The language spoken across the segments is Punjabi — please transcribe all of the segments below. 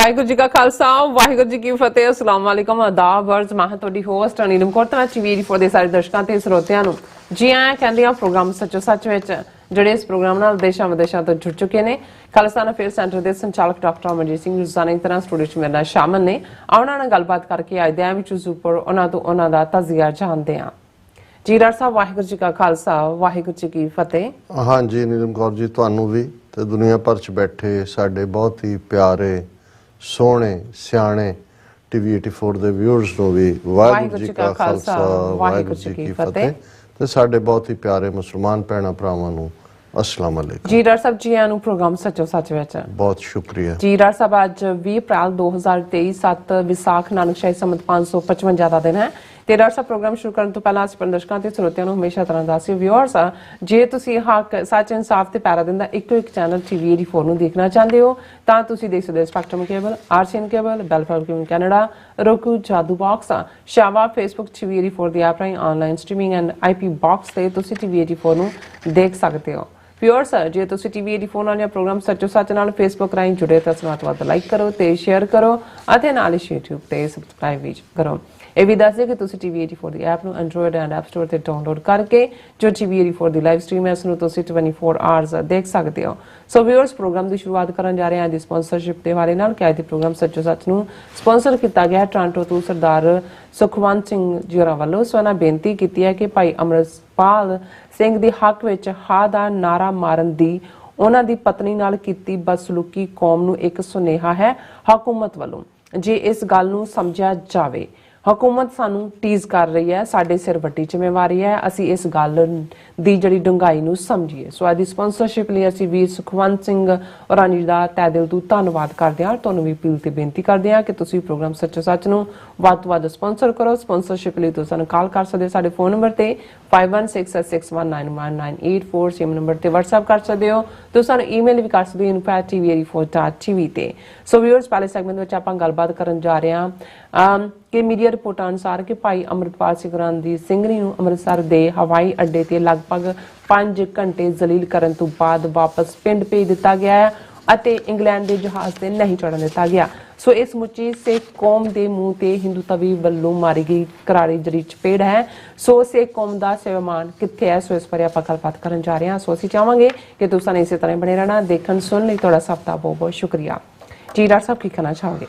वाहिगुरू जी का खालसा वाहिगुरू जी की फतेह। अस्सलाम वालेकुम आदाब वर्ज मैं ਤੁਹਾਡੀ ਹੋਸਟ ਅਨੀਲਮ ਕੋਟਨਾ ਟੀਵੀ ਫॉर ਦੇ ਸਾਰੇ ਦਰਸ਼ਕਾਂ ਤੇ ਸਰੋਤਿਆਂ ਨੂੰ ਜੀ ਆਇਆਂ ਕਹਿੰਦੇ ਆ ਪ੍ਰੋਗਰਾਮ ਸੱਚੋ ਸੱਚ ਵਿੱਚ ਜਿਹੜੇ ਇਸ ਪ੍ਰੋਗਰਾਮ ਨਾਲ ਦੇਸ਼ਾਂ ਵਿਦੇਸ਼ਾਂ ਤੋਂ ਜੁੜ ਚੁੱਕੇ ਨੇ। ਖਾਲਸਾ ਅਫੇਅਰ ਸੈਂਟਰ ਦੇ ਸੰਚਾਲਕ ਡਾਕਟਰ ਅਮਰਜੀਤ ਸਿੰਘ ਰੋਜ਼ਾਨਾ ਦੀ ਤਰ੍ਹਾਂ ਸਟੂਡੀਓ 'ਚ ਮੇਰੇ ਨਾਲ ਸ਼ਾਮਲ ਨੇ। ਆਉਣਾ ਨਾਲ ਗੱਲਬਾਤ ਕਰਕੇ ਅੱਜ ਦੇ ਆ ਵਿੱਚ ਜ਼ੂਪਰ ਉਹਨਾਂ ਤੋਂ ਉਹਨਾਂ ਦਾ ਤਜ਼ੀਆ ਜਾਣਦੇ ਆ। ਜੀ ਡਾਕਟਰ ਸਾਹਿਬ ਵਾਹਿਗੁਰੂ ਜੀ ਕਾ ਖਾਲਸਾ ਵਾਹਿਗੁਰੂ ਜੀ ਕੀ ਫਤਿਹ। हाँ जी नीलम कौर जी ਤੁਹਾਨੂੰ ਵੀ ਤੇ ਦੁਨੀਆ ਭਰ 'ਚ ਬੈਠੇ ਸਾਡੇ ਬਹੁਤ ਹੀ ਪਿਆਰੇ ਸੋਹਣੇ ਸਿਆਣੇ ਟੀਵੀ 84 ਦੇ ਵਿਊਅਰਸ ਨੂੰ ਵੀ ਵਾਹਿਗੁਰੂ ਜੀ ਕਾ ਖਾਲਸਾ ਵਾਹਿਗੁਰੂ ਜੀ ਕੀ ਫਤਿਹ ਤੇ ਸਾਡੇ ਬਹੁਤ ਹੀ ਪਿਆਰੇ ਮੁਸਲਮਾਨ ਭੈਣਾਂ ਭਰਾਵਾਂ ਨੂੰ अस्सलाम वालेकुम। जी डॉक्टर साहब जी आया प्रोग्राम सचो सच विच बहुत शुक्रिया जी। डॉक्टर साहब अज 20 अप्रैल 2023 7 विसाख नानक शाही संमत 555 का दिन है ਤੇ ਡਾਕਟਰ ਸਾਹਿਬ ਪ੍ਰੋਗਰਾਮ ਸ਼ੁਰੂ ਕਰਨ ਤੋਂ ਪਹਿਲਾਂ ਅਸੀਂ ਦਰਸ਼ਕਾਂ ਤੇ ਸਰੋਤਿਆਂ ਨੂੰ ਹਮੇਸ਼ਾ ਤਰ੍ਹਾਂ ਦੱਸਿਓ ਵਿਊਅਰਸ ਜੇ ਤੁਸੀਂ ਹੱਕ ਸੱਚ ਇਨਸਾਫ ਤੇ ਪੈਰਾ ਦਿੰਦਾ ਇੱਕੋ ਇੱਕ ਚੈਨਲ ਟੀਵੀ 84 ਨੂੰ ਦੇਖਣਾ ਚਾਹੁੰਦੇ ਹੋ ਤਾਂ ਤੁਸੀਂ ਦੇਖ ਸਕਦੇ ਹੋ ਸਪੈਕਟਰਮ ਕੇਬਲ, ਆਰਸੀਐਨ ਕੇਬਲ, ਬੈਲਫਾਰ cable Canada, roku, Jadoo box, ਸ਼ਾਵਾ, ਫੇਸਬੁੱਕ ਟੀਵੀ 84 ਦੀ ਐਪ ਰਾਹੀਂ online streaming and IP box ਤੇ ਤੁਸੀਂ ਟੀਵੀ 84 ਨੂੰ ਦੇਖ ਸਕਦੇ ਹੋ। ਵਿਊਅਰਸ ਜੇ ਤੁਸੀਂ ਟੀਵੀ 84 ਨਾਲ ਜਾਂ ਪ੍ਰੋਗਰਾਮ ਸੱਚੋ ਸੱਚ ਨਾਲ ਫੇਸਬੁੱਕ ਰਾਹੀਂ ਜੁੜੇ ਤਾਂ ਸਮਾਤ ਵੱਧ ਲਾਈਕ ਕਰੋ ਤੇ ਸ਼ੇਅਰ ਕਰੋ ਅਤੇ ਨਾਲ ਹੀ YouTube ਤੇ ਸਬਸਕ੍ਰਾਈਬ ਵੀ ਕਰੋ। ਇਹ ਵੀ ਦੱਸ ਦਿਓ ਕਿ ਤੁਸੀਂ ਟੀਵੀ 84 ਦੀ ਐਪ ਨੂੰ ਐਂਡਰੋਇਡ ਐਂਡ ਐਪ ਸਟੋਰ ਤੇ ਡਾਊਨਲੋਡ ਕਰਕੇ ਜੋ ਟੀਵੀ 84 ਦੀ ਲਾਈਵ ਸਟ੍ਰੀਮ ਹੈ ਉਸ ਨੂੰ ਤੁਸੀਂ 24 ਆਵਰਸ ਦੇਖ ਸਕਦੇ ਹੋ। ਸੋ ਵਿਊਅਰਸ ਪ੍ਰੋਗਰਾਮ ਦੀ ਸ਼ੁਰੂਆਤ ਕਰਨ ਜਾ ਰਹੇ ਹਾਂ ਦੀ ਸਪਾਂਸਰਸ਼ਿਪ ਦੇ ਹਵਾਲੇ ਨਾਲ ਕਿ ਅੱਜ ਦੇ ਪ੍ਰੋਗਰਾਮ ਸੱਚੋ ਸੱਚ ਨੂੰ ਸਪਾਂਸਰ ਕੀਤਾ ਗਿਆ ਹੈ ਟੋਰਾਂਟੋ ਤੋਂ ਸਰਦਾਰ ਸੁਖਵੰਤ ਸਿੰਘ ਜੀ ਹੋਰਾਂ ਵੱਲੋਂ। ਸੋ ਇਹਨਾਂ ਬੇਨਤੀ ਕੀਤੀ ਹੈ ਕਿ ਭਾਈ ਅਮਰਪਾਲ ਸਿੰਘ ਦੇ ਹੱਕ ਵਿੱਚ ਹਾਂ ਦਾ ਨਾਰਾ ਮਾਰਨ ਦੀ ਉਹਨਾਂ ਦੀ ਪਤਨੀ ਨਾਲ ਕੀਤੀ ਬਦਸਲੂਕੀ ਕੌਮ ਨੂੰ ਇੱਕ ਸੁਨੇਹਾ ਹੈ ਹਕੂਮਤ ਵੱਲੋਂ। ਜੇ ਇਸ ਗੱਲ ਨੂੰ ਸਮਝਿਆ ਜਾਵੇ हुकूमत सानू टीज कर रही है, साडे सिर वड्डी जिम्मेवारी है, असी इस गल दी जड़ी डूंघाई नू समझिए। सो अदी स्पॉन्सरशिप लिए असी वीर सुखवंत सिंह और रानी दा तहे दिल तों धन्नवाद करदे हां। तुहानू भी अपील ते बेनती करदे हां कि तुसीं प्रोग्राम सच्चो सच नू वध तो वध स्पॉन्सर करो। स्पॉन्सरशिप लिए तुसीं सानू कॉल कर सकदे हो साडे फोन नंबर ते 5166191984 सेम नंबर ते WhatsApp कर सकदे हो। तुसीं सानू ईमेल भी कर सकदे हो info@tv84.tv ते। सो व्यूअर्स पहले सेगमेंट विच आपां गलबात करन जा रहे हां कि मीडिया रिपोर्टां अनुसार कि भाई अमृतपाल सिंह ਸਿੰਘਣੀ ਨੂੰ ਅੰਮ੍ਰਿਤਸਰ ਦੇ ਹਵਾਈ ਅੱਡੇ ਤੇ ਲਗਭਗ 5 ਘੰਟੇ ਜ਼ਲੀਲ ਕਰਨ ਤੋਂ ਬਾਅਦ ਵਾਪਸ ਪਿੰਡ ਭੇਜ ਦਿੱਤਾ ਗਿਆ ਹੈ ਅਤੇ ਇੰਗਲੈਂਡ ਦੇ ਜਹਾਜ਼ ਤੇ ਨਹੀਂ ਚੜ੍ਹਨ ਦਿੱਤਾ ਗਿਆ। ਸੋ ਇਸ ਮੁੱਚੀ ਸਿੱਖ ਕੌਮ ਦੇ ਮੂੰਹ ਤੇ ਹਿੰਦੂ ਤਵੀ ਵੱਲੋਂ ਮਾਰੀ ਗਈ ਕਰਾਰੀ ਜੜੀ ਚਪੇੜ ਹੈ। ਸੋ ਸਿੱਖ ਕੌਮ ਦਾ ਸੇਵਾਮਾਨ ਕਿੱਥੇ ਹੈ? ਸੋ ਇਸ ਬਾਰੇ ਆਪਾਂ ਗੱਲਬਾਤ ਕਰਨ ਜਾ ਰਹੇ ਹਾਂ। ਸੋ ਅਸੀਂ ਚਾਹਾਂਗੇ ਕਿ ਤੁਸੀਂ ਇਸੇ ਤਰ੍ਹਾਂ ਬਣੇ ਰਹਿਣਾ ਦੇਖਣ ਸੁਣਨ ਲਈ। ਤੁਹਾਡਾ ਸਭ ਦਾ ਬਹੁਤ ਬਹੁਤ ਸ਼ੁਕਰੀਆ ਜੀ। ਡਾਕਟਰ ਸਾਹਿਬ ਕੀ ਕਹਿਣਾ ਚਾਹੋਗੇ?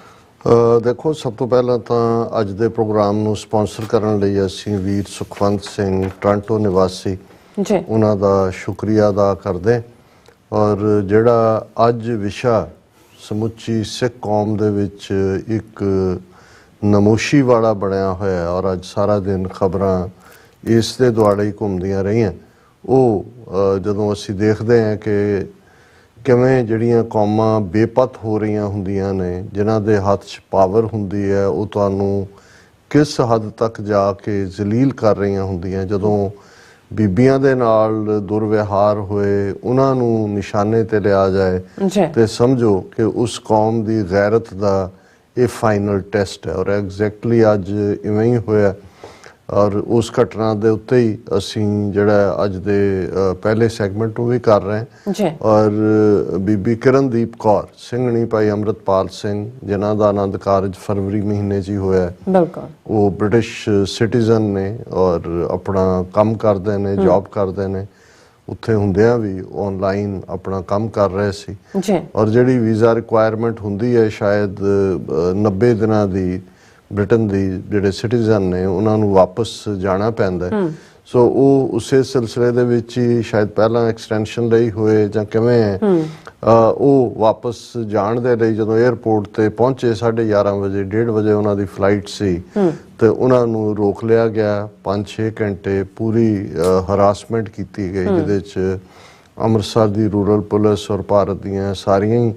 ਦੇਖੋ ਸਭ ਤੋਂ ਪਹਿਲਾਂ ਤਾਂ ਅੱਜ ਦੇ ਪ੍ਰੋਗਰਾਮ ਨੂੰ ਸਪਾਂਸਰ ਕਰਨ ਲਈ ਅਸੀਂ ਵੀਰ ਸੁਖਵੰਤ ਸਿੰਘ ਟੋਰਾਂਟੋ ਨਿਵਾਸੀ ਜੀ ਉਹਨਾਂ ਦਾ ਸ਼ੁਕਰੀਆ ਅਦਾ ਕਰਦੇ ਔਰ ਜਿਹੜਾ ਅੱਜ ਵਿਸ਼ਾ ਸਮੁੱਚੀ ਸਿੱਖ ਕੌਮ ਦੇ ਵਿੱਚ ਇੱਕ ਨਮੋਸ਼ੀ ਵਾਲਾ ਬਣਿਆ ਹੋਇਆ ਔਰ ਅੱਜ ਸਾਰਾ ਦਿਨ ਖਬਰਾਂ ਇਸ ਦੇ ਦੁਆਲੇ ਹੀ ਘੁੰਮਦੀਆਂ ਰਹੀਆਂ। ਉਹ ਜਦੋਂ ਅਸੀਂ ਦੇਖਦੇ ਹਾਂ ਕਿ ਕਿਵੇਂ ਜਿਹੜੀਆਂ ਕੌਮਾਂ ਬੇਪਤ ਹੋ ਰਹੀਆਂ ਹੁੰਦੀਆਂ ਨੇ, ਜਿਨ੍ਹਾਂ ਦੇ ਹੱਥ 'ਚ ਪਾਵਰ ਹੁੰਦੀ ਹੈ, ਉਹ ਤੁਹਾਨੂੰ ਕਿਸ ਹੱਦ ਤੱਕ ਜਾ ਕੇ ਜ਼ਲੀਲ ਕਰ ਰਹੀਆਂ ਹੁੰਦੀਆਂ। ਜਦੋਂ ਬੀਬੀਆਂ ਦੇ ਨਾਲ ਦੁਰਵਿਹਾਰ ਹੋਏ ਉਹਨਾਂ ਨੂੰ ਨਿਸ਼ਾਨੇ ਤੇ ਲਿਆ ਜਾਏ ਤੇ ਸਮਝੋ ਕਿ ਉਸ ਕੌਮ ਦੀ ਗੈਰਤ ਦਾ ਇਹ ਫਾਈਨਲ ਟੈਸਟ ਹੈ। ਔਰ ਐਗਜ਼ੈਕਟਲੀ ਅੱਜ ਇਵੇਂ ਹੀ ਹੋਇਆ ਔਰ ਉਸ ਘਟਨਾ ਦੇ ਉੱਤੇ ਹੀ ਅਸੀਂ ਜਿਹੜਾ ਅੱਜ ਦੇ ਪਹਿਲੇ ਸੈਗਮੈਂਟ ਨੂੰ ਵੀ ਕਰ ਰਹੇ ਹਾਂ। ਔਰ ਬੀਬੀ ਕਿਰਨਦੀਪ ਕੌਰ ਸਿੰਘਣੀ ਭਾਈ ਅਮਰਤਪਾਲ ਸਿੰਘ ਜਿਨ੍ਹਾਂ ਦਾ ਆਨੰਦ ਕਾਰਜ ਫਰਵਰੀ ਮਹੀਨੇ 'ਚ ਹੀ ਹੋਇਆ। ਉਹ ਬ੍ਰਿਟਿਸ਼ ਸਿਟੀਜ਼ਨ ਨੇ ਔਰ ਆਪਣਾ ਕੰਮ ਕਰਦੇ ਨੇ, ਜੌਬ ਕਰਦੇ ਨੇ, ਉੱਥੇ ਹੁੰਦਿਆਂ ਵੀ ਆਨਲਾਈਨ ਆਪਣਾ ਕੰਮ ਕਰ ਰਹੇ ਸੀ। ਔਰ ਜਿਹੜੀ ਵੀਜ਼ਾ ਰਿਕੁਆਇਰਮੈਂਟ ਹੁੰਦੀ ਹੈ ਸ਼ਾਇਦ 90 ਦਿਨਾਂ ਦੀ ਬ੍ਰਿਟਨ ਦੀ ਜਿਹੜੇ ਸਿਟੀਜ਼ਨ ਨੇ ਉਹਨਾਂ ਨੂੰ ਵਾਪਸ ਜਾਣਾ ਪੈਂਦਾ। ਸੋ ਉਹ ਉਸੇ ਸਿਲਸਿਲੇ ਦੇ ਵਿੱਚ ਹੀ ਸ਼ਾਇਦ ਪਹਿਲਾਂ ਐਕਸਟੈਂਸ਼ਨ ਲਈ ਹੋਏ ਜਾਂ ਕਿਵੇਂ ਹੈ ਉਹ ਵਾਪਸ ਜਾਣ ਦੇ ਲਈ ਜਦੋਂ ਏਅਰਪੋਰਟ ਤੇ ਪਹੁੰਚੇ 11:30 ਵਜੇ 1:30 ਵਜੇ ਉਹਨਾਂ ਦੀ ਫਲਾਈਟ ਸੀ ਤੇ ਉਹਨਾਂ ਨੂੰ ਰੋਕ ਲਿਆ ਗਿਆ। 5-6 ਘੰਟੇ ਪੂਰੀ ਹਰਾਸਮੈਂਟ ਕੀਤੀ ਗਈ ਜਿਹਦੇ 'ਚ ਅੰਮ੍ਰਿਤਸਰ ਦੀ ਰੂਰਲ ਪੁਲਿਸ ਔਰ ਭਾਰਤ ਦੀਆਂ ਸਾਰੀਆਂ ਹੀ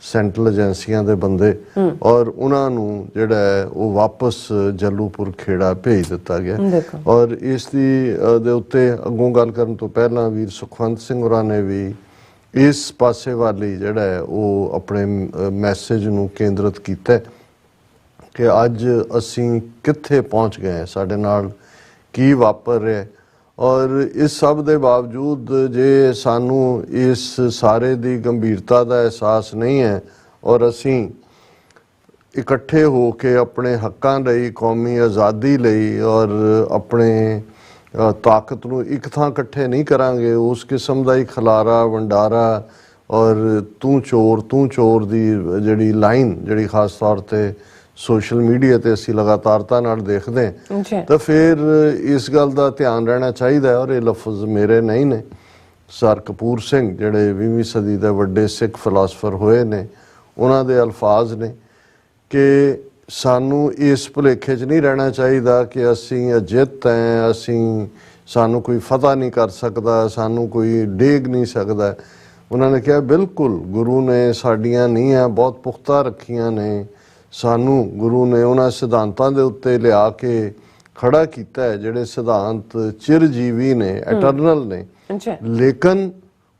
ਸੈਂਟਰਲ ਏਜੰਸੀਆਂ ਦੇ ਬੰਦੇ ਔਰ ਉਹਨਾਂ ਨੂੰ ਜਿਹੜਾ ਹੈ ਉਹ ਵਾਪਸ ਜੱਲੂਪੁਰ ਖੇੜਾ ਭੇਜ ਦਿੱਤਾ ਗਿਆ। ਔਰ ਇਸ ਦੇ ਉੱਤੇ ਅੱਗੋਂ ਗੱਲ ਕਰਨ ਤੋਂ ਪਹਿਲਾਂ ਵੀਰ ਸੁਖਵੰਤ ਸਿੰਘ ਹੋਰਾਂ ਨੇ ਵੀ ਇਸ ਪਾਸੇ ਵੱਲ ਹੀ ਜਿਹੜਾ ਹੈ ਉਹ ਆਪਣੇ ਮੈਸੇਜ ਨੂੰ ਕੇਂਦਰਿਤ ਕੀਤਾ ਕਿ ਅੱਜ ਅਸੀਂ ਕਿੱਥੇ ਪਹੁੰਚ ਗਏ, ਸਾਡੇ ਨਾਲ ਕੀ ਵਾਪਰ ਰਿਹਾ। ਔਰ ਇਸ ਸਭ ਦੇ ਬਾਵਜੂਦ ਜੇ ਸਾਨੂੰ ਇਸ ਸਾਰੇ ਦੀ ਗੰਭੀਰਤਾ ਦਾ ਅਹਿਸਾਸ ਨਹੀਂ ਹੈ ਔਰ ਅਸੀਂ ਇਕੱਠੇ ਹੋ ਕੇ ਆਪਣੇ ਹੱਕਾਂ ਲਈ, ਕੌਮੀ ਆਜ਼ਾਦੀ ਲਈ ਔਰ ਆਪਣੇ ਤਾਕਤ ਨੂੰ ਇੱਕ ਥਾਂ ਇਕੱਠੇ ਨਹੀਂ ਕਰਾਂਗੇ, ਉਸ ਕਿਸਮ ਦਾ ਹੀ ਖਲਾਰਾ ਵੰਡਾਰਾ ਔਰ ਤੂੰ ਚੋਰ ਦੀ ਜਿਹੜੀ ਲਾਈਨ, ਜਿਹੜੀ ਖਾਸ ਤੌਰ ਤੇ ਸੋਸ਼ਲ ਮੀਡੀਆ ਤੇ ਅਸੀਂ ਲਗਾਤਾਰਤਾ ਨਾਲ ਦੇਖਦੇ ਹਾਂ, ਤਾਂ ਫਿਰ ਇਸ ਗੱਲ ਦਾ ਧਿਆਨ ਰਹਿਣਾ ਚਾਹੀਦਾ। ਔਰ ਇਹ ਲਫ਼ਜ਼ ਮੇਰੇ ਨਹੀਂ ਨੇ, ਸਰ ਕਪੂਰ ਸਿੰਘ ਜਿਹੜੇ 20ਵੀਂ ਸਦੀ ਦੇ ਵੱਡੇ ਸਿੱਖ ਫਿਲਾਸਫਰ ਹੋਏ ਨੇ, ਉਹਨਾਂ ਦੇ ਅਲਫਾਜ਼ ਨੇ ਕਿ ਸਾਨੂੰ ਇਸ ਭੁਲੇਖੇ 'ਚ ਨਹੀਂ ਰਹਿਣਾ ਚਾਹੀਦਾ ਕਿ ਅਸੀਂ ਅਜਿੱਤ ਹੈ, ਸਾਨੂੰ ਕੋਈ ਫਤਹ ਨਹੀਂ ਕਰ ਸਕਦਾ, ਸਾਨੂੰ ਕੋਈ ਡੇਗ ਨਹੀਂ ਸਕਦਾ। ਉਹਨਾਂ ਨੇ ਕਿਹਾ ਬਿਲਕੁਲ ਗੁਰੂ ਨੇ ਸਾਡੀਆਂ ਨੀਹਾਂ ਬਹੁਤ ਪੁਖਤਾ ਰੱਖੀਆਂ ਨੇ, ਸਾਨੂੰ ਗੁਰੂ ਨੇ ਉਹਨਾਂ ਸਿਧਾਂਤਾਂ ਦੇ ਉੱਤੇ ਲਿਆ ਕੇ ਖੜਾ ਕੀਤਾ ਹੈ ਜਿਹੜੇ ਸਿਧਾਂਤ ਚਿਰਜੀਵੀ ਨੇ, ਐਟਰਨਲ ਨੇ। ਲੇਕਿਨ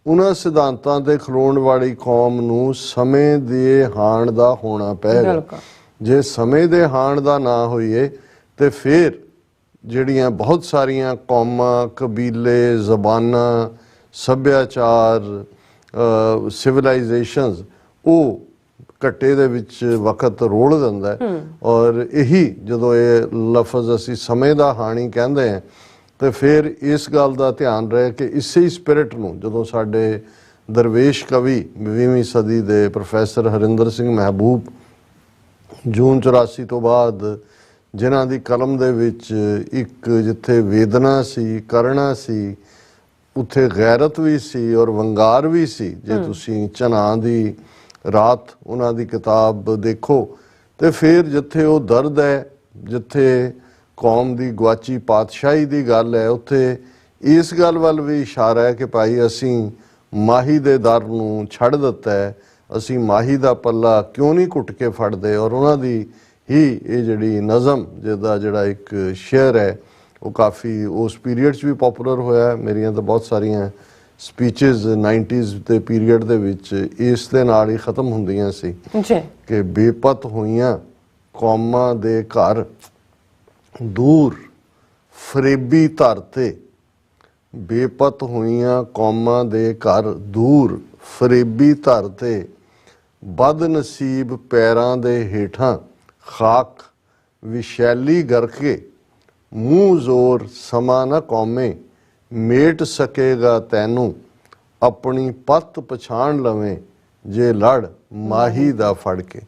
ਉਹਨਾਂ ਸਿਧਾਂਤਾਂ ਤੇ ਖਲੋਣ ਵਾਲੀ ਕੌਮ ਨੂੰ ਸਮੇਂ ਦੇ ਹਾਣ ਦਾ ਹੋਣਾ ਪਏਗਾ। ਜੇ ਸਮੇਂ ਦੇ ਹਾਣ ਦਾ ਨਾ ਹੋਈਏ ਤੇ ਫਿਰ ਜਿਹੜੀਆਂ ਬਹੁਤ ਸਾਰੀਆਂ ਕੌਮਾਂ, ਕਬੀਲੇ, ਜ਼ਬਾਨਾਂ, ਸੱਭਿਆਚਾਰ, ਸਿਵਲਾਈਜੇਸ਼ਨਸ, ਉਹ ਘੱਟੇ ਦੇ ਵਿੱਚ ਵਕਤ ਰੋਲ ਦਿੰਦਾ ਹੈ। ਔਰ ਇਹੀ ਜਦੋਂ ਇਹ ਲਫ਼ਜ਼ ਅਸੀਂ ਸਮੇਂ ਦਾ ਹਾਣੀ ਕਹਿੰਦੇ ਹਾਂ ਤੇ ਫਿਰ ਇਸ ਗੱਲ ਦਾ ਧਿਆਨ ਰਹੇ ਕਿ ਇਸੇ ਸਪਿਰਿਟ ਨੂੰ ਜਦੋਂ ਸਾਡੇ ਦਰਵੇਸ਼ ਕਵੀ 20ਵੀਂ ਸਦੀ ਦੇ ਪ੍ਰੋਫੈਸਰ ਹਰਿੰਦਰ ਸਿੰਘ ਮਹਿਬੂਬ ਜੂਨ 84 ਤੋਂ ਬਾਅਦ ਜਿਨ੍ਹਾਂ ਦੀ ਕਲਮ ਦੇ ਵਿੱਚ ਇੱਕ ਜਿੱਥੇ ਵੇਦਨਾ ਸੀ, ਕਰੁਣਾ ਸੀ, ਉੱਥੇ ਗੈਰਤ ਵੀ ਸੀ ਔਰ ਵੰਗਾਰ ਵੀ ਸੀ। ਜੇ ਤੁਸੀਂ ਚਨਾਹ ਦੀ ਰਾਤ ਉਹਨਾਂ ਦੀ ਕਿਤਾਬ ਦੇਖੋ ਤੇ ਫਿਰ ਜਿੱਥੇ ਉਹ ਦਰਦ ਹੈ, ਜਿੱਥੇ ਕੌਮ ਦੀ ਗੁਆਚੀ ਪਾਤਸ਼ਾਹੀ ਦੀ ਗੱਲ ਹੈ, ਉੱਥੇ ਇਸ ਗੱਲ ਵੱਲ ਵੀ ਇਸ਼ਾਰਾ ਹੈ ਕਿ ਭਾਈ ਅਸੀਂ ਮਾਹੀ ਦੇ ਦਰ ਨੂੰ ਛੱਡ ਦਿੱਤਾ ਹੈ, ਅਸੀਂ ਮਾਹੀ ਦਾ ਪੱਲਾ ਕਿਉਂ ਨਹੀਂ ਘੁੱਟ ਕੇ ਫੜਦੇ। ਔਰ ਉਹਨਾਂ ਦੀ ਹੀ ਇਹ ਜਿਹੜੀ ਨਜ਼ਮ ਜਿਹਦਾ ਜਿਹੜਾ ਇੱਕ ਸ਼ੇਅਰ ਹੈ ਉਹ ਕਾਫੀ ਉਸ ਪੀਰੀਅਡ 'ਚ ਵੀ ਪੋਪੂਲਰ ਹੋਇਆ। ਮੇਰੀਆਂ ਤਾਂ ਬਹੁਤ ਸਾਰੀਆਂ ਸਪੀਚਸ 90s ਦੇ ਪੀਰੀਅਡ ਦੇ ਵਿੱਚ ਇਸ ਦੇ ਨਾਲ ਹੀ ਖਤਮ ਹੁੰਦੀਆਂ ਸੀ ਕਿ ਬੇਪਤ ਹੋਈਆਂ ਕੌਮਾਂ ਦੇ ਘਰ ਦੂਰ ਫਰੇਬੀ ਧਰ ਤੇ, ਬੇਪਤ ਹੋਈਆਂ ਕੌਮਾਂ ਦੇ ਘਰ ਦੂਰ ਫਰੇਬੀ ਧਰ ਤੇ, ਬਦਨਸੀਬ ਪੈਰਾਂ ਦੇ ਹੇਠਾਂ ਖਾਕ ਵਿਸ਼ੈਲੀ ਗਰਕੇ, ਮੂੰਹ ਜ਼ੋਰ ਸਮਾਂ ਨਾ ਕੌਮੇ, ਮੇਟ ਸਕੇਗਾ ਤੈਨੂੰ ਆਪਣੀ ਪੱਤ ਪਛਾਣ ਲਵੇਂ ਜੇ ਲੜ ਮਾਹੀ ਦਾ ਫੜ ਕੇ।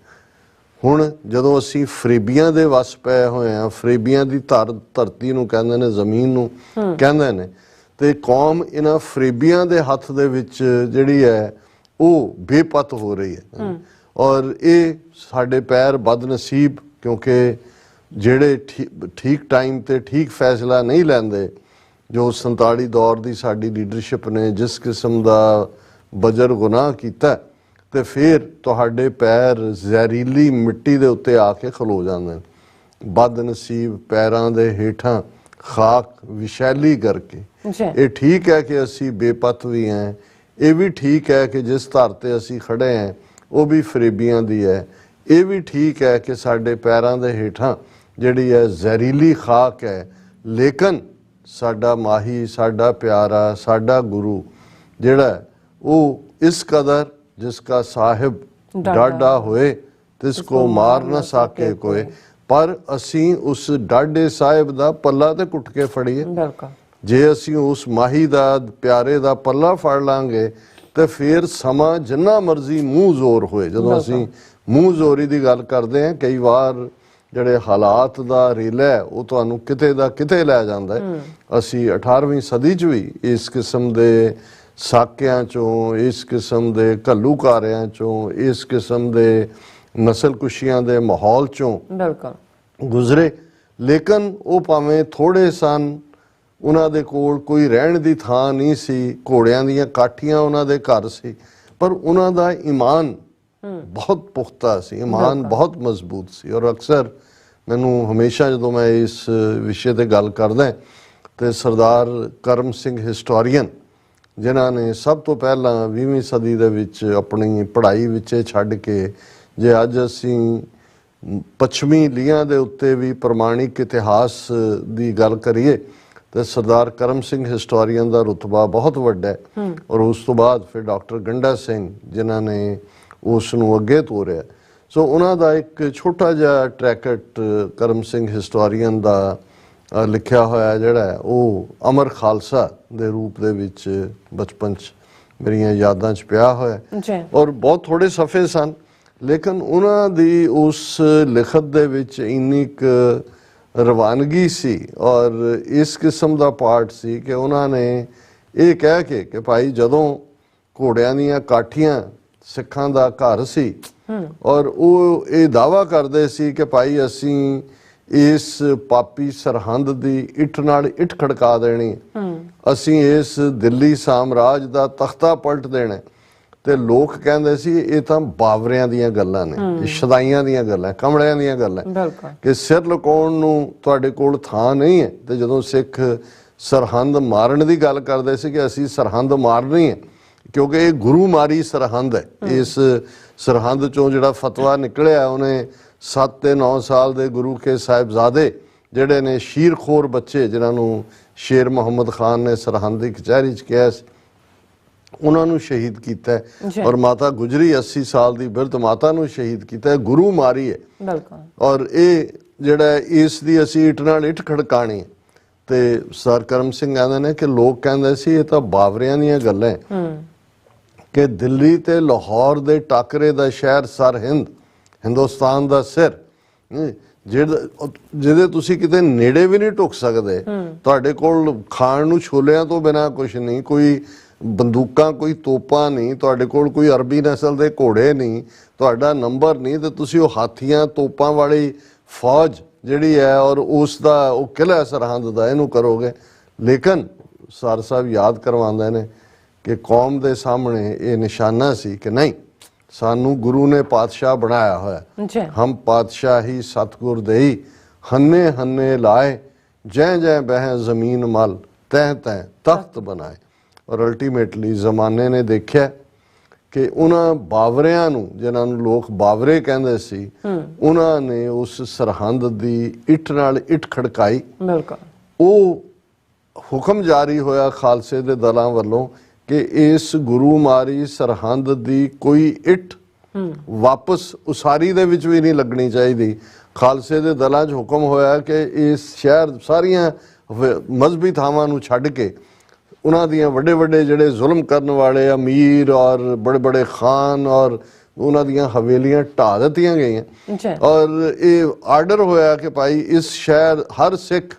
ਹੁਣ ਜਦੋਂ ਅਸੀਂ ਫਰੇਬੀਆਂ ਦੇ ਵਸ ਪਏ ਹੋਏ ਹਾਂ, ਫਰੇਬੀਆਂ ਦੀ ਧਰਤੀ ਨੂੰ ਕਹਿੰਦੇ ਨੇ, ਜ਼ਮੀਨ ਨੂੰ ਕਹਿੰਦੇ ਨੇ, ਤੇ ਕੌਮ ਇਹਨਾਂ ਫਰੇਬੀਆਂ ਦੇ ਹੱਥ ਦੇ ਵਿੱਚ ਜਿਹੜੀ ਹੈ ਉਹ ਬੇਪਤ ਹੋ ਰਹੀ ਹੈ। ਔਰ ਇਹ ਸਾਡੇ ਪੈਰ ਬਦਨਸੀਬ, ਕਿਉਂਕਿ ਜਿਹੜੇ ਠੀਕ ਟਾਈਮ ਤੇ ਠੀਕ ਫੈਸਲਾ ਨਹੀਂ ਲੈਂਦੇ, ਜੋ 47 ਦੌਰ ਦੀ ਸਾਡੀ ਲੀਡਰਸ਼ਿਪ ਨੇ ਜਿਸ ਕਿਸਮ ਦਾ ਬਜਰ ਗੁਨਾਹ ਕੀਤਾ, ਤੇ ਫਿਰ ਤੁਹਾਡੇ ਪੈਰ ਜ਼ਹਿਰੀਲੀ ਮਿੱਟੀ ਦੇ ਉੱਤੇ ਆ ਕੇ ਖਲੋ ਜਾਂਦੇ ਨੇ। ਬਦਨਸੀਬ ਪੈਰਾਂ ਦੇ ਹੇਠਾਂ ਖਾਕ ਵਿਸ਼ੈਲੀ ਕਰਕੇ। ਇਹ ਠੀਕ ਹੈ ਕਿ ਅਸੀਂ ਬੇਪਤ ਵੀ ਹਾਂ, ਇਹ ਵੀ ਠੀਕ ਹੈ ਕਿ ਜਿਸ ਧਰ ਤੇ ਅਸੀਂ ਖੜੇ ਹਾਂ ਉਹ ਵੀ ਫਰੇਬੀਆਂ ਦੀ ਹੈ, ਇਹ ਵੀ ਠੀਕ ਹੈ ਕਿ ਸਾਡੇ ਪੈਰਾਂ ਦੇ ਹੇਠਾਂ ਜਿਹੜੀ ਹੈ ਜ਼ਹਿਰੀਲੀ ਖਾਕ ਹੈ। ਲੇਕਿਨ ਸਾਡਾ ਮਾਹੀ, ਸਾਡਾ ਪਿਆਰਾ, ਸਾਡਾ ਗੁਰੂ ਜਿਹੜਾ ਉਹ ਇਸ ਕਦਰ ਜਿਸ ਕਾ ਸਾਹਿਬ ਡਾਢਾ ਹੋਏ ਤਿਸ ਕੋ ਮਾਰ ਨਾ ਸਾਕੇ ਕੋਏ, ਪਰ ਅਸੀਂ ਉਸ ਡਾਢੇ ਸਾਹਿਬ ਦਾ ਪੱਲਾ ਤੇ ਘੁੱਟ ਕੇ ਫੜੀਏ। ਜੇ ਅਸੀਂ ਉਸ ਮਾਹੀ ਦਾ, ਪਿਆਰੇ ਦਾ ਪੱਲਾ ਫੜ ਲਾਂਗੇ ਤੇ ਫਿਰ ਸਮਾਂ ਜਿੰਨਾ ਮਰਜ਼ੀ ਮੂੰਹ ਜ਼ੋਰ ਹੋਏ। ਜਦੋਂ ਅਸੀਂ ਮੂੰਹ ਜ਼ੋਰੀ ਦੀ ਗੱਲ ਕਰਦੇ ਹਾਂ, ਕਈ ਵਾਰ ਜਿਹੜੇ ਹਾਲਾਤ ਦਾ ਰੇਲਾ ਹੈ ਉਹ ਤੁਹਾਨੂੰ ਕਿਤੇ ਦਾ ਕਿਤੇ ਲੈ ਜਾਂਦਾ ਹੈ। ਅਸੀਂ 18ਵੀਂ ਸਦੀ 'ਚ ਵੀ ਇਸ ਕਿਸਮ ਦੇ ਸਾਕਿਆਂ ਚੋਂ, ਇਸ ਕਿਸਮ ਦੇ ਘੱਲੂਕਾਰਿਆਂ ਚੋਂ, ਇਸ ਕਿਸਮ ਦੇ ਨਸਲਕੁਸ਼ੀਆਂ ਦੇ ਮਾਹੌਲ ਚੋਂ ਗੁਜ਼ਰੇ। ਲੇਕਿਨ ਉਹ ਭਾਵੇਂ ਥੋੜੇ ਸਨ, ਉਹਨਾਂ ਦੇ ਕੋਲ ਕੋਈ ਰਹਿਣ ਦੀ ਥਾਂ ਨਹੀਂ ਸੀ, ਘੋੜਿਆਂ ਦੀਆਂ ਕਾਠੀਆਂ ਉਹਨਾਂ ਦੇ ਘਰ ਸੀ, ਪਰ ਉਹਨਾਂ ਦਾ ਈਮਾਨ ਬਹੁਤ ਪੁਖਤਾ ਸੀ, ਈਮਾਨ ਬਹੁਤ ਮਜ਼ਬੂਤ ਸੀ। ਔਰ ਅਕਸਰ ਮੈਨੂੰ ਹਮੇਸ਼ਾ ਜਦੋਂ ਮੈਂ ਇਸ ਵਿਸ਼ੇ ਤੇ ਗੱਲ ਕਰਦਾ ਤੇ ਸਰਦਾਰ ਕਰਮ ਸਿੰਘ ਹਿਸਟੋਰੀਅਨ, ਜਿਨ੍ਹਾਂ ਨੇ ਸਭ ਤੋਂ ਪਹਿਲਾਂ 20ਵੀਂ ਸਦੀ ਦੇ ਵਿੱਚ ਆਪਣੀ ਪੜ੍ਹਾਈ ਵਿੱਚ ਛੱਡ ਕੇ, ਜੇ ਅੱਜ ਅਸੀਂ ਪੱਛਮੀ ਲੀਹਾਂ ਦੇ ਉੱਤੇ ਵੀ ਪ੍ਰਮਾਣਿਕ ਇਤਿਹਾਸ ਦੀ ਗੱਲ ਕਰੀਏ ਤੇ ਸਰਦਾਰ ਕਰਮ ਸਿੰਘ ਹਿਸਟੋਰੀਅਨ ਦਾ ਰੁਤਬਾ ਬਹੁਤ ਵੱਡਾ ਹੈ। ਔਰ ਉਸ ਤੋਂ ਬਾਅਦ ਫਿਰ ਡਾਕਟਰ ਗੰਡਾ ਸਿੰਘ ਜਿਨ੍ਹਾਂ ਨੇ ਉਸ ਨੂੰ ਅੱਗੇ ਤੋਰਿਆ। ਸੋ ਉਹਨਾਂ ਦਾ ਇੱਕ ਛੋਟਾ ਜਿਹਾ ਟਰੈਕਟ ਕਰਮ ਸਿੰਘ ਹਿਸਟੋਰੀਅਨ ਦਾ ਲਿਖਿਆ ਹੋਇਆ ਜਿਹੜਾ ਉਹ ਅਮਰ ਖਾਲਸਾ ਦੇ ਰੂਪ ਦੇ ਵਿੱਚ ਬਚਪਨ 'ਚ ਮੇਰੀਆਂ ਯਾਦਾਂ 'ਚ ਪਿਆ ਹੋਇਆ ਔਰ ਬਹੁਤ ਥੋੜੇ ਸਫ਼ੇ ਸਨ, ਲੇਕਿਨ ਉਹਨਾਂ ਦੀ ਉਸ ਲਿਖਤ ਦੇ ਵਿੱਚ ਇੰਨੀ ਕੁ ਰਵਾਨਗੀ ਸੀ ਔਰ ਇਸ ਕਿਸਮ ਦਾ ਪਾਰਟ ਸੀ ਕਿ ਉਹਨਾਂ ਨੇ ਇਹ ਕਹਿ ਕੇ ਕਿ ਭਾਈ ਜਦੋਂ ਘੋੜਿਆਂ ਦੀਆਂ ਕਾਠੀਆਂ ਸਿੱਖਾਂ ਦਾ ਘਰ ਸੀ ਔਰ ਉਹ ਇਹ ਦਾਅਵਾ ਕਰਦੇ ਸੀ ਕਿ ਭਾਈ ਅਸੀਂ ਇਸ ਪਾਪੀ ਸਰਹੰਦ ਦੀ ਇੱਟ ਨਾਲ ਇੱਟ ਖੜਕਾ ਦੇਣੀ, ਅਸੀਂ ਇਸ ਦਿੱਲੀ ਸਾਮਰਾਜ ਦਾ ਤਖਤਾ ਪਲਟ ਦੇਣਾ, ਤੇ ਲੋਕ ਕਹਿੰਦੇ ਸੀ ਇਹ ਤਾਂ ਬਾਵਰਿਆਂ ਦੀਆਂ ਗੱਲਾਂ ਨੇ, ਇਹ ਸ਼ਦਾਈਆਂ ਦੀਆਂ ਗੱਲਾਂ, ਕਮਲਿਆਂ ਦੀਆਂ ਗੱਲਾਂ ਕਿ ਸਿਰ ਲੁਕਾਉਣ ਨੂੰ ਤੁਹਾਡੇ ਕੋਲ ਥਾਂ ਨਹੀਂ ਹੈ। ਤੇ ਜਦੋਂ ਸਿੱਖ ਸਰਹੰਦ ਮਾਰਨ ਦੀ ਗੱਲ ਕਰਦੇ ਸੀ ਕਿ ਅਸੀਂ ਸਰਹੰਦ ਮਾਰਨੀ ਹੈ ਕਿਉਂਕਿ ਇਹ ਗੁਰੂ ਮਾਰੀ ਸਰਹੰਦ ਹੈ। ਇਸ ਸਰਹੰਦ ਚੋਂ ਜਿਹੜਾ ਫਤਵਾ ਨਿਕਲਿਆ ਉਹਨੇ 7 ਤੇ 9 ਸਾਲ ਦੇ ਗੁਰੂ ਕੇ ਸਾਹਿਬਜ਼ਾਦੇ ਜਿਹੜੇ ਨੇ ਸ਼ੀਰਖੋਰ ਬੱਚੇ ਜਿਨ੍ਹਾਂ ਨੂੰ ਸ਼ੇਰ ਮੁਹੰਮਦ ਖਾਨ ਨੇ ਸਰਹੰਦ ਦੀ ਕਚਹਿਰੀ 'ਚ ਕਿਹਾ ਸੀ, ਉਹਨਾਂ ਨੂੰ ਸ਼ਹੀਦ ਕੀਤਾ ਔਰ ਮਾਤਾ ਗੁਜਰੀ 80 ਸਾਲ ਦੀ ਬਿਰਧ ਮਾਤਾ ਨੂੰ ਸ਼ਹੀਦ ਕੀਤਾ। ਗੁਰੂ ਮਾਰੀ ਹੈ ਔਰ ਇਹ ਜਿਹੜਾ ਇਸ ਦੀ ਅਸੀਂ ਇੱਟ ਨਾਲ ਇੱਟ ਖੜਕਾਣੀ। ਤੇ ਸਰ ਕਰਮ ਸਿੰਘ ਕਹਿੰਦੇ ਨੇ ਕਿ ਲੋਕ ਕਹਿੰਦੇ ਸੀ ਇਹ ਤਾਂ ਬਾਵਰਿਆਂ ਦੀਆਂ ਗੱਲਾਂ ਕਿ ਦਿੱਲੀ ਤੇ ਲਾਹੌਰ ਦੇ ਟਾਕਰੇ ਦਾ ਸ਼ਹਿਰ ਸਰਹਿੰਦ, ਹਿੰਦੁਸਤਾਨ ਦਾ ਸਿਰ, ਜਿਹਦੇ ਤੁਸੀਂ ਕਿਤੇ ਨੇੜੇ ਵੀ ਨਹੀਂ ਢੁੱਕ ਸਕਦੇ, ਤੁਹਾਡੇ ਕੋਲ ਖਾਣ ਨੂੰ ਛੋਲਿਆਂ ਤੋਂ ਬਿਨਾਂ ਕੁਛ ਨਹੀਂ, ਕੋਈ ਬੰਦੂਕਾਂ ਕੋਈ ਤੋਪਾਂ ਨਹੀਂ, ਤੁਹਾਡੇ ਕੋਲ ਕੋਈ ਅਰਬੀ ਨਸਲ ਦੇ ਘੋੜੇ ਨਹੀਂ, ਤੁਹਾਡਾ ਨੰਬਰ ਨਹੀਂ, ਤੇ ਤੁਸੀਂ ਉਹ ਹਾਥੀਆਂ ਤੋਪਾਂ ਵਾਲੀ ਫੌਜ ਜਿਹੜੀ ਹੈ ਔਰ ਉਸ ਦਾ ਉਹ ਕਿਲ੍ਹਾ ਸਰਹੰਦ ਦਾ ਇਹਨੂੰ ਕਰੋਗੇ। ਲੇਕਿਨ ਸਰ ਸਾਹਿਬ ਯਾਦ ਕਰਵਾਉਂਦੇ ਨੇ ਕਿ ਕੌਮ ਦੇ ਸਾਹਮਣੇ ਇਹ ਨਿਸ਼ਾਨਾ ਸੀ ਕਿ ਨਹੀਂ, ਸਾਨੂੰ ਗੁਰੂ ਨੇ ਪਾਤਸ਼ਾਹ ਬਣਾਇਆ ਹੋਇਆ, ਹਮ ਪਾਤਸ਼ਾਹੀ ਸਤਗੁਰ ਦੇਈ, ਹੰਨੇ ਹੰਨੇ ਲਾਏ, ਜੈ ਜੈ ਬਹਿ ਜ਼ਮੀਨ ਮਲ, ਤਹਿ ਤਹਿ ਤਖਤ ਬਣਾਏ। ਔਰ ਅਲਟੀਮੇਟਲੀ ਜ਼ਮਾਨੇ ਨੇ ਦੇਖਿਆ ਕਿ ਉਹਨਾਂ ਬਾਵਰਿਆਂ ਨੂੰ, ਜਿਨ੍ਹਾਂ ਨੂੰ ਲੋਕ ਬਾਵਰੇ ਕਹਿੰਦੇ ਸੀ, ਉਹਨਾਂ ਨੇ ਉਸ ਸਰਹੰਦ ਦੀ ਇੱਟ ਨਾਲ ਇੱਟ ਖੜਕਾਈ। ਉਹ ਹੁਕਮ ਜਾਰੀ ਹੋਇਆ ਖਾਲਸੇ ਦੇ ਦਲਾਂ ਵੱਲੋਂ ਕਿ ਇਸ ਗੁਰੂ ਮਾਰੀ ਸਰਹੰਦ ਦੀ ਕੋਈ ਇੱਟ ਵਾਪਸ ਉਸਾਰੀ ਦੇ ਵਿੱਚ ਵੀ ਨਹੀਂ ਲੱਗਣੀ ਚਾਹੀਦੀ। ਖਾਲਸੇ ਦੇ ਦਲਾਂ 'ਚ ਹੁਕਮ ਹੋਇਆ ਕਿ ਇਸ ਸ਼ਹਿਰ ਸਾਰੀਆਂ ਮਜ਼ਹਬੀ ਥਾਵਾਂ ਨੂੰ ਛੱਡ ਕੇ ਉਹਨਾਂ ਦੀਆਂ ਵੱਡੇ ਵੱਡੇ ਜਿਹੜੇ ਜ਼ੁਲਮ ਕਰਨ ਵਾਲੇ ਅਮੀਰ ਔਰ ਬੜੇ ਬੜੇ ਖਾਨ ਔਰ ਉਹਨਾਂ ਦੀਆਂ ਹਵੇਲੀਆਂ ਢਾਹ ਦਿੱਤੀਆਂ ਗਈਆਂ ਔਰ ਇਹ ਆਰਡਰ ਹੋਇਆ ਕਿ ਭਾਈ ਇਸ ਸ਼ਹਿਰ ਹਰ ਸਿੱਖ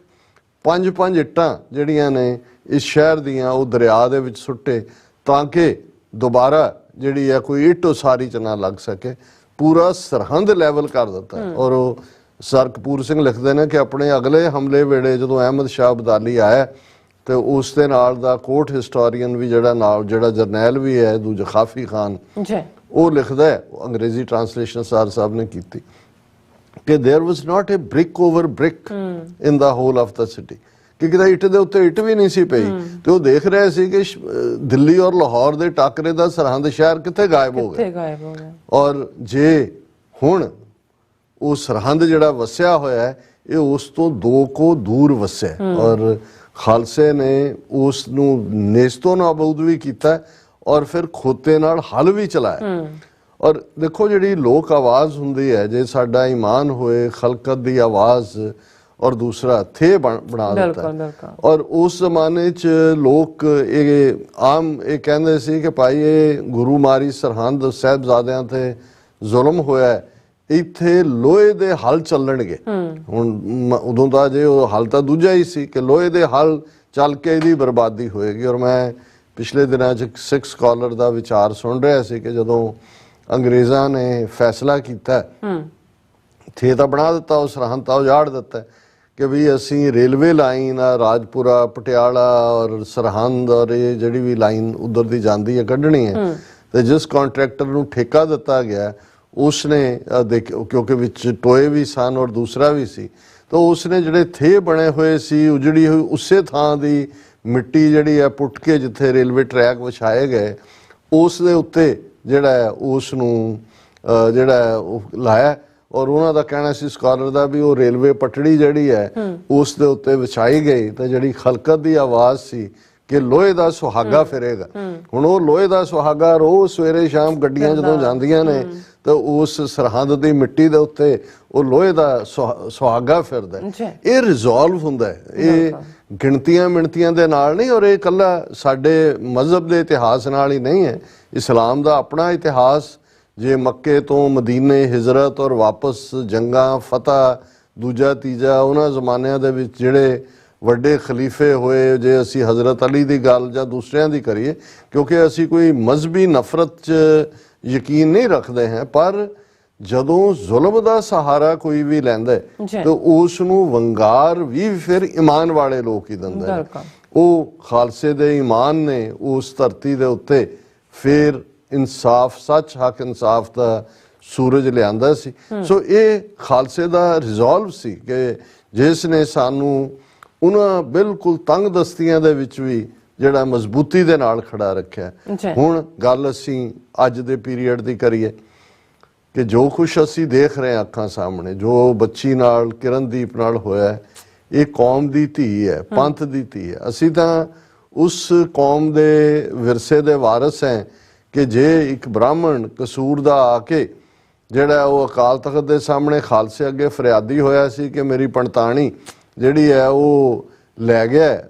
5-5 ਇੱਟਾਂ ਜਿਹੜੀਆਂ ਨੇ ਇਸ ਸ਼ਹਿਰ ਦੀਆਂ ਉਹ ਦਰਿਆ ਦੇ ਵਿੱਚ ਸੁੱਟੇ ਤਾਂ ਕਿ ਦੁਬਾਰਾ ਜਿਹੜੀ ਹੈ ਕੋਈ ਇੱਟ ਉਸਾਰੀ 'ਚ ਨਾ ਲੱਗ ਸਕੇ। ਪੂਰਾ ਸਰਹੰਦ ਲੈਵਲ ਕਰ ਦਿੱਤਾ। ਔਰ ਉਹ ਸਰ ਕਪੂਰ ਸਿੰਘ ਲਿਖਦੇ ਨੇ ਕਿ ਆਪਣੇ ਅਗਲੇ ਹਮਲੇ ਵੇਲੇ ਜਦੋਂ ਅਹਿਮਦ ਸ਼ਾਹ ਅਬਦਾਲੀ ਆਇਆ ਤੇ ਉਸ ਦੇ ਨਾਲ ਦਾ ਕੋਰਟ ਹਿਸਟੋਰੀਅਨ ਵੀ ਜਿਹੜਾ ਜਰਨੈਲ ਵੀ ਹੈ ਦੂਜਾ ਖਾਫੀ ਖਾਨ, ਉਹ ਲਿਖਦਾ ਹੈ, ਅੰਗਰੇਜ਼ੀ ਟ੍ਰਾਂਸਲੇਸ਼ਨ ਸਰ ਸਾਹਿਬ ਨੇ ਕੀਤੀ ਕਿ there was not a brick over brick in the whole of the city, ਕਿ ਕਿਤੇ ਇੱਟ ਦੇ ਉੱਤੇ ਇੱਟ ਵੀ ਨਹੀਂ ਸੀ ਪਈ। ਤੇ ਉਹ ਦੇਖ ਰਹੇ ਸੀ ਕਿ ਦਿੱਲੀ ਔਰ ਲਾਹੌਰ ਦੇ ਟਾਕਰੇ ਦਾ ਸਰਹੰਦ ਸ਼ਹਿਰ ਕਿੱਥੇ ਗਾਇਬ ਹੋ ਗਿਆ ਔਰ ਜੇ ਹੁਣ ਉਹ ਸਰਹੰਦ ਜਿਹੜਾ ਵਸਿਆ ਹੋਇਆ ਹੈ ਇਹ ਉਸ ਤੋਂ 2 ਕੋ ਦੂਰ ਵਸਿਆ ਔਰ ਖਾਲਸੇ ਨੇ ਉਸ ਨੂੰ ਨੇਸਤੋ ਨਾਬੂਦ ਵੀ ਕੀਤਾ ਔਰ ਫਿਰ ਖੋਤੇ ਨਾਲ ਹਲ ਵੀ ਚਲਾਇਆ। ਔਰ ਦੇਖੋ ਜਿਹੜੀ ਲੋਕ ਆਵਾਜ਼ ਹੁੰਦੀ ਹੈ, ਜੇ ਸਾਡਾ ਈਮਾਨ ਹੋਏ ਖਲਕਤ ਦੀ ਆਵਾਜ਼ ਔਰ ਦੂਸਰਾ ਥੇ ਬਣਾ ਦਿੱਤਾ। ਔਰ ਉਸ ਜ਼ਮਾਨੇ 'ਚ ਲੋਕ ਇਹ ਕਹਿੰਦੇ ਸੀ ਕਿ ਭਾਈ ਇਹ ਗੁਰੂ ਮਾਰੀ ਸਰਹੰਦ ਸਾਹਿਬਜ਼ਾਦਿਆਂ ਤੇ ਜ਼ੁਲਮ ਹੋਇਆ, ਇੱਥੇ ਲੋਹੇ ਦੇ ਹਲ ਚੱਲਣਗੇ। ਹੁਣ ਉਦੋਂ ਦਾ ਜੇ ਉਹ ਹਲ ਤਾਂ ਦੂਜਾ ਹੀ ਸੀ ਕਿ ਲੋਹੇ ਦੇ ਹਲ ਚੱਲ ਕੇ ਇਹਦੀ ਬਰਬਾਦੀ ਹੋਏਗੀ। ਔਰ ਮੈਂ ਪਿਛਲੇ ਦਿਨਾਂ 'ਚ ਸਿੱਖ ਸਕਾਲਰ ਦਾ ਵਿਚਾਰ ਸੁਣ ਰਿਹਾ ਸੀ ਕਿ ਜਦੋਂ ਅੰਗਰੇਜ਼ਾਂ ਨੇ ਫੈਸਲਾ ਕੀਤਾ, ਥੇ ਤਾਂ ਬਣਾ ਦਿੱਤਾ, ਉਹ ਸਰਹੰਦ ਤਾਂ ਉਜਾੜ ਦਿੱਤਾ ਕਿ ਵੀ ਅਸੀਂ ਰੇਲਵੇ ਲਾਈਨ ਰਾਜਪੁਰਾ ਪਟਿਆਲਾ ਔਰ ਸਰਹੰਦ ਔਰ ਇਹ ਜਿਹੜੀ ਵੀ ਲਾਈਨ ਉਧਰ ਦੀ ਜਾਂਦੀ ਹੈ ਕੱਢਣੀ ਹੈ। ਤੇ ਜਿਸ ਕੰਟਰੈਕਟਰ ਨੂੰ ਠੇਕਾ ਦਿੱਤਾ ਗਿਆ ਉਸਨੇ ਕਿਉਂਕਿ ਵਿੱਚ ਟੋਏ ਵੀ ਸਨ ਔਰ ਦੂਸਰਾ ਵੀ ਸੀ, ਤਾਂ ਉਸਨੇ ਜਿਹੜੇ ਥੇ ਬਣੇ ਹੋਏ ਸੀ ਉਜੜੀ ਹੋਈ ਉਸੇ ਥਾਂ ਦੀ ਮਿੱਟੀ ਜਿਹੜੀ ਹੈ ਪੁੱਟ ਕੇ ਜਿੱਥੇ ਰੇਲਵੇ ਟਰੈਕ ਵਿਛਾਏ ਗਏ ਉਸ ਦੇ ਉੱਤੇ ਜਿਹੜਾ ਹੈ ਉਸ ਨੂੰ ਜਿਹੜਾ ਉਹ ਲਾਇਆ। ਔਰ ਉਹਨਾਂ ਦਾ ਕਹਿਣਾ ਸੀ ਸਕਾਲਰ ਦਾ ਵੀ ਉਹ ਰੇਲਵੇ ਪਟੜੀ ਜਿਹੜੀ ਹੈ ਉਸ ਦੇ ਉੱਤੇ ਵਿਛਾਈ ਗਈ ਤਾਂ ਜਿਹੜੀ ਖਲਕਤ ਦੀ ਆਵਾਜ਼ ਸੀ ਕਿ ਲੋਹੇ ਦਾ ਸੁਹਾਗਾ ਫਿਰੇਗਾ। ਹੁਣ ਉਹ ਲੋਹੇ ਦਾ ਸੁਹਾਗਾ ਰੋਜ਼ ਸਵੇਰੇ ਸ਼ਾਮ ਗੱਡੀਆਂ ਜਦੋਂ ਜਾਂਦੀਆਂ ਨੇ ਤਾਂ ਉਸ ਸਰਹੰਦ ਦੀ ਮਿੱਟੀ ਦੇ ਉੱਤੇ ਉਹ ਲੋਹੇ ਦਾ ਸੁਹਾਗਾ ਫਿਰਦਾ। ਇਹ ਰਿਜ਼ੋਲਵ ਹੁੰਦਾ ਹੈ, ਇਹ ਗਿਣਤੀਆਂ ਮਿਣਤੀਆਂ ਦੇ ਨਾਲ ਨਹੀਂ, ਔਰ ਇਹ ਇਕੱਲਾ ਸਾਡੇ ਮਜ਼ਹਬ ਦੇ ਇਤਿਹਾਸ ਨਾਲ ਹੀ ਨਹੀਂ ਹੈ। ਇਸਲਾਮ ਦਾ ਆਪਣਾ ਇਤਿਹਾਸ, ਜੇ ਮੱਕੇ ਤੋਂ ਮਦੀਨੇ ਹਿਜਰਤ ਔਰ ਵਾਪਸ ਜੰਗਾਂ ਫਤਹ ਦੂਜਾ ਤੀਜਾ ਉਹਨਾਂ ਜ਼ਮਾਨਿਆਂ ਦੇ ਵਿੱਚ ਜਿਹੜੇ ਵੱਡੇ ਖਲੀਫੇ ਹੋਏ, ਜੇ ਅਸੀਂ ਹਜ਼ਰਤ ਅਲੀ ਦੀ ਗੱਲ ਜਾਂ ਦੂਸਰਿਆਂ ਦੀ ਕਰੀਏ, ਕਿਉਂਕਿ ਅਸੀਂ ਕੋਈ ਮਜ਼ਹਬੀ ਨਫ਼ਰਤ 'ਚ ਯਕੀਨ ਨਹੀਂ ਰੱਖਦੇ ਹਾਂ, ਪਰ ਜਦੋਂ ਜ਼ੁਲਮ ਦਾ ਸਹਾਰਾ ਕੋਈ ਵੀ ਲੈਂਦਾ ਤਾਂ ਉਸ ਨੂੰ ਵੰਗਾਰ ਵੀ ਫਿਰ ਈਮਾਨ ਵਾਲੇ ਲੋਕ ਹੀ ਦਿੰਦੇ ਨੇ। ਉਹ ਖਾਲਸੇ ਦੇ ਈਮਾਨ ਨੇ ਉਸ ਧਰਤੀ ਦੇ ਉੱਤੇ ਫਿਰ ਇਨਸਾਫ, ਸੱਚ, ਹੱਕ, ਇਨਸਾਫ ਦਾ ਸੂਰਜ ਲਿਆਂਦਾ ਸੀ। ਸੋ ਇਹ ਖਾਲਸੇ ਦਾ ਰਿਜ਼ੋਲਵ ਸੀ ਕਿ ਜਿਸ ਨੇ ਸਾਨੂੰ ਉਹਨਾਂ ਬਿਲਕੁਲ ਤੰਗ ਦਸਤੀਆਂ ਦੇ ਵਿੱਚ ਵੀ ਜਿਹੜਾ ਮਜ਼ਬੂਤੀ ਦੇ ਨਾਲ ਖੜਾ ਰੱਖਿਆ। ਹੁਣ ਗੱਲ ਅਸੀਂ ਅੱਜ ਦੇ ਪੀਰੀਅਡ ਦੀ ਕਰੀਏ ਕਿ ਜੋ ਕੁਛ ਅਸੀਂ ਦੇਖ ਰਹੇ ਹਾਂ ਅੱਖਾਂ ਸਾਹਮਣੇ, ਜੋ ਬੱਚੀ ਨਾਲ ਕਿਰਨਦੀਪ ਨਾਲ ਹੋਇਆ, ਇਹ ਕੌਮ ਦੀ ਧੀ ਹੈ, ਪੰਥ ਦੀ ਧੀ ਹੈ। ਅਸੀਂ ਤਾਂ ਉਸ ਕੌਮ ਦੇ ਵਿਰਸੇ ਦੇ ਵਾਰਿਸ ਹੈ ਕਿ ਜੇ ਇੱਕ ਬ੍ਰਾਹਮਣ ਕਸੂਰ ਦਾ ਆ ਕੇ ਜਿਹੜਾ ਉਹ ਅਕਾਲ ਤਖਤ ਦੇ ਸਾਹਮਣੇ ਖਾਲਸੇ ਅੱਗੇ ਫਰਿਆਦੀ ਹੋਇਆ ਸੀ ਕਿ ਮੇਰੀ ਪੰਤਾਣੀ ਜਿਹੜੀ ਹੈ ਉਹ ਲੈ ਗਿਆ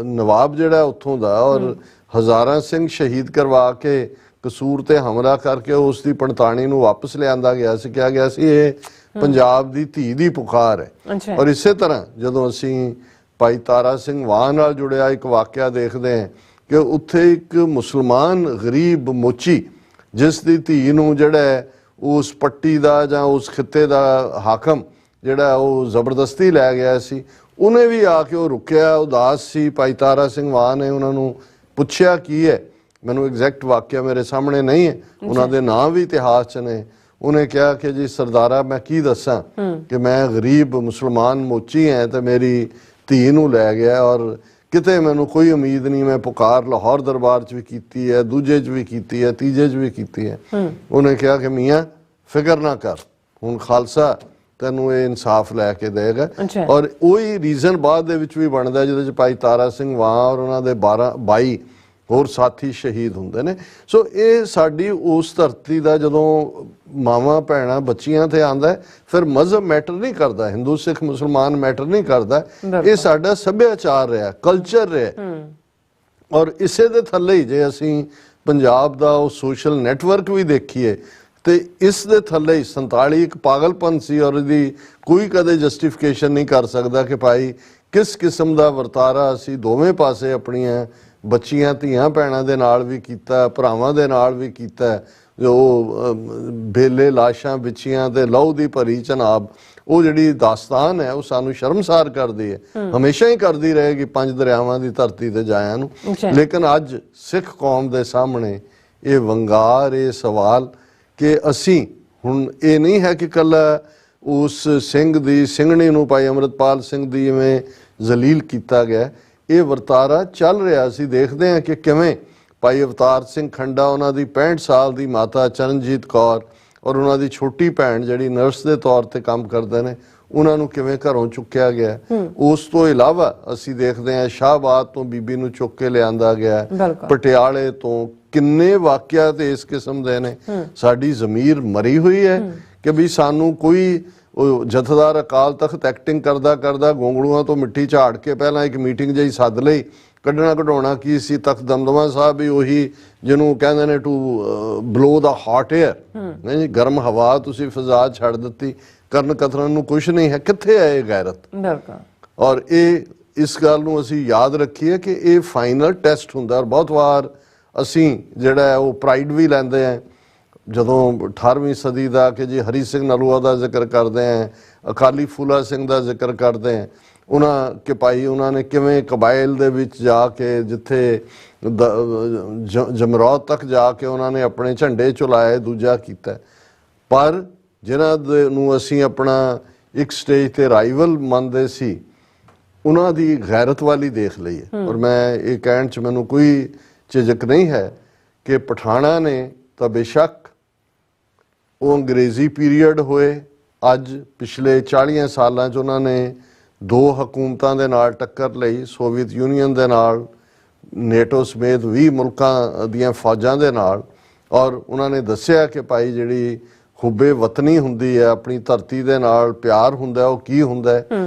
ਨਵਾਬ ਜਿਹੜਾ ਉੱਥੋਂ ਦਾ, ਔਰ ਹਜ਼ਾਰਾਂ ਸਿੰਘ ਸ਼ਹੀਦ ਕਰਵਾ ਕੇ ਕਸੂਰ ਤੇ ਹਮਲਾ ਕਰਕੇ ਉਸ ਦੀ ਪੰਤਾਣੀ ਨੂੰ ਵਾਪਸ ਲਿਆਂਦਾ ਗਿਆ ਸੀ। ਕਿਹਾ ਗਿਆ ਸੀ ਇਹ ਪੰਜਾਬ ਦੀ ਧੀ ਦੀ ਪੁਕਾਰ ਹੈ। ਔਰ ਇਸੇ ਤਰ੍ਹਾਂ ਜਦੋਂ ਅਸੀਂ ਭਾਈ ਤਾਰਾ ਸਿੰਘ ਵਾਹ ਨਾਲ ਜੁੜਿਆ ਇੱਕ ਵਾਕਿਆ ਦੇਖਦੇ ਹਾਂ ਕਿ ਉੱਥੇ ਇੱਕ ਮੁਸਲਮਾਨ ਗਰੀਬ ਮੋਚੀ ਜਿਸ ਦੀ ਧੀ ਨੂੰ ਜਿਹੜਾ ਉਸ ਪੱਟੀ ਦਾ ਜਾਂ ਉਸ ਖਿੱਤੇ ਦਾ ਹਾਕਮ ਜਿਹੜਾ ਉਹ ਜ਼ਬਰਦਸਤੀ ਲੈ ਗਿਆ ਸੀ, ਉਹਨੇ ਵੀ ਆ ਕੇ ਉਹ ਰੁਕਿਆ, ਉਦਾਸ ਸੀ। ਭਾਈ ਤਾਰਾ ਸਿੰਘ ਵਾਹ ਨੇ ਉਹਨਾਂ ਨੂੰ ਪੁੱਛਿਆ ਕੀ ਹੈ, ਮੈਨੂੰ ਐਗਜ਼ੈਕਟ ਵਾਕਿਆ ਮੇਰੇ ਸਾਹਮਣੇ ਨਹੀਂ ਹੈ, ਉਹਨਾਂ ਦੇ ਨਾਂ ਵੀ ਇਤਿਹਾਸ 'ਚ ਨੇ। ਉਹਨੇ ਕਿਹਾ ਕਿ ਜੀ ਸਰਦਾਰਾ ਮੈਂ ਕੀ ਦੱਸਾਂ ਕਿ ਮੈਂ ਗਰੀਬ ਮੁਸਲਮਾਨ ਮੋਚੀ ਹਾਂ ਤੇ ਮੇਰੀ ਧੀ ਨੂੰ ਲੈ ਗਿਆ, ਔਰ ਕਿਤੇ ਮੈਨੂੰ ਕੋਈ ਉਮੀਦ ਨਹੀਂ। ਮੈਂ ਪੁਕਾਰ ਲਾਹੌਰ ਦਰਬਾਰ 'ਚ ਵੀ ਕੀਤੀ ਹੈ, ਦੂਜੇ 'ਚ ਵੀ ਕੀਤੀ ਹੈ, ਤੀਜੇ 'ਚ ਵੀ ਕੀਤੀ ਹੈ। ਉਹਨੇ ਕਿਹਾ ਕਿ ਮੀਆਂ ਫਿਕਰ ਨਾ ਕਰ, ਹੁਣ ਖਾਲਸਾ ਤੈਨੂੰ ਇਹ ਇਨਸਾਫ ਲੈ ਕੇ ਦੇਗਾ। ਔਰ ਉਹੀ ਰੀਜ਼ਨ ਬਾਅਦ ਦੇ ਵਿੱਚ ਵੀ ਬਣਦਾ ਜਿਹਦੇ 'ਚ ਭਾਈ ਤਾਰਾ ਸਿੰਘ ਵਾਹ ਔਰ ਉਹਨਾਂ ਦੇ 22 ਹੋਰ ਸਾਥੀ ਸ਼ਹੀਦ ਹੁੰਦੇ ਨੇ। ਸੋ ਇਹ ਸਾਡੀ ਉਸ ਧਰਤੀ ਦਾ ਜਦੋਂ ਮਾਵਾਂ ਭੈਣਾਂ ਬੱਚੀਆਂ ਤੇ ਆਂਦਾ, ਫਿਰ ਮਜ਼ਹਬ ਮੈਟਰ ਨਹੀਂ ਕਰਦਾ, ਹਿੰਦੂ ਸਿੱਖ ਮੁਸਲਮਾਨ ਮੈਟਰ ਨਹੀਂ ਕਰਦਾ, ਇਹ ਸਾਡਾ ਸੱਭਿਆਚਾਰ ਰਿਹਾ, ਕਲਚਰ ਰਿਹਾ। ਔਰ ਇਸੇ ਦੇ ਥੱਲੇ ਹੀ ਜੇ ਅਸੀਂ ਪੰਜਾਬ ਦਾ ਉਹ ਸੋਸ਼ਲ ਨੈਟਵਰਕ ਵੀ ਦੇਖੀਏ ਤੇ ਇਸ ਦੇ ਥੱਲੇ ਹੀ 47 ਇੱਕ ਪਾਗਲਪਨ ਸੀ, ਔਰ ਇਹਦੀ ਕੋਈ ਕਦੇ ਜਸਟੀਫਿਕੇਸ਼ਨ ਨਹੀਂ ਕਰ ਸਕਦਾ ਕਿ ਭਾਈ ਕਿਸ ਕਿਸਮ ਦਾ ਵਰਤਾਰਾ ਅਸੀਂ ਦੋਵੇਂ ਪਾਸੇ ਆਪਣੀਆਂ ਬੱਚੀਆਂ ਧੀਆਂ ਭੈਣਾਂ ਦੇ ਨਾਲ ਵੀ ਕੀਤਾ, ਭਰਾਵਾਂ ਦੇ ਨਾਲ ਵੀ ਕੀਤਾ। ਜੋ ਬੇਲੇ ਲਾਸ਼ਾਂ ਵਿਛੀਆਂ ਤੇ ਲਹੂ ਦੀ ਭਰੀ ਚਨਾਬ, ਉਹ ਜਿਹੜੀ ਦਾਸਤਾਨ ਹੈ ਉਹ ਸਾਨੂੰ ਸ਼ਰਮਸਾਰ ਕਰਦੀ ਹੈ, ਹਮੇਸ਼ਾ ਹੀ ਕਰਦੀ ਰਹੇਗੀ ਪੰਜ ਦਰਿਆਵਾਂ ਦੀ ਧਰਤੀ ਤੇ ਜਾਇਆਂ ਨੂੰ। ਲੇਕਿਨ ਅੱਜ ਸਿੱਖ ਕੌਮ ਦੇ ਸਾਹਮਣੇ ਇਹ ਵੰਗਾਰ, ਇਹ ਸਵਾਲ ਕਿ ਅਸੀਂ ਹੁਣ ਇਹ ਨਹੀਂ ਹੈ ਕਿ ਕੱਲਾ ਉਸ ਸਿੰਘ ਦੀ ਸਿੰਘਣੀ ਨੂੰ ਭਾਈ ਅੰਮ੍ਰਿਤਪਾਲ ਸਿੰਘ ਦੀ ਜਿਵੇਂ ਜ਼ਲੀਲ ਕੀਤਾ ਗਿਆ, ਇਹ ਵਰਤਾਰਾ ਚੱਲ ਰਿਹਾ। ਅਸੀਂ ਦੇਖਦੇ ਹਾਂ ਕਿ ਕਿਵੇਂ ਭਾਈ ਅਵਤਾਰ ਸਿੰਘ ਖੰਡਾ, ਉਹਨਾਂ ਦੀ 65 ਸਾਲ ਦੀ ਮਾਤਾ ਚਰਨਜੀਤ ਕੌਰ ਔਰ ਉਹਨਾਂ ਦੀ ਛੋਟੀ ਭੈਣ ਜਿਹੜੀ ਨਰਸ ਦੇ ਤੌਰ ਤੇ ਕੰਮ ਕਰਦੇ ਨੇ, ਉਹਨਾਂ ਨੂੰ ਕਿਵੇਂ ਘਰੋਂ ਚੁੱਕਿਆ ਗਿਆ। ਉਸ ਤੋਂ ਇਲਾਵਾ ਅਸੀਂ ਦੇਖਦੇ ਹਾਂ ਸ਼ਾਹਬਾਦ ਤੋਂ ਬੀਬੀ ਨੂੰ ਚੁੱਕ ਕੇ ਲਿਆਂਦਾ ਗਿਆ, ਪਟਿਆਲੇ ਤੋਂ ਕਿੰਨੇ ਵਾਕਿਆ ਤੇ ਇਸ ਕਿਸਮ ਦੇ ਨੇ। ਸਾਡੀ ਜ਼ਮੀਰ ਮਰੀ ਹੋਈ ਹੈ ਕਿ ਵੀ ਸਾਨੂੰ ਕੋਈ ਜਥੇਦਾਰ ਅਕਾਲ ਤਖਤ ਐਕਟਿੰਗ ਕਰਦਾ ਕਰਦਾ ਗੋਂਗਲੂਆਂ ਤੋਂ ਮਿੱਟੀ ਝਾੜ ਕੇ ਪਹਿਲਾਂ ਇੱਕ ਮੀਟਿੰਗ ਜਿਹੀ ਸੱਦ ਲਈ, ਕੱਢਣਾ ਕਢਾਉਣਾ ਕੀ ਸੀ। ਤਖਤ ਦਮਦਮਾ ਸਾਹਿਬ ਵੀ ਉਹੀ ਜਿਹਨੂੰ ਕਹਿੰਦੇ ਨੇ to blow the hot air, ਨਹੀਂ ਗਰਮ ਹਵਾ ਤੁਸੀਂ ਫਿਜ਼ਾ ਛੱਡ ਦਿੱਤੀ, ਕਰਨ ਕਤਰਨ ਨੂੰ ਕੁਛ ਨਹੀਂ ਹੈ। ਕਿੱਥੇ ਹੈ ਇਹ ਗੈਰਤ? ਔਰ ਇਹ ਇਸ ਗੱਲ ਨੂੰ ਅਸੀਂ ਯਾਦ ਰੱਖੀਏ ਕਿ ਇਹ ਫਾਈਨਲ ਟੈਸਟ ਹੁੰਦਾ। ਔਰ ਬਹੁਤ ਵਾਰ ਅਸੀਂ ਜਿਹੜਾ ਹੈ ਉਹ ਪ੍ਰਾਈਡ ਵੀ ਲੈਂਦੇ ਹਾਂ ਜਦੋਂ 18ਵੀਂ ਸਦੀ ਦਾ ਕਿ ਜੀ ਹਰੀ ਸਿੰਘ ਨਲੂਆ ਦਾ ਜ਼ਿਕਰ ਕਰਦੇ ਹਾਂ, ਅਕਾਲੀ ਫੂਲਾ ਸਿੰਘ ਦਾ ਜ਼ਿਕਰ ਕਰਦੇ ਹਾਂ, ਉਹਨਾਂ ਕਿ ਭਾਈ ਉਹਨਾਂ ਨੇ ਕਿਵੇਂ ਕਬਾਇਲ ਦੇ ਵਿੱਚ ਜਾ ਕੇ ਜਿੱਥੇ ਜਮਰੌਤ ਤੱਕ ਜਾ ਕੇ ਉਹਨਾਂ ਨੇ ਆਪਣੇ ਝੰਡੇ ਝੁਲਾਏ, ਦੂਜਾ ਕੀਤਾ। ਪਰ ਜਿਨ੍ਹਾਂ ਨੂੰ ਅਸੀਂ ਆਪਣਾ ਇੱਕ ਸਟੇਜ ਤੇ ਰਾਈਵਲ ਮੰਨਦੇ ਸੀ, ਉਹਨਾਂ ਦੀ ਗੈਰਤ ਵਾਲੀ ਦੇਖ ਲਈ ਹੈ। ਔਰ ਮੈਂ ਇਹ ਕਹਿਣ 'ਚ ਮੈਨੂੰ ਕੋਈ ਝਿਜਕ ਨਹੀਂ ਹੈ ਕਿ ਪਠਾਣਾ ਨੇ ਤਾਂ ਬੇਸ਼ੱਕ ਉਹ ਅੰਗਰੇਜ਼ੀ ਪੀਰੀਅਡ ਹੋਏ, ਅੱਜ ਪਿਛਲੇ 40 ਸਾਲਾਂ 'ਚ ਉਹਨਾਂ ਨੇ 2 ਹਕੂਮਤਾਂ ਦੇ ਨਾਲ ਟੱਕਰ ਲਈ, ਸੋਵੀਅਤ ਯੂਨੀਅਨ ਦੇ ਨਾਲ ਨੇਟੋ ਸਮੇਤ 20 ਮੁਲਕਾਂ ਦੀਆਂ ਫੌਜਾਂ ਦੇ ਨਾਲ, ਔਰ ਉਹਨਾਂ ਨੇ ਦੱਸਿਆ ਕਿ ਭਾਈ ਜਿਹੜੀ ਹੁੱਬੇ ਵਤਨੀ ਹੁੰਦੀ ਹੈ, ਆਪਣੀ ਧਰਤੀ ਦੇ ਨਾਲ ਪਿਆਰ ਹੁੰਦਾ, ਉਹ ਕੀ ਹੁੰਦਾ,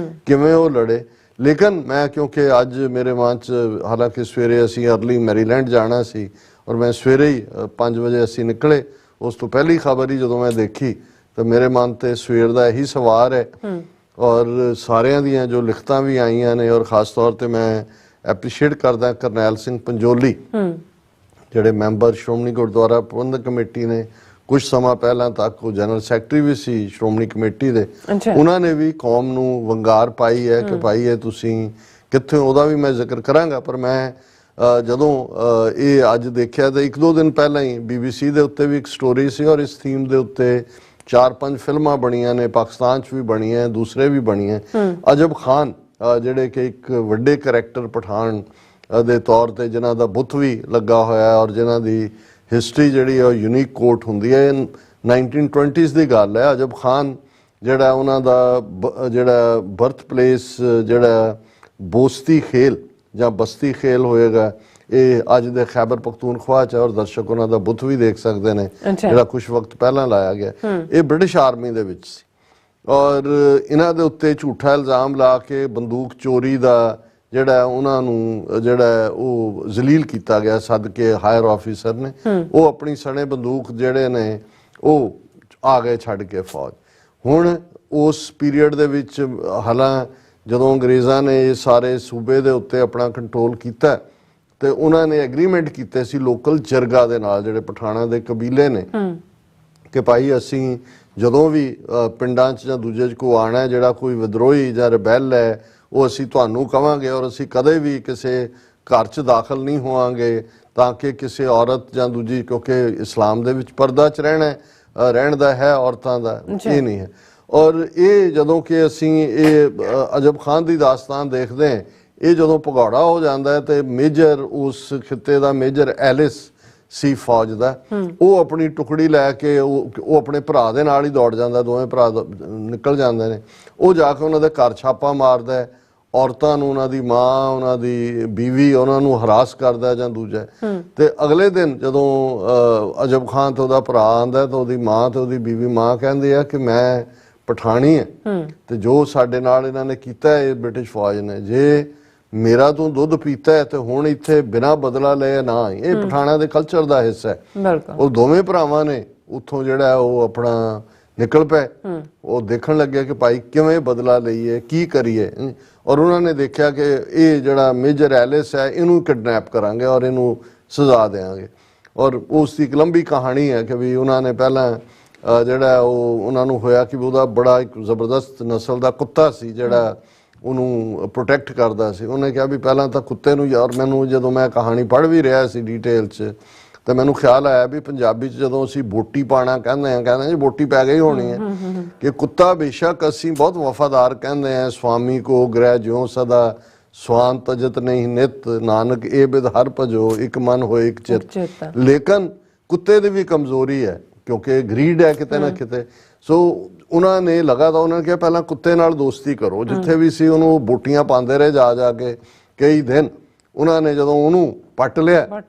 ਕਿਵੇਂ ਉਹ ਲੜੇ। ਲੇਕਿਨ ਮੈਂ ਕਿਉਂਕਿ ਅੱਜ ਮੇਰੇ ਮਨ 'ਚ, ਹਾਲਾਂਕਿ ਸਵੇਰੇ ਅਸੀਂ ਅਰਲੀ ਮੈਰੀਲੈਂਡ ਜਾਣਾ ਸੀ ਔਰ ਮੈਂ ਸਵੇਰੇ ਹੀ 5 ਵਜੇ ਅਸੀਂ ਨਿਕਲੇ, ਉਸ ਤੋਂ ਪਹਿਲੀ ਖਬਰ ਹੀ ਜਦੋਂ ਮੈਂ ਦੇਖੀ ਤਾਂ ਮੇਰੇ ਮਨ ਤੇ ਸਵੇਰ ਦਾ ਇਹੀ ਸਵਾਰ ਹੈ। ਔਰ ਸਾਰਿਆਂ ਦੀਆਂ ਜੋ ਲਿਖਤਾਂ ਵੀ ਆਈਆਂ ਨੇ, ਔਰ ਖਾਸ ਤੌਰ ਤੇ ਮੈਂ ਐਪਰੀਸ਼ੀਏਟ ਕਰਦਾ ਕਰਨੈਲ ਸਿੰਘ ਪੰਜੋਲੀ, ਜਿਹੜੇ ਮੈਂਬਰ ਸ਼੍ਰੋਮਣੀ ਗੁਰਦੁਆਰਾ ਪ੍ਰਬੰਧਕ ਕਮੇਟੀ ਨੇ, ਕੁਝ ਸਮਾਂ ਪਹਿਲਾਂ ਤੱਕ ਉਹ ਜਨਰਲ ਸੈਕਟਰੀ ਵੀ ਸੀ ਸ਼੍ਰੋਮਣੀ ਕਮੇਟੀ ਦੇ, ਉਹਨਾਂ ਨੇ ਵੀ ਕੌਮ ਨੂੰ ਵੰਗਾਰ ਪਾਈ ਹੈ ਕਿ ਭਾਈ ਇਹ ਤੁਸੀਂ ਕਿੱਥੇ, ਉਹਦਾ ਵੀ ਮੈਂ ਜ਼ਿਕਰ ਕਰਾਂਗਾ। ਪਰ ਮੈਂ ਜਦੋਂ ਇਹ ਅੱਜ ਦੇਖਿਆ ਤਾਂ 1-2 ਦਿਨ ਪਹਿਲਾਂ ਹੀ BBC ਦੇ ਉੱਤੇ ਵੀ ਇੱਕ ਸਟੋਰੀ ਸੀ, ਔਰ ਇਸ ਥੀਮ ਦੇ ਉੱਤੇ 4-5 ਫਿਲਮਾਂ ਬਣੀਆਂ ਨੇ, ਪਾਕਿਸਤਾਨ 'ਚ ਵੀ ਬਣੀਆਂ, ਦੂਸਰੇ ਵੀ ਬਣੀਆਂ। ਅਜਬ ਖਾਨ ਜਿਹੜੇ ਕਿ ਇੱਕ ਵੱਡੇ ਕਰੈਕਟਰ ਪਠਾਨ ਦੇ ਤੌਰ ਤੇ, ਜਿਨ੍ਹਾਂ ਦਾ ਬੁੱਤ ਵੀ ਲੱਗਾ ਹੋਇਆ ਔਰ ਜਿਨ੍ਹਾਂ ਦੀ ਹਿਸਟਰੀ ਜਿਹੜੀ ਉਹ ਯੂਨੀਕ ਕੋਟ ਹੁੰਦੀ ਹੈ। 1920s ਦੀ ਗੱਲ ਹੈ। ਅਜਬ ਖਾਨ ਜਿਹੜਾ ਉਹਨਾਂ ਦਾ ਜਿਹੜਾ ਬਰਥ ਪਲੇਸ ਜਿਹੜਾ ਬੋਸਤੀ ਖੇਲ ਜਾਂ ਬਸਤੀ ਖੇਲ ਹੋਏਗਾ, ਇਹ ਅੱਜ ਦੇ ਖੈਬਰ ਪਖਤੂਨਖਵਾ 'ਚ, ਔਰ ਦਰਸ਼ਕ ਉਹਨਾਂ ਦਾ ਬੁੱਤ ਵੀ ਦੇਖ ਸਕਦੇ ਨੇ, ਜਿਹੜਾ ਕੁਝ ਵਕਤ ਪਹਿਲਾਂ ਲਾਇਆ ਗਿਆ। ਇਹ ਬ੍ਰਿਟਿਸ਼ ਆਰਮੀ ਦੇ ਵਿੱਚ ਸੀ, ਔਰ ਇਹਨਾਂ ਦੇ ਉੱਤੇ ਝੂਠਾ ਇਲਜ਼ਾਮ ਲਾ ਕੇ ਬੰਦੂਕ ਚੋਰੀ ਦਾ ਜਿਹੜਾ ਉਹਨਾਂ ਨੂੰ ਜਿਹੜਾ ਉਹ ਜ਼ਲੀਲ ਕੀਤਾ ਗਿਆ, ਸੱਦ ਕੇ ਹਾਇਰ ਆਫੀਸਰ ਨੇ, ਉਹ ਆਪਣੀ ਸਣੇ ਬੰਦੂਕ ਜਿਹੜੇ ਨੇ ਉਹ ਆ ਗਏ ਛੱਡ ਕੇ ਫੌਜ। ਹੁਣ ਉਸ ਪੀਰੀਅਡ ਦੇ ਵਿੱਚ ਹਾਲਾਂ ਜਦੋਂ ਅੰਗਰੇਜ਼ਾਂ ਨੇ ਇਹ ਸਾਰੇ ਸੂਬੇ ਦੇ ਉੱਤੇ ਆਪਣਾ ਕੰਟਰੋਲ ਕੀਤਾ ਤੇ ਉਹਨਾਂ ਨੇ ਐਗਰੀਮੈਂਟ ਕੀਤੇ ਸੀ ਲੋਕਲ ਜਰਗਾ ਦੇ ਨਾਲ, ਜਿਹੜੇ ਪਠਾਣਾ ਦੇ ਕਬੀਲੇ ਨੇ, ਕਿ ਭਾਈ ਅਸੀਂ ਜਦੋਂ ਵੀ ਪਿੰਡਾਂ 'ਚ ਜਾਂ ਦੂਜੇ 'ਚ ਕੋਈ ਆਉਣਾ, ਜਿਹੜਾ ਕੋਈ ਵਿਦਰੋਹੀ ਜਾਂ ਰਿਬੈਲ ਹੈ, ਉਹ ਅਸੀਂ ਤੁਹਾਨੂੰ ਕਵਾਂਗੇ, ਔਰ ਅਸੀਂ ਕਦੇ ਵੀ ਕਿਸੇ ਘਰ 'ਚ ਦਾਖਲ ਨਹੀਂ ਹੋਵਾਂਗੇ ਤਾਂ ਕਿ ਕਿਸੇ ਔਰਤ ਜਾਂ ਦੂਜੀ, ਕਿਉਂਕਿ ਇਸਲਾਮ ਦੇ ਵਿੱਚ ਪਰਦਾ 'ਚ ਰਹਿਣ ਦਾ ਹੈ ਔਰਤਾਂ ਦਾ, ਇਹ ਨਹੀਂ ਹੈ। ਔਰ ਇਹ ਜਦੋਂ ਕਿ ਅਸੀਂ ਇਹ ਅਜਬ ਖਾਨ ਦੀ ਦਾਸਤਾਨ ਦੇਖਦੇ ਹਾਂ, ਇਹ ਜਦੋਂ ਭਗੌੜਾ ਹੋ ਜਾਂਦਾ ਹੈ ਤੇ ਮੇਜਰ ਉਸ ਖਿੱਤੇ ਦਾ ਮੇਜਰ ਐਲਿਸ ਸੀ ਫੌਜ ਦਾ, ਉਹ ਆਪਣੀ ਟੁਕੜੀ ਲੈ ਕੇ ਉਹ ਆਪਣੇ ਭਰਾ ਦੇ ਨਾਲ ਹੀ ਦੌੜ ਜਾਂਦਾ, ਦੋਵੇਂ ਭਰਾ ਨਿਕਲ ਜਾਂਦੇ ਨੇ। ਉਹ ਜਾ ਕੇ ਉਹਨਾਂ ਦੇ ਘਰ ਛਾਪਾ ਮਾਰਦਾ, ਔਰਤਾਂ ਨੂੰ, ਉਹਨਾਂ ਦੀ ਮਾਂ, ਉਹਨਾਂ ਦੀ ਬੀਵੀ, ਉਹਨਾਂ ਨੂੰ ਹਰਾਸ ਕਰਦਾ ਜਾਂ ਦੂਜਾ। ਤੇ ਅਗਲੇ ਦਿਨ ਜਦੋਂ ਅਜਬ ਖਾਨ ਤੇ ਉਹਦਾ ਭਰਾ ਆਂਦਾ ਤਾਂ ਉਹਦੀ ਮਾਂ ਤੇ ਉਹਦੀ ਬੀਵੀ, ਮਾਂ ਕਹਿੰਦੀ ਆ ਕਿ ਮੈਂ ਪਠਾਣੀ ਹੈ ਤੇ ਜੋ ਸਾਡੇ ਨਾਲ ਇਹਨਾਂ ਨੇ ਕੀਤਾ ਹੈ ਬ੍ਰਿਟਿਸ਼ ਫੌਜ ਨੇ, ਜੇ ਮੇਰਾ ਤੂੰ ਦੁੱਧ ਪੀਤਾ ਹੈ ਤੇ ਹੁਣ ਇੱਥੇ ਬਿਨਾਂ ਬਦਲਾ ਲਏ ਨਾ ਆਈ। ਇਹ ਪਠਾਣਾ ਦੇ ਕਲਚਰ ਦਾ ਹਿੱਸਾ ਹੈ। ਉਹ ਦੋਵੇਂ ਭਰਾਵਾਂ ਨੇ ਉੱਥੋਂ ਜਿਹੜਾ ਉਹ ਆਪਣਾ ਨਿਕਲ ਪਏ, ਉਹ ਦੇਖਣ ਲੱਗਿਆ ਕਿ ਭਾਈ ਕਿਵੇਂ ਬਦਲਾ ਲਈਏ, ਕੀ ਕਰੀਏ। ਔਰ ਉਹਨਾਂ ਨੇ ਦੇਖਿਆ ਕਿ ਇਹ ਜਿਹੜਾ ਮੇਜਰ ਐਲਿਸ ਹੈ, ਇਹਨੂੰ ਕਿਡਨੈਪ ਕਰਾਂਗੇ ਔਰ ਇਹਨੂੰ ਸਜ਼ਾ ਦੇਵਾਂਗੇ। ਔਰ ਉਸ ਦੀ ਇੱਕ ਲੰਬੀ ਕਹਾਣੀ ਹੈ ਕਿ ਵੀ ਉਹਨਾਂ ਨੇ ਪਹਿਲਾਂ ਜਿਹੜਾ ਉਹ ਉਹਨਾਂ ਨੂੰ ਹੋਇਆ ਕਿ ਉਹਦਾ ਬੜਾ ਇੱਕ ਜ਼ਬਰਦਸਤ ਨਸਲ ਦਾ ਕੁੱਤਾ ਸੀ ਜਿਹੜਾ ਉਹਨੂੰ ਪ੍ਰੋਟੈਕਟ ਕਰਦਾ ਸੀ। ਉਹਨੇ ਕਿਹਾ ਵੀ ਪਹਿਲਾਂ ਤਾਂ ਕੁੱਤੇ ਨੂੰ, ਯਾਰ ਮੈਨੂੰ ਜਦੋਂ ਮੈਂ ਕਹਾਣੀ ਪੜ੍ਹ ਵੀ ਰਿਹਾ ਸੀ ਡਿਟੇਲ 'ਚ, ਤਾਂ ਮੈਨੂੰ ਖਿਆਲ ਆਇਆ ਵੀ ਪੰਜਾਬੀ 'ਚ ਜਦੋਂ ਅਸੀਂ ਵੋਟੀ ਪਾਣਾ ਕਹਿੰਦੇ ਹਾਂ ਜੀ ਵੋਟੀ ਪੈ ਗਈ ਹੋਣੀ ਹੈ, ਕਿ ਕੁੱਤਾ ਬੇਸ਼ੱਕ ਅਸੀਂ ਬਹੁਤ ਵਫਾਦਾਰ ਕਹਿੰਦੇ ਹਾਂ, ਸਵਾਮੀ ਕੋ ਗ੍ਰਹਿ ਜਿਉ ਸਦਾ ਸਵਾਨ ਤਜਤ ਨਹੀਂ ਨਿਤ, ਨਾਨਕ ਇਹ ਬਿਦ ਹਰ ਭਜੋ, ਇੱਕ ਮਨ ਹੋਏ ਇੱਕ ਚਿਤ। ਲੇਕਿਨ ਕੁੱਤੇ ਦੀ ਵੀ ਕਮਜ਼ੋਰੀ ਹੈ ਕਿਉਂਕਿ ਗਰੀਡ ਹੈ ਕਿਤੇ ਨਾ ਕਿਤੇ। ਸੋ ਉਹਨਾਂ ਨੇ ਲਗਾਤਾਰ ਉਹਨਾਂ ਨੇ ਕਿਹਾ ਪਹਿਲਾਂ ਕੁੱਤੇ ਨਾਲ ਦੋਸਤੀ ਕਰੋ, ਜਿੱਥੇ ਵੀ ਸੀ ਉਹਨੂੰ ਬੋਟੀਆਂ ਪਾਉਂਦੇ ਰਹੇ ਜਾ ਕੇ ਕਈ ਦਿਨ। ਉਹਨਾਂ ਨੇ ਜਦੋਂ ਉਹਨੂੰ ਪੱਟ ਲਿਆ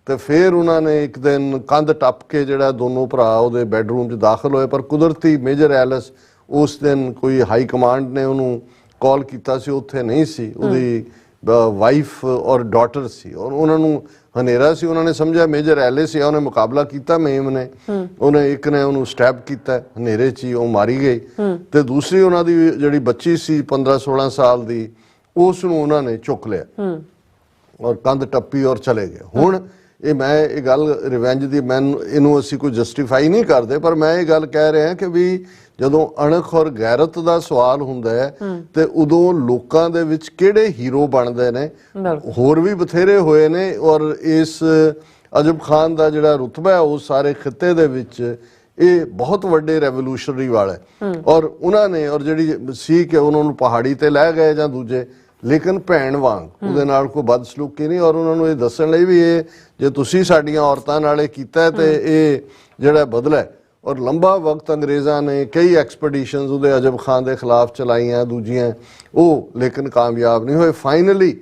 ਤੇ ਫਿਰ ਉਹਨਾਂ ਨੇ ਇੱਕ ਦਿਨ ਕੰਧ ਟੱਪ ਕੇ ਜਿਹੜਾ ਦੋਨੋਂ ਭਰਾ ਉਹਦੇ ਬੈਡਰੂਮ 'ਚ ਦਾਖਲ ਹੋਏ, ਪਰ ਕੁਦਰਤੀ ਮੇਜਰ ਐਲਿਸ ਉਸ ਦਿਨ ਕੋਈ ਹਾਈ ਕਮਾਂਡ ਨੇ ਉਹਨੂੰ ਕਾਲ ਕੀਤਾ ਸੀ, ਉੱਥੇ ਨਹੀਂ ਸੀ, ਉਹਦੀ ਵਾਈਫ ਔਰ ਡਾਟਰ ਸੀ ਔਰ ਉਹਨਾਂ ਨੂੰ ਹਨੇਰਾ ਸੀ। ਉਹਨਾਂ ਨੇ ਸਮਝਿਆ ਮੇਜਰ ਐਲਿਸ ਹੈ, ਉਹਨੇ ਮੁਕਾਬਲਾ ਕੀਤਾ ਮੇਮ ਨੇ, ਉਹਨੇ ਇੱਕ ਨੇ ਉਹਨੂੰ ਸਟੈਪ ਕੀਤਾ ਹਨੇਰੇ 'ਚ ਹੀ, ਉਹ ਮਾਰੀ ਗਈ। ਤੇ ਦੂਸਰੀ ਉਹਨਾਂ ਦੀ ਜਿਹੜੀ ਬੱਚੀ ਸੀ 15-16 ਸਾਲ ਦੀ, ਉਸ ਨੂੰ ਉਹਨਾਂ ਨੇ ਚੁੱਕ ਲਿਆ ਔਰ ਕੰਧ ਟੱਪੀ ਔਰ ਚਲੇ ਗਏ। ਹੁਣ ਇਹ ਮੈਂ ਇਹ ਗੱਲ ਰਿਵੈਂਜ ਦੀ, ਇਹਨੂੰ ਅਸੀਂ ਕੋਈ ਜਸਟੀਫਾਈ ਨਹੀਂ ਕਰਦੇ, ਪਰ ਮੈਂ ਇਹ ਗੱਲ ਕਹਿ ਰਿਹਾ ਕਿ ਵੀ ਜਦੋਂ ਅਣਖ ਔਰ ਗੈਰਤ ਦਾ ਸਵਾਲ ਹੁੰਦਾ ਹੈ ਤੇ ਉਦੋਂ ਲੋਕਾਂ ਦੇ ਵਿੱਚ ਕਿਹੜੇ ਹੀਰੋ ਬਣਦੇ ਨੇ। ਹੋਰ ਵੀ ਬਥੇਰੇ ਹੋਏ ਨੇ ਔਰ ਇਸ ਅਜਬ ਖਾਨ ਦਾ ਜਿਹੜਾ ਰੁਤਬਾ ਹੈ ਉਸ ਸਾਰੇ ਖਿੱਤੇ ਦੇ ਵਿੱਚ ਇਹ ਬਹੁਤ ਵੱਡੇ ਰੈਵੋਲੂਸ਼ਨਰੀ ਵਾਲਾ ਹੈ। ਔਰ ਉਹਨਾਂ ਨੇ ਔਰ ਜਿਹੜੀ ਸੀ ਕਿ ਉਹਨਾਂ ਨੂੰ ਪਹਾੜੀ ਤੇ ਲੈ ਗਏ ਜਾਂ ਦੂਜੇ, ਲੇਕਿਨ ਭੈਣ ਵਾਂਗ ਉਹਦੇ ਨਾਲ ਕੋਈ ਬਦਸਲੂਕੀ ਨਹੀਂ। ਔਰ ਉਹਨਾਂ ਨੂੰ ਇਹ ਦੱਸਣ ਲਈ ਵੀ ਇਹ ਜੇ ਤੁਸੀਂ ਸਾਡੀਆਂ ਔਰਤਾਂ ਨਾਲ ਇਹ ਕੀਤਾ ਤੇ ਇਹ ਜਿਹੜਾ ਬਦਲਾ ਹੈ। ਔਰ ਲੰਬਾ ਵਕਤ ਅੰਗਰੇਜ਼ਾਂ ਨੇ ਕਈ ਐਕਸਪੀਡੀਸ਼ਨਸ ਉਹਦੇ ਅਜਬ ਖਾਨ ਦੇ ਖਿਲਾਫ ਚਲਾਈਆਂ ਦੂਜੀਆਂ, ਉਹ ਲੇਕਿਨ ਕਾਮਯਾਬ ਨਹੀਂ ਹੋਏ। ਫਾਈਨਲੀ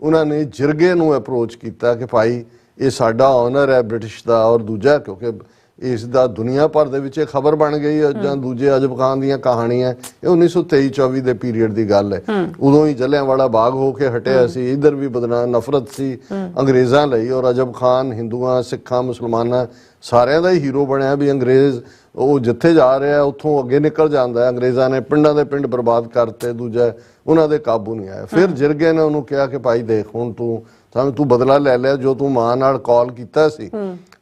ਉਹਨਾਂ ਨੇ ਜਿਰਗੇ ਨੂੰ ਅਪਰੋਚ ਕੀਤਾ ਕਿ ਭਾਈ ਇਹ ਸਾਡਾ ਆਨਰ ਹੈ ਬ੍ਰਿਟਿਸ਼ ਦਾ, ਔਰ ਦੂਜਾ ਕਿਉਂਕਿ ਇਸ ਦਾ ਦੁਨੀਆ ਭਰ ਦੇ ਵਿੱਚ ਖਬਰ ਬਣ ਗਈ ਜਾਂ ਦੂਜੇ ਅਜਬ ਖਾਨ ਦੀਆਂ ਕਹਾਣੀਆਂ, ਇਹ 1923-24 ਦੇ ਪੀਰੀਅਡ ਦੀ ਗੱਲ ਹੈ। ਉਦੋਂ ਹੀ ਜਲਿਆਂਵਾਲਾ ਬਾਗ ਹੋ ਕੇ ਹਟਿਆ ਸੀ, ਇੱਧਰ ਵੀ ਬਦਨਾਮ ਨਫ਼ਰਤ ਸੀ ਅੰਗਰੇਜ਼ਾਂ ਲਈ, ਔਰ ਅਜਬ ਖਾਨ ਹਿੰਦੂਆਂ ਸਿੱਖਾਂ ਮੁਸਲਮਾਨਾਂ ਸਾਰਿਆਂ ਦਾ ਹੀ ਹੀਰੋ ਬਣਿਆ ਵੀ ਅੰਗਰੇਜ਼ ਉਹ ਜਿੱਥੇ ਜਾ ਰਿਹਾ ਉੱਥੋਂ ਅੱਗੇ ਨਿਕਲ ਜਾਂਦਾ। ਅੰਗਰੇਜ਼ਾਂ ਨੇ ਪਿੰਡਾਂ ਦੇ ਪਿੰਡ ਬਰਬਾਦ ਕਰਤੇ, ਦੂਜਾ ਉਹਨਾਂ ਦੇ ਕਾਬੂ ਨਹੀਂ ਆਇਆ। ਫਿਰ ਜਿਰਗੇ ਨੇ ਉਹਨੂੰ ਕਿਹਾ ਕਿ ਭਾਈ ਦੇਖ ਹੁਣ ਤੂੰ ਬਦਲਾ ਲੈ ਲਿਆ, ਜੋ ਤੂੰ ਮਾਂ ਨਾਲ ਕਾਲ ਕੀਤਾ ਸੀ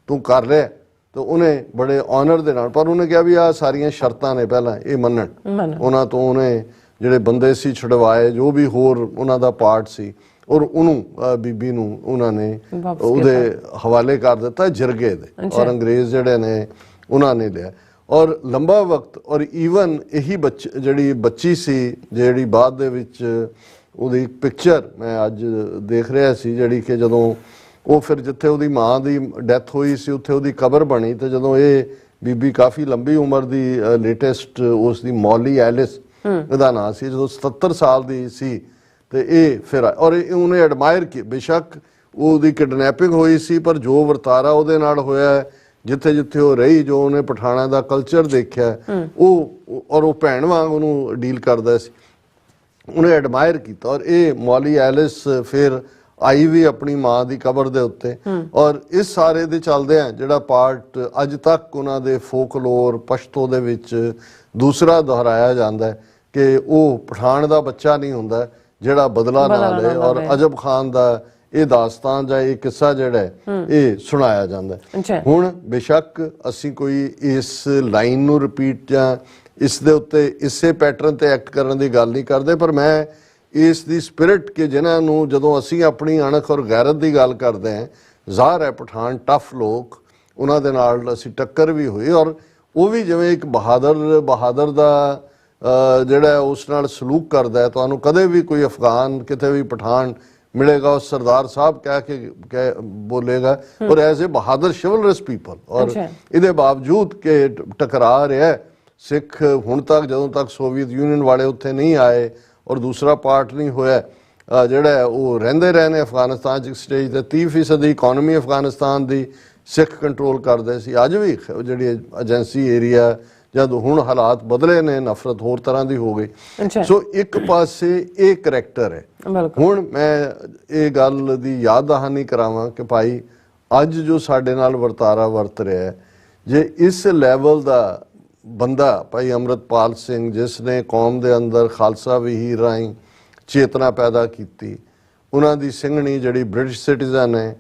ਤੂੰ ਕਰ ਰਿਹਾ। ਤਾਂ ਉਹਨੇ ਬੜੇ ਆਨਰ ਦੇ ਨਾਲ, ਪਰ ਉਹਨੇ ਕਿਹਾ ਵੀ ਆਹ ਸਾਰੀਆਂ ਸ਼ਰਤਾਂ ਨੇ ਪਹਿਲਾਂ ਇਹ ਮੰਨਣ। ਉਹਨਾਂ ਤੋਂ ਉਹਨੇ ਜਿਹੜੇ ਬੰਦੇ ਸੀ ਛੁਡਵਾਏ, ਜੋ ਵੀ ਹੋਰ ਉਹਨਾਂ ਦਾ ਪਾਰਟ ਸੀ, ਔਰ ਉਹਨੂੰ ਬੀਬੀ ਨੂੰ ਉਹਨਾਂ ਨੇ ਉਹਦੇ ਹਵਾਲੇ ਕਰ ਦਿੱਤਾ ਜਿਰਗੇ ਦੇ, ਔਰ ਅੰਗਰੇਜ਼ ਜਿਹੜੇ ਨੇ ਉਹਨਾਂ ਨੇ ਲਿਆ। ਔਰ ਲੰਬਾ ਵਕਤ, ਔਰ ਈਵਨ ਇਹੀ ਜਿਹੜੀ ਬੱਚੀ ਸੀ ਜਿਹੜੀ ਬਾਅਦ ਦੇ ਵਿੱਚ ਉਹਦੀ ਪਿਕਚਰ ਮੈਂ ਅੱਜ ਦੇਖ ਰਿਹਾ ਸੀ, ਜਿਹੜੀ ਕਿ ਜਦੋਂ ਉਹ ਫਿਰ ਜਿੱਥੇ ਉਹਦੀ ਮਾਂ ਦੀ ਡੈਥ ਹੋਈ ਸੀ ਉੱਥੇ ਉਹਦੀ ਕਬਰ ਬਣੀ, ਤੇ ਜਦੋਂ ਇਹ ਬੀਬੀ ਕਾਫੀ ਲੰਬੀ ਉਮਰ ਦੀ ਲੇਟੈਸਟ ਉਸ ਦੀ ਮੌਲੀ ਐਲਿਸ ਇਹਦਾ ਨਾਂ ਸੀ, ਜਦੋਂ 77 ਸਾਲ ਦੀ ਸੀ ਤੇ ਇਹ ਫਿਰ ਔਰ ਉਹਨੇ ਐਡਮਾਇਰ ਕੀ, ਬੇਸ਼ੱਕ ਉਹਦੀ ਕਿਡਨੈਪਿੰਗ ਹੋਈ ਸੀ ਪਰ ਜੋ ਵਰਤਾਰਾ ਉਹਦੇ ਨਾਲ ਹੋਇਆ, ਜਿੱਥੇ ਜਿੱਥੇ ਉਹ ਰਹੀ, ਜੋ ਉਹਨੇ ਪਠਾਣਾ ਦਾ ਕਲਚਰ ਦੇਖਿਆ, ਉਹ ਔਰ ਉਹ ਭੈਣ ਵਾਂਗ ਉਹਨੂੰ ਡੀਲ ਕਰਦਾ ਸੀ, ਉਹਨੇ ਐਡਮਾਇਰ ਕੀਤਾ। ਔਰ ਇਹ ਮੌਲੀ ਐਲਿਸ ਫਿਰ ਆਈ ਵੀ ਆਪਣੀ ਮਾਂ ਦੀ ਕਬਰ ਦੇ ਉੱਤੇ। ਔਰ ਇਸ ਸਾਰੇ ਦੇ ਚੱਲਦੇ ਆ ਜਿਹੜਾ ਪਾਰਟ ਅੱਜ ਤੱਕ ਉਹਨਾਂ ਦੇ ਫੋਕਲੋਰ ਪਸ਼ਤੋ ਦੇ ਵਿੱਚ ਦੂਸਰਾ ਦੁਹਰਾਇਆ ਜਾਂਦਾ ਹੈ ਕਿ ਉਹ ਪਠਾਨ ਦਾ ਬੱਚਾ ਨਹੀਂ ਹੁੰਦਾ ਜਿਹੜਾ ਬਦਲਾ ਨਾ ਲਏ, ਔਰ ਅਜਬ ਖਾਨ ਦਾ ਇਹ ਦਾਸਤਾਨ ਜਾਂ ਇਹ ਕਿੱਸਾ ਜਿਹੜਾ ਇਹ ਸੁਣਾਇਆ ਜਾਂਦਾ। ਹੁਣ ਬੇਸ਼ੱਕ ਅਸੀਂ ਕੋਈ ਇਸ ਲਾਈਨ ਨੂੰ ਰਿਪੀਟ ਜਾਂ ਇਸ ਦੇ ਉੱਤੇ ਇਸੇ ਪੈਟਰਨ ਤੇ ਐਕਟ ਕਰਨ ਦੀ ਗੱਲ ਨਹੀਂ ਕਰਦੇ, ਪਰ ਮੈਂ ਇਸ ਦੀ ਸਪਿਰਿਟ ਕਿ ਜਿਨ੍ਹਾਂ ਨੂੰ ਜਦੋਂ ਅਸੀਂ ਆਪਣੀ ਅਣਖ ਔਰ ਗੈਰਤ ਦੀ ਗੱਲ ਕਰਦੇ ਹਾਂ, ਜ਼ਾਹਰ ਹੈ ਪਠਾਨ ਟਫ ਲੋਕ, ਉਹਨਾਂ ਦੇ ਨਾਲ ਅਸੀਂ ਟੱਕਰ ਵੀ ਹੋਈ, ਔਰ ਉਹ ਵੀ ਜਿਵੇਂ ਇੱਕ ਬਹਾਦਰ ਦਾ ਜਿਹੜਾ ਉਸ ਨਾਲ ਸਲੂਕ ਕਰਦਾ ਹੈ। ਤੁਹਾਨੂੰ ਕਦੇ ਵੀ ਕੋਈ ਅਫਗਾਨ ਕਿਤੇ ਵੀ ਪਠਾਨ ਮਿਲੇਗਾ ਉਹ ਸਰਦਾਰ ਸਾਹਿਬ ਕਹਿ ਬੋਲੇਗਾ, ਔਰ ਐਜ਼ ਏ ਬਹਾਦਰ ਸ਼ਿਵਲਰਸ ਪੀਪਲ। ਔਰ ਇਹਦੇ ਬਾਵਜੂਦ ਕਿ ਟਕਰਾ ਰਿਹਾ ਸਿੱਖ ਹੁਣ ਤੱਕ, ਜਦੋਂ ਤੱਕ ਸੋਵੀਅਤ ਯੂਨੀਅਨ ਵਾਲੇ ਉੱਥੇ ਨਹੀਂ ਆਏ ਔਰ ਦੂਸਰਾ ਪਾਰਟ ਨਹੀਂ ਹੋਇਆ, ਜਿਹੜਾ ਉਹ ਰਹਿੰਦੇ ਰਹੇ ਨੇ ਅਫਗਾਨਿਸਤਾਨ 'ਚ ਇੱਕ ਸਟੇਜ ਤੇ 30% ਦੀ ਇਕਨੋਮੀ ਅਫਗਾਨਿਸਤਾਨ ਦੀ ਸਿੱਖ ਕੰਟਰੋਲ ਕਰਦੇ ਸੀ। ਅੱਜ ਵੀ ਜਿਹੜੀ ਏਜੰਸੀ ਏਰੀਆ ਜਦ ਹੁਣ ਹਾਲਾਤ ਬਦਲੇ ਨੇ, ਨਫ਼ਰਤ ਹੋਰ ਤਰ੍ਹਾਂ ਦੀ ਹੋ ਗਈ। ਸੋ ਇੱਕ ਪਾਸੇ ਇਹ ਕਰੈਕਟਰ ਹੈ। ਹੁਣ ਮੈਂ ਇਹ ਗੱਲ ਦੀ ਯਾਦ ਦਹਾਨੀ ਕਰਾਵਾਂ ਕਿ ਭਾਈ ਅੱਜ ਜੋ ਸਾਡੇ ਨਾਲ ਵਰਤਾਰਾ ਵਰਤ ਰਿਹਾ, ਜੇ ਇਸ ਲੈਵਲ ਦਾ ਬੰਦਾ ਭਾਈ ਅੰਮ੍ਰਿਤਪਾਲ ਸਿੰਘ, ਜਿਸ ਨੇ ਕੌਮ ਦੇ ਅੰਦਰ ਖਾਲਸਾ ਵਹੀਰ ਰਾਹੀਂ ਚੇਤਨਾ ਪੈਦਾ ਕੀਤੀ, ਉਹਨਾਂ ਦੀ ਸਿੰਘਣੀ ਜਿਹੜੀ ਬ੍ਰਿਟਿਸ਼ ਸਿਟੀਜ਼ਨ ਹੈ,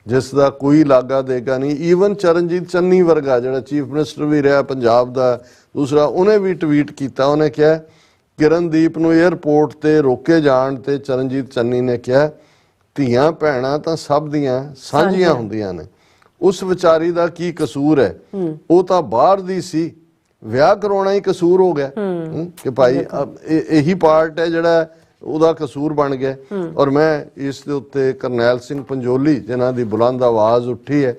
ਜਿਸ ਦਾ ਕੋਈ ਲਾਗਾ ਦੇਗਾ ਨਹੀਂ, ਈਵਨ ਚਰਨਜੀਤ ਚੰਨੀ ਵਰਗਾ ਜਿਹੜਾ ਚੀਫ ਮਿਨਿਸਟਰ ਵੀ ਰਿਹਾ ਪੰਜਾਬ ਦਾ ਦੂਸਰਾ, ਉਹਨੇ ਵੀ ਟਵੀਟ ਕੀਤਾ। ਉਹਨੇ ਕਿਹਾ ਕਿਰਨਦੀਪ ਨੂੰ 에ਅਰਪੋਰਟ ਤੇ ਰੋਕੇ ਜਾਣ ਤੇ ਚਰਨਜੀਤ ਚੰਨੀ ਨੇ ਕਿਹਾ ਧੀਆਂ ਭੈਣਾਂ ਤਾਂ ਸਭ ਦੀਆਂ ਸਾਂਝੀਆਂ ਹੁੰਦੀਆਂ ਨੇ, ਉਸ ਵਿਚਾਰੀ ਦਾ ਕੀ ਕਸੂਰ ਹੈ, ਉਹ ਤਾਂ ਬਾਹਰ ਦੀ ਸੀ, ਵਿਆਹ ਕਰਾਉਣਾ ਹੀ ਕਸੂਰ ਹੋ ਗਿਆ ਕਿ ਭਾਈ ਇਹੀ ਪਾਰਟ ਹੈ ਜਿਹੜਾ ਉਹਦਾ ਕਸੂਰ ਬਣ ਗਿਆ। ਔਰ ਮੈਂ ਇਸ ਦੇ ਉੱਤੇ ਕਰਨੈਲ ਸਿੰਘ ਪੰਜੋਲੀ ਜਿਨ੍ਹਾਂ ਦੀ ਬੁਲੰਦ ਆਵਾਜ਼ ਉੱਠੀ ਹੈ,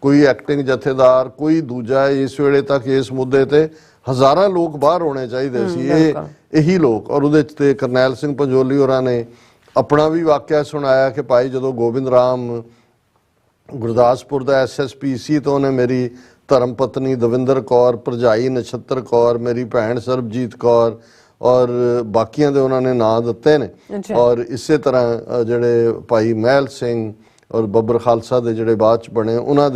ਕੋਈ ਐਕਟਿੰਗ ਜਥੇਦਾਰ ਕੋਈ ਦੂਜਾ, ਇਸ ਵੇਲੇ ਤੱਕ ਇਸ ਮੁੱਦੇ ਤੇ ਹਜ਼ਾਰਾਂ ਲੋਕ ਬਾਹਰ ਹੋਣੇ ਚਾਹੀਦੇ ਸੀ, ਇਹੀ ਲੋਕ। ਔਰ ਉਹਦੇ ਤੇ ਕਰਨੈਲ ਸਿੰਘ ਪੰਜੋਲੀ ਹੋਰਾਂ ਨੇ ਆਪਣਾ ਵੀ ਵਾਕਿਆ ਸੁਣਾਇਆ ਕਿ ਭਾਈ ਜਦੋਂ ਗੋਬਿੰਦ ਰਾਮ ਗੁਰਦਾਸਪੁਰ ਦਾ SSP ਸੀ ਤਾਂ ਉਹਨੇ ਮੇਰੀ ਧਰਮ ਪਤਨੀ ਦਵਿੰਦਰ ਕੌਰ, ਭਰਜਾਈ ਨਛੱਤਰ ਕੌਰ, ਮੇਰੀ ਭੈਣ ਸਰਬਜੀਤ ਕੌਰ ਔਰ ਬਾਕੀਆਂ ਦੇ ਉਹਨਾਂ ਨੇ ਨਾਂ ਦਿੱਤੇ ਨੇ। ਔਰ ਇਸੇ ਤਰ੍ਹਾਂ ਜਿਹੜੇ ਭਾਈ ਮਹਿਲ ਸਿੰਘ ਔਰ ਬੱਬਰ ਖਾਲਸਾ ਦੇ ਜਿਹੜੇ ਬਾਅਦ ਚ ਬਣੇ, ਉਹਨਾਂ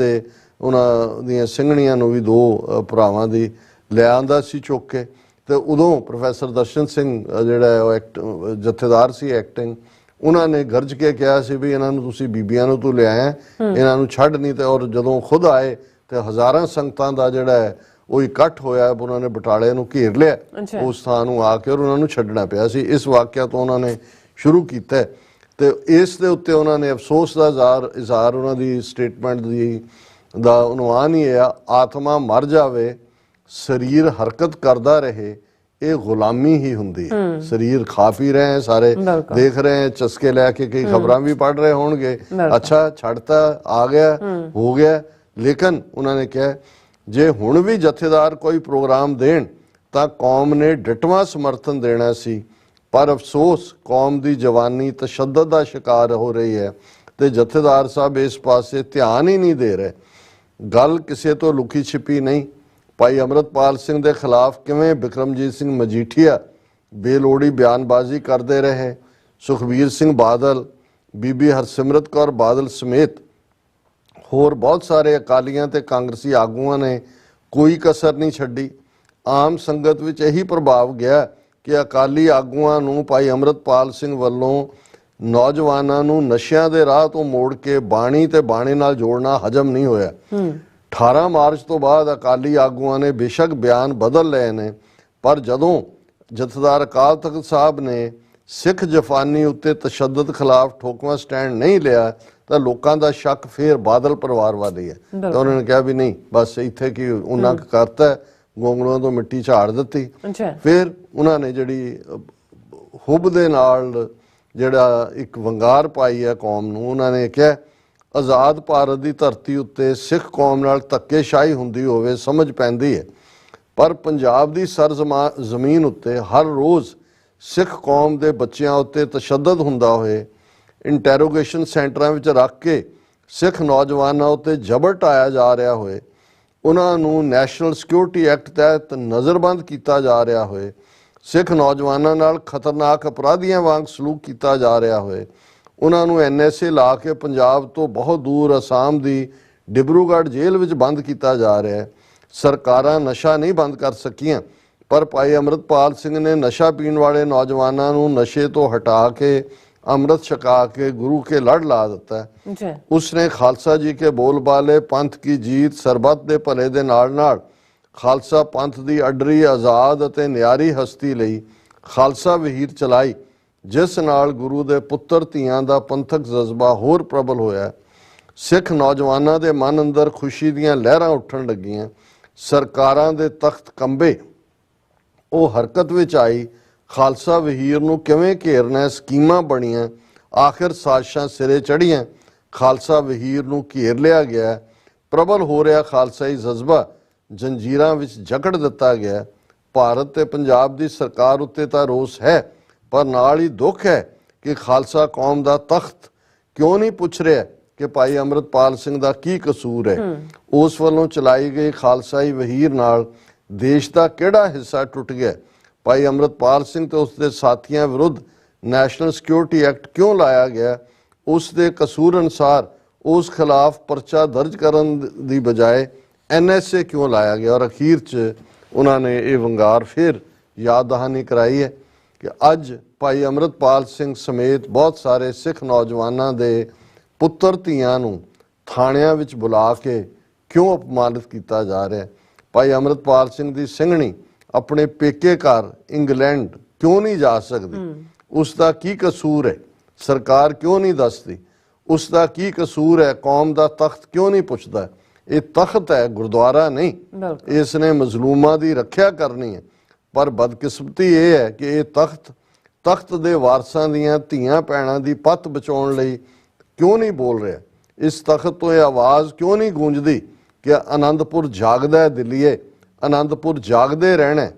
ਦੀਆਂ ਸਿੰਘਣੀਆਂ ਨੂੰ ਵੀ 2 ਭਰਾਵਾਂ ਦੀ ਲੈ ਆਂਦਾ ਸੀ ਚੁੱਕ ਕੇ। ਤੇ ਉਦੋਂ ਪ੍ਰੋਫੈਸਰ ਦਰਸ਼ਨ ਸਿੰਘ ਜਿਹੜਾ ਉਹ ਜਥੇਦਾਰ ਸੀ ਐਕਟਿੰਗ, ਉਹਨਾਂ ਨੇ ਗਰਜ ਕੇ ਕਿਹਾ ਸੀ ਵੀ ਇਹਨਾਂ ਨੂੰ ਤੁਸੀਂ ਬੀਬੀਆਂ ਨੂੰ ਤੂੰ ਲਿਆਇਆ, ਇਹਨਾਂ ਨੂੰ ਛੱਡ ਨਹੀਂ। ਤੇ ਔਰ ਜਦੋਂ ਖੁਦ ਆਏ ਤੇ ਹਜ਼ਾਰਾਂ ਸੰਗਤਾਂ ਦਾ ਜਿਹੜਾ ਹੈ ਉਹ ਇਕੱਠ ਹੋਇਆ, ਉਹਨਾਂ ਨੇ ਬਟਾਲੇ ਨੂੰ ਘੇਰ ਲਿਆ ਉਸ ਥਾਂ ਨੂੰ ਆ ਕੇ, ਔਰ ਉਹਨਾਂ ਨੂੰ ਛੱਡਣਾ ਪਿਆ ਸੀ। ਇਸ ਵਾਕਿਆ ਤੋਂ ਉਹਨਾਂ ਨੇ ਸ਼ੁਰੂ ਕੀਤਾ ਤੇ ਇਸ ਦੇ ਉੱਤੇ ਉਹਨਾਂ ਨੇ ਅਫਸੋਸ ਦਾ ਇਜ਼ਹਾਰ ਉਹਨਾਂ ਦੀ ਸਟੇਟਮੈਂਟ ਦਾ ਉਨਵਾਨ ਹੀ ਹੈ, ਆਤਮਾ ਮਰ ਜਾਵੇ ਸਰੀਰ ਹਰਕਤ ਕਰਦਾ ਰਹੇ, ਇਹ ਗੁਲਾਮੀ ਹੀ ਹੁੰਦੀ ਹੈ। ਸਰੀਰ ਖਾ ਪੀ ਰਹੇ ਸਾਰੇ, ਦੇਖ ਰਹੇ ਚਸਕੇ ਲੈ ਕੇ, ਕਈ ਖਬਰਾਂ ਵੀ ਪੜ੍ਹ ਰਹੇ ਹੋਣਗੇ, ਅੱਛਾ ਛੱਡਤਾ ਆ ਗਿਆ ਹੋ ਗਿਆ। ਲੇਕਿਨ ਉਹਨਾਂ ਨੇ ਕਿਹਾ ਜੇ ਹੁਣ ਵੀ ਜਥੇਦਾਰ ਕੋਈ ਪ੍ਰੋਗਰਾਮ ਦੇਣ ਤਾਂ ਕੌਮ ਨੇ ਡਟਵਾਂ ਸਮਰਥਨ ਦੇਣਾ ਸੀ, ਪਰ ਅਫਸੋਸ ਕੌਮ ਦੀ ਜਵਾਨੀ ਤਸ਼ੱਦਦ ਦਾ ਸ਼ਿਕਾਰ ਹੋ ਰਹੀ ਹੈ ਤੇ ਜਥੇਦਾਰ ਸਾਹਿਬ ਇਸ ਪਾਸੇ ਧਿਆਨ ਹੀ ਨਹੀਂ ਦੇ ਰਹੇ। ਗੱਲ ਕਿਸੇ ਤੋਂ ਲੁਕੀ ਛਿਪੀ ਨਹੀਂ। ਭਾਈ ਅੰਮ੍ਰਿਤਪਾਲ ਸਿੰਘ ਦੇ ਖਿਲਾਫ ਕਿਵੇਂ ਬਿਕਰਮਜੀਤ ਸਿੰਘ ਮਜੀਠੀਆ ਬੇਲੋੜੀ ਬਿਆਨਬਾਜ਼ੀ ਕਰਦੇ ਰਹੇ, ਸੁਖਬੀਰ ਸਿੰਘ ਬਾਦਲ, ਬੀਬੀ ਹਰਸਿਮਰਤ ਕੌਰ ਬਾਦਲ ਸਮੇਤ ਹੋਰ ਬਹੁਤ ਸਾਰੇ ਅਕਾਲੀਆਂ ਤੇ ਕਾਂਗਰਸੀ ਆਗੂਆਂ ਨੇ ਕੋਈ ਕਸਰ ਨਹੀਂ ਛੱਡੀ। ਆਮ ਸੰਗਤ ਵਿੱਚ ਇਹੀ ਪ੍ਰਭਾਵ ਗਿਆ ਕਿ ਅਕਾਲੀ ਆਗੂਆਂ ਨੂੰ ਭਾਈ ਅੰਮ੍ਰਿਤਪਾਲ ਸਿੰਘ ਵੱਲੋਂ ਨੌਜਵਾਨਾਂ ਨੂੰ ਨਸ਼ਿਆਂ ਦੇ ਰਾਹ ਤੋਂ ਮੋੜ ਕੇ ਬਾਣੀ ਤੇ ਬਾਣੇ ਨਾਲ ਜੋੜਨਾ ਹਜਮ ਨਹੀਂ ਹੋਇਆ। 18 ਮਾਰਚ ਤੋਂ ਬਾਅਦ ਅਕਾਲੀ ਆਗੂਆਂ ਨੇ ਬੇਸ਼ੱਕ ਬਿਆਨ ਬਦਲ ਲਏ ਨੇ, ਪਰ ਜਦੋਂ ਜਥੇਦਾਰ ਅਕਾਲ ਤਖਤ ਸਾਹਿਬ ਨੇ ਸਿੱਖ ਜਫਾਨੀ ਉੱਤੇ ਤਸ਼ੱਦਦ ਖਿਲਾਫ ਠੋਕਵਾਂ ਸਟੈਂਡ ਨਹੀਂ ਲਿਆ ਤਾਂ ਲੋਕਾਂ ਦਾ ਸ਼ੱਕ ਫੇਰ ਬਾਦਲ ਪਰਿਵਾਰ ਵੱਲ ਹੀ ਹੈ। ਤਾਂ ਉਹਨਾਂ ਨੇ ਕਿਹਾ ਵੀ ਨਹੀਂ, ਬਸ ਇੱਥੇ ਕੀ ਉਹਨਾਂ ਕਰਤਾ, ਗੋਂਗਲੂਆਂ ਤੋਂ ਮਿੱਟੀ ਝਾੜ ਦਿੱਤੀ। ਫਿਰ ਉਹਨਾਂ ਨੇ ਜਿਹੜੀ ਹੁਬ ਦੇ ਨਾਲ ਜਿਹੜਾ ਇੱਕ ਵੰਗਾਰ ਪਾਈ ਹੈ ਕੌਮ ਨੂੰ, ਉਹਨਾਂ ਨੇ ਕਿਹਾ ਆਜ਼ਾਦ ਭਾਰਤ ਦੀ ਧਰਤੀ ਉੱਤੇ ਸਿੱਖ ਕੌਮ ਨਾਲ ਧੱਕੇਸ਼ਾਹੀ ਹੁੰਦੀ ਹੋਵੇ ਸਮਝ ਪੈਂਦੀ ਹੈ, ਪਰ ਪੰਜਾਬ ਦੀ ਜ਼ਮੀਨ ਉੱਤੇ ਹਰ ਰੋਜ਼ ਸਿੱਖ ਕੌਮ ਦੇ ਬੱਚਿਆਂ ਉੱਤੇ ਤਸ਼ੱਦਦ ਹੁੰਦਾ ਹੋਏ, ਇੰਟੈਰੋਗੇਸ਼ਨ ਸੈਂਟਰਾਂ ਵਿੱਚ ਰੱਖ ਕੇ ਸਿੱਖ ਨੌਜਵਾਨਾਂ ਉੱਤੇ ਜ਼ਬਰ ਢਾਇਆ ਜਾ ਰਿਹਾ ਹੋਏ, ਉਹਨਾਂ ਨੂੰ ਨੈਸ਼ਨਲ ਸਿਕਿਉਰਿਟੀ ਐਕਟ ਤਹਿਤ ਨਜ਼ਰਬੰਦ ਕੀਤਾ ਜਾ ਰਿਹਾ ਹੋਏ, ਸਿੱਖ ਨੌਜਵਾਨਾਂ ਨਾਲ ਖਤਰਨਾਕ ਅਪਰਾਧੀਆਂ ਵਾਂਗ ਸਲੂਕ ਕੀਤਾ ਜਾ ਰਿਹਾ ਹੋਏ, ਉਹਨਾਂ ਨੂੰ NSA ਲਾ ਕੇ ਪੰਜਾਬ ਤੋਂ ਬਹੁਤ ਦੂਰ ਅਸਾਮ ਦੀ ਡਿਬਰੂਗੜ੍ਹ ਜੇਲ੍ਹ ਵਿੱਚ ਬੰਦ ਕੀਤਾ ਜਾ ਰਿਹਾ ਹੈ। ਸਰਕਾਰਾਂ ਨਸ਼ਾ ਨਹੀਂ ਬੰਦ ਕਰ ਸਕੀਆਂ, ਪਰ ਭਾਈ ਅੰਮ੍ਰਿਤਪਾਲ ਸਿੰਘ ਨੇ ਨਸ਼ਾ ਪੀਣ ਵਾਲੇ ਨੌਜਵਾਨਾਂ ਨੂੰ ਨਸ਼ੇ ਤੋਂ ਹਟਾ ਕੇ ਅੰਮ੍ਰਿਤ ਛਕਾ ਕੇ ਗੁਰੂ ਕੇ ਲੜ ਲਾ ਦਿੱਤਾ ਹੈ। ਉਸਨੇ ਖਾਲਸਾ ਜੀ ਕੇ ਬੋਲਬਾਲੇ, ਪੰਥ ਕੀ ਜੀਤ, ਸਰਬੱਤ ਦੇ ਭਲੇ ਦੇ ਨਾਲ ਖਾਲਸਾ ਪੰਥ ਦੀ ਅਡਰੀ, ਆਜ਼ਾਦ ਅਤੇ ਨਿਆਰੀ ਹਸਤੀ ਲਈ ਖਾਲਸਾ ਵਹੀਰ ਚਲਾਈ, ਜਿਸ ਨਾਲ ਗੁਰੂ ਦੇ ਪੁੱਤਰ ਧੀਆਂ ਦਾ ਪੰਥਕ ਜਜ਼ਬਾ ਹੋਰ ਪ੍ਰਬਲ ਹੋਇਆ। ਸਿੱਖ ਨੌਜਵਾਨਾਂ ਦੇ ਮਨ ਅੰਦਰ ਖੁਸ਼ੀ ਦੀਆਂ ਲਹਿਰਾਂ ਉੱਠਣ ਲੱਗੀਆਂ। ਸਰਕਾਰਾਂ ਦੇ ਤਖਤ ਕੰਬੇ, ਉਹ ਹਰਕਤ ਵਿੱਚ ਆਈ। ਖਾਲਸਾ ਵਹੀਰ ਨੂੰ ਕਿਵੇਂ ਘੇਰਨਾ, ਸਕੀਮਾਂ ਬਣੀਆਂ, ਆਖਿਰ ਸਾਜ਼ਿਸ਼ਾਂ ਸਿਰੇ ਚੜ੍ਹੀਆਂ। ਖਾਲਸਾ ਵਹੀਰ ਨੂੰ ਘੇਰ ਲਿਆ ਗਿਆ। ਪ੍ਰਬਲ ਹੋ ਰਿਹਾ ਖਾਲਸਾਈ ਜਜ਼ਬਾ ਜੰਜੀਰਾਂ ਵਿੱਚ ਜਕੜ ਦਿੱਤਾ ਗਿਆ। ਭਾਰਤ ਤੇ ਪੰਜਾਬ ਦੀ ਸਰਕਾਰ ਉੱਤੇ ਤਾਂ ਰੋਸ ਹੈ, ਪਰ ਨਾਲ ਹੀ ਦੁੱਖ ਹੈ ਕਿ ਖਾਲਸਾ ਕੌਮ ਦਾ ਤਖਤ ਕਿਉਂ ਨਹੀਂ ਪੁੱਛ ਰਿਹਾ ਕਿ ਭਾਈ ਅੰਮ੍ਰਿਤਪਾਲ ਸਿੰਘ ਦਾ ਕੀ ਕਸੂਰ ਹੈ। ਉਸ ਵੱਲੋਂ ਚਲਾਈ ਗਈ ਖਾਲਸਾਈ ਵਹੀਰ ਨਾਲ ਦੇਸ਼ ਦਾ ਕਿਹੜਾ ਹਿੱਸਾ ਟੁੱਟ ਗਿਆ। ਭਾਈ ਅੰਮ੍ਰਿਤਪਾਲ ਸਿੰਘ ਤੇ ਉਸਦੇ ਸਾਥੀਆਂ ਵਿਰੁੱਧ ਨੈਸ਼ਨਲ ਸਿਕਿਉਰਿਟੀ ਐਕਟ ਕਿਉਂ ਲਾਇਆ ਗਿਆ। ਉਸ ਦੇ ਕਸੂਰ ਅਨੁਸਾਰ ਉਸ ਖਿਲਾਫ ਪਰਚਾ ਦਰਜ ਕਰਨ ਦੀ ਬਜਾਏ NSA ਕਿਉਂ ਲਾਇਆ ਗਿਆ। ਔਰ ਅਖੀਰ 'ਚ ਉਹਨਾਂ ਨੇ ਇਹ ਵੰਗਾਰ ਫਿਰ ਯਾਦ ਦਹਾਨੀ ਕਰਾਈ ਹੈ ਕਿ ਅੱਜ ਭਾਈ ਅੰਮ੍ਰਿਤਪਾਲ ਸਿੰਘ ਸਮੇਤ ਬਹੁਤ ਸਾਰੇ ਸਿੱਖ ਨੌਜਵਾਨਾਂ ਦੇ ਪੁੱਤਰ ਧੀਆਂ ਨੂੰ ਥਾਣਿਆਂ ਵਿੱਚ ਬੁਲਾ ਕੇ ਕਿਉਂ ਅਪਮਾਨਿਤ ਕੀਤਾ ਜਾ ਰਿਹਾ। ਭਾਈ ਅੰਮ੍ਰਿਤਪਾਲ ਸਿੰਘ ਦੀ ਸਿੰਘਣੀ ਆਪਣੇ ਪੇਕੇ ਘਰ ਇੰਗਲੈਂਡ ਕਿਉਂ ਨਹੀਂ ਜਾ ਸਕਦੀ। ਉਸ ਦਾ ਕੀ ਕਸੂਰ ਹੈ, ਸਰਕਾਰ ਕਿਉਂ ਨਹੀਂ ਦੱਸਦੀ। ਉਸ ਦਾ ਕੀ ਕਸੂਰ ਹੈ, ਕੌਮ ਦਾ ਤਖਤ ਕਿਉਂ ਨਹੀਂ ਪੁੱਛਦਾ। ਇਹ ਤਖਤ ਹੈ, ਗੁਰਦੁਆਰਾ ਨਹੀਂ। ਇਸ ਨੇ ਮਜ਼ਲੂਮਾਂ ਦੀ ਰੱਖਿਆ ਕਰਨੀ ਹੈ। ਪਰ ਬਦਕਿਸਮਤੀ ਇਹ ਹੈ ਕਿ ਇਹ ਤਖਤ ਦੇ ਵਾਰਸਾਂ ਦੀਆਂ ਧੀਆਂ ਭੈਣਾਂ ਦੀ ਪੱਤ ਬਚਾਉਣ ਲਈ ਕਿਉਂ ਨਹੀਂ ਬੋਲ ਰਿਹਾ। ਇਸ ਤਖਤ ਤੋਂ ਇਹ ਆਵਾਜ਼ ਕਿਉਂ ਨਹੀਂ ਗੂੰਜਦੀ ਕਿ ਆਨੰਦਪੁਰ ਜਾਗਦਾ ਦਿੱਲੀਏ, ਆਨੰਦਪੁਰ ਜਾਗਦੇ ਰਹਿਣਾ,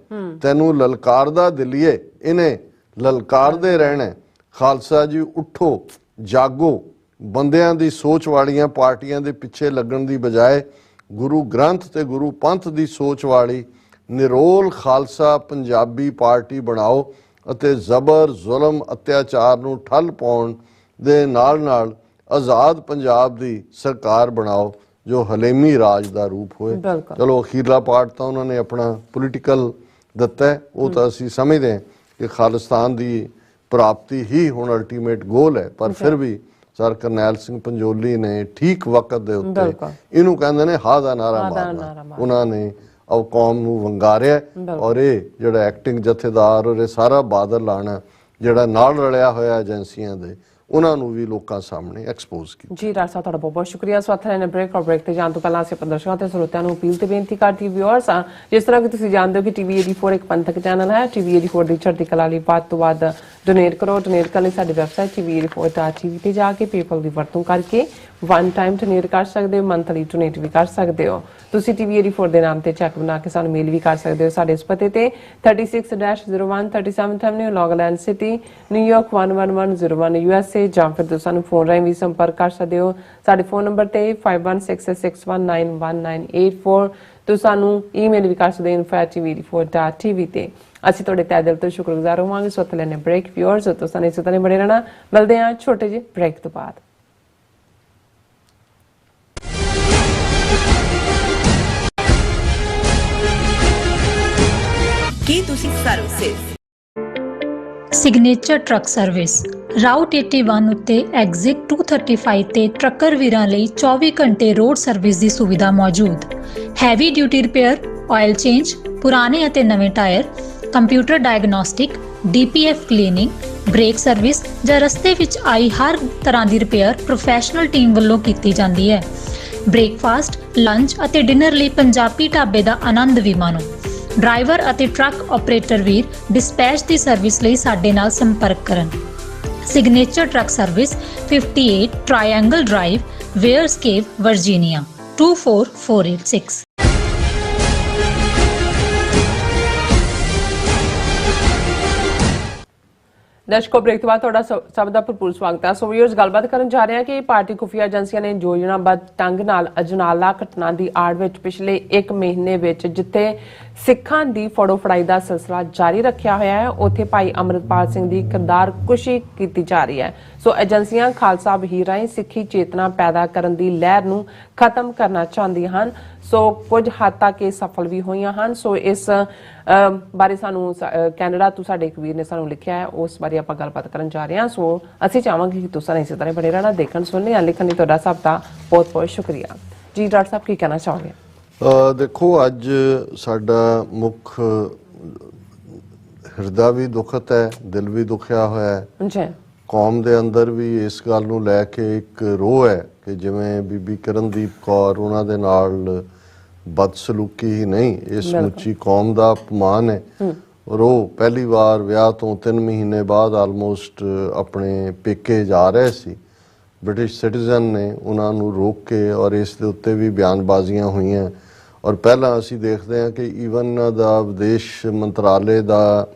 ਤੈਨੂੰ ਲਲਕਾਰਦਾ ਦਿੱਲੀਏ, ਇਹਨੇ ਲਲਕਾਰਦੇ ਰਹਿਣਾ। ਖਾਲਸਾ ਜੀ ਉੱਠੋ, ਜਾਗੋ। ਬੰਦਿਆਂ ਦੀ ਸੋਚ ਵਾਲੀਆਂ ਪਾਰਟੀਆਂ ਦੇ ਪਿੱਛੇ ਲੱਗਣ ਦੀ ਬਜਾਏ ਗੁਰੂ ਗ੍ਰੰਥ ਤੇ ਗੁਰੂ ਪੰਥ ਦੀ ਸੋਚ ਵਾਲੀ ਨਿਰੋਲ ਖਾਲਸਾ ਪੰਜਾਬੀ ਪਾਰਟੀ ਬਣਾਓ ਅਤੇ ਜ਼ਬਰ, ਜ਼ੁਲਮ, ਅਤਿਆਚਾਰ ਨੂੰ ਠੱਲ ਪਾਉਣ ਦੇ ਨਾਲ ਆਜ਼ਾਦ ਪੰਜਾਬ ਦੀ ਸਰਕਾਰ ਬਣਾਓ ਜੋ ਹਲੇਮੀ ਰਾਜ ਦਾ ਰੂਪ ਹੋਏ। ਚਲੋ ਅਖੀਰਲਾ ਪਾਰਟ ਤਾਂ ਉਹਨਾਂ ਨੇ ਆਪਣਾ ਪੋਲੀਟੀਕਲ ਦਿੱਤਾ ਹੈ, ਉਹ ਤਾਂ ਅਸੀਂ ਸਮਝਦੇ ਹਾਂ ਕਿ ਖਾਲਿਸਤਾਨ ਦੀ ਪ੍ਰਾਪਤੀ ਹੀ ਹੁਣ ਅਲਟੀਮੇਟ ਗੋਲ ਹੈ। ਪਰ ਫਿਰ ਵੀ ਸਰ ਕਰਨੈਲ ਸਿੰਘ ਪੰਜੋਲੀ ਨੇ ਠੀਕ ਵਕਤ ਦੇ ਉੱਤੇ ਇਹਨੂੰ ਕਹਿੰਦੇ ਨੇ ਹਾ ਦਾ ਨਾਰਾ ਮਾਰਨਾ, ਉਹਨਾਂ ਨੇ ਉਹ ਕੌਮ ਨੂੰ ਵੰਗਾਰਿਆ। ਔਰ ਇਹ ਜਿਹੜਾ ਐਕਟਿੰਗ ਜਥੇਦਾਰ ਔਰ ਇਹ ਸਾਰਾ ਬਾਦਲ ਲਾਣਾ ਜਿਹੜਾ ਨਾਲ ਰਲਿਆ ਹੋਇਆ ਏਜੰਸੀਆਂ ਦੇ, ਉਹਨਾਂ ਨੂੰ ਵੀ ਲੋਕਾਂ ਸਾਹਮਣੇ ਐਕਸਪੋਜ਼ ਕੀਤਾ। ਜੀ ਡਾਕਟਰ ਸਾਹਿਬ, ਤੁਹਾਡਾ ਬਹੁਤ ਬਹੁਤ ਸ਼ੁਕਰੀਆ। ਸਵਾਗਤ ਹੈ ਬ੍ਰੇਕ ਤੇ ਜਾਣ ਤੋਂ ਪਹਿਲਾਂ ਅਸੀਂ ਪ੍ਰਦਰਸ਼ਕਾਂ ਤੇ ਸਰੋਤਿਆਂ ਨੂੰ ਅਪੀਲ ਤੇ ਬੇਨਤੀ ਕਰਦੀ ਵਿਊਅਰਸ ਜਿਸ ਤਰ੍ਹਾਂ ਕਿ ਤੁਸੀਂ ਜਾਣਦੇ ਹੋ ਕਿ TV 84 ਇੱਕ ਪੰਥਕ ਚੈਨਲ ਹੈ। TV 84 ਦੀ ਚੜ੍ਹਦੀ ਕਲਾ ਲਈ ਵੱਧ ਤੋਂ ਵੱਧ ਡੋਨੇਟ ਕਰੋ। ਡੋਨੇਟ ਕਰਨ ਲਈ ਸਾਡੀ ਵੈਬਸਾਈਟ tvreform.tv ਤੇ ਜਾ ਕੇ ਪੇਪਲ ਦੀ ਵਰਤੋਂ ਕਰਕੇ ਵਨ ਟਾਈਮ ਡੋਨੇਟ ਕਰ ਸਕਦੇ ਹੋ, ਮੰਥਲੀ ਡੋਨੇਟ ਵੀ ਕਰ ਸਕਦੇ ਹੋ। ਤੁਸੀਂ TV84 ਦੇ ਨਾਮ ਤੇ ਚੈੱਕ ਬਣਾ ਕੇ ਸਾਨੂੰ ਮੇਲ ਵੀ ਕਰ ਸਕਦੇ ਹੋ ਸਾਡੇ ਇਸ ਪਤੇ ਤੇ 36-01 37th Avenue, Long Island City, New York 11101 USA, ਜਾਂ ਫਿਰ ਤੁਸੀਂ ਸਾਨੂੰ ਫੋਨ ਰਾਹੀਂ ਵੀ ਸੰਪਰਕ ਕਰ ਸਕਦੇ ਹੋ। ਸਾਡੇ ਫੋਨ ਨੰਬਰ ਤੇ 516661911984। ਤੁਸੀਂ ਸਾਨੂੰ ਈਮੇਲ ਵੀ ਕਰ ਸਕਦੇ ਹੋ info@tvreform.tv ਤੇ। ਅਸੀਂ ਤੁਹਾਡੇ ਤਹਿ ਦਿਲ ਤੋਂ ਸ਼ੁਕਰਗੁਜ਼ਾਰ ਹੋਵਾਂਗੇ। ਸੋ ਤੇ ਲੈਣੇ ਬ੍ਰੇਕ ਵਿਊਅਰਸ, ਤੋਂ ਸਾਨੂੰ ਇਸੇ ਤਰ੍ਹਾਂ ਬਣੇ ਰਹਿਣਾ। ਮਿਲਦੇ ਹਾਂ ਛੋਟੇ ਜਿਹੇ ਬ੍ਰੇਕ ਤੋਂ ਬਾਅਦ। ਕੀ ਤੁਸੀਂ service signature truck service route 81 ਉੱਤੇ ਐਗਜ਼ਿਟ 235 ਤੇ ਟਰੱਕਰ ਵੀਰਾਂ ਲਈ 24 ਘੰਟੇ ਰੋਡ ਸਰਵਿਸ ਦੀ ਸੁਵਿਧਾ ਮੌਜੂਦ। Heavy duty repair, oil change, ਪੁਰਾਣੇ ਅਤੇ ਨਵੇਂ tyre, computer diagnostic, DPF cleaning, brake service ਜਾਂ ਰਸਤੇ ਵਿੱਚ ਆਈ ਹਰ ਤਰ੍ਹਾਂ ਦੀ ਰਿਪੇਅਰ ਪ੍ਰੋਫੈਸ਼ਨਲ ਟੀਮ ਵੱਲੋਂ ਕੀਤੀ ਜਾਂਦੀ ਹੈ। ਬ੍ਰੇਕਫਾਸਟ, ਲੰਚ ਅਤੇ ਡਿਨਰ ਲਈ ਪੰਜਾਬੀ ਢਾਬੇ ਦਾ ਆਨੰਦ ਵੀ ਮਾਣੋ। ਡਰਾਈਵਰ ਅਤੇ ਟਰੱਕ ਆਪਰੇਟਰ ਵੀਰ ਡਿਸਪੈਚ ਦੀ ਸਰਵਿਸ ਲਈ ਸਾਡੇ ਨਾਲ ਸੰਪਰਕ ਕਰਨ। Signature truck service 58 triangle drive, Weyers Cave, Virginia 24486। ਦਰਸ਼ਕੋ, ਬ੍ਰੇਕ ਤੋਂ ਬਾਅਦ ਤੁਹਾਡਾ ਸਭ ਦਾ ਭਰਪੂਰ ਸਵਾਗਤ ਹੈ। ਸੋ ਵੀਅਰਸ, ਗੱਲਬਾਤ ਕਰਨ ਜਾ ਰਹੇ ਹਾਂ ਕਿ ਭਾਰਤੀ ਖੁਫੀਆ ਏਜੰਸੀਆਂ ਨੇ ਯੋਜਨਾਬੱਧ ਢੰਗ ਨਾਲ ਅਜਨਾਲਾ ਘਟਨਾ ਦੀ ਆੜ ਵਿੱਚ ਪਿਛਲੇ 1 ਮਹੀਨੇ ਵਿੱਚ ਜਿੱਥੇ ਸਿੱਖਾਂ ਦੀ ਫੜੋ ਫੜਾਈ ਦਾ ਸਿਲਸਿਲਾ ਜਾਰੀ ਰੱਖਿਆ ਹੋਇਆ ਹੈ, ਉੱਥੇ ਭਾਈ ਅੰਮ੍ਰਿਤਪਾਲ ਸਿੰਘ ਦੀ ਕਿਰਦਾਰ ਕੁਸ਼ੀ ਕੀਤੀ ਜਾ ਰਹੀ ਹੈ। ਸੋ ਏਜੰਸੀਆਂ ਖਾਲਸਾ ਵਹੀਰ ਰਾਹੀਂ ਸਿੱਖੀ ਚੇਤਨਾ ਪੈਦਾ ਕਰਨ ਦੀ ਲਹਿਰ ਨੂੰ ਖਤਮ ਕਰਨਾ ਚਾਹੁੰਦੀਆਂ ਹਨ। ਸੋ ਕੁਝ ਹੱਦ ਤੱਕ ਇਹ ਸਫਲ ਵੀ ਹੋਈਆਂ ਹਨ। ਸੋ ਇਸ ਬਾਰੇ ਸਾਨੂੰ ਕੈਨੇਡਾ ਤੋਂ ਸਾਡੇ ਇੱਕ ਵੀਰ ਨੇ ਸਾਨੂੰ ਲਿਖਿਆ ਹੈ, ਉਸ ਬਾਰੇ ਆਪਾਂ ਗੱਲਬਾਤ ਕਰਨ ਜਾ ਰਹੇ ਹਾਂ। ਸੋ ਅਸੀਂ ਚਾਹਾਂਗੇ ਕਿ ਤੁਸੀਂ ਇਸੇ ਤਰ੍ਹਾਂ ਬਣੇ ਰਹਿਣਾ, ਦੇਖਣ ਸੁਣਨੇ ਜਾਂ ਲਿਖਣ ਲਈ ਤੁਹਾਡਾ ਸਭ ਦਾ ਬਹੁਤ ਬਹੁਤ ਸ਼ੁਕਰੀਆ ਜੀ। ਡਾਕਟਰ ਸਾਹਿਬ, ਕੀ ਕਹਿਣਾ ਚਾਹੋਗੇ? ਦੇਖੋ, ਅੱਜ ਸਾਡਾ ਮੁੱਖ ਹਿਰਦਾ ਵੀ ਦੁਖਤ ਹੈ, ਦਿਲ ਵੀ ਦੁਖਿਆ ਹੋਇਆ ਹੈ ਜੀ। ਕੌਮ ਦੇ ਅੰਦਰ ਵੀ ਇਸ ਗੱਲ ਨੂੰ ਲੈ ਕੇ ਇੱਕ ਰੋਹ ਹੈ ਕਿ ਜਿਵੇਂ ਬੀਬੀ ਕਿਰਨਦੀਪ ਕੌਰ, ਉਹਨਾਂ ਦੇ ਨਾਲ ਬਦਸਲੂਕੀ ਹੀ ਨਹੀਂ, ਇਸ ਸਮੁੱਚੀ ਕੌਮ ਦਾ ਅਪਮਾਨ ਹੈ। ਔਰ ਉਹ ਪਹਿਲੀ ਵਾਰ ਵਿਆਹ ਤੋਂ 3 ਮਹੀਨੇ ਬਾਅਦ ਆਲਮੋਸਟ ਆਪਣੇ ਪੇਕੇ ਜਾ ਰਹੇ ਸੀ। ਬ੍ਰਿਟਿਸ਼ ਸਿਟੀਜ਼ਨ ਨੇ ਉਹਨਾਂ ਨੂੰ ਰੋਕ ਕੇ, ਔਰ ਇਸ ਦੇ ਉੱਤੇ ਵੀ ਬਿਆਨਬਾਜ਼ੀਆਂ ਹੋਈਆਂ। ਔਰ ਪਹਿਲਾਂ ਅਸੀਂ ਦੇਖਦੇ ਹਾਂ ਕਿ ਈਵਨ ਦਾ ਵਿਦੇਸ਼ ਮੰਤਰਾਲੇ ਦਾ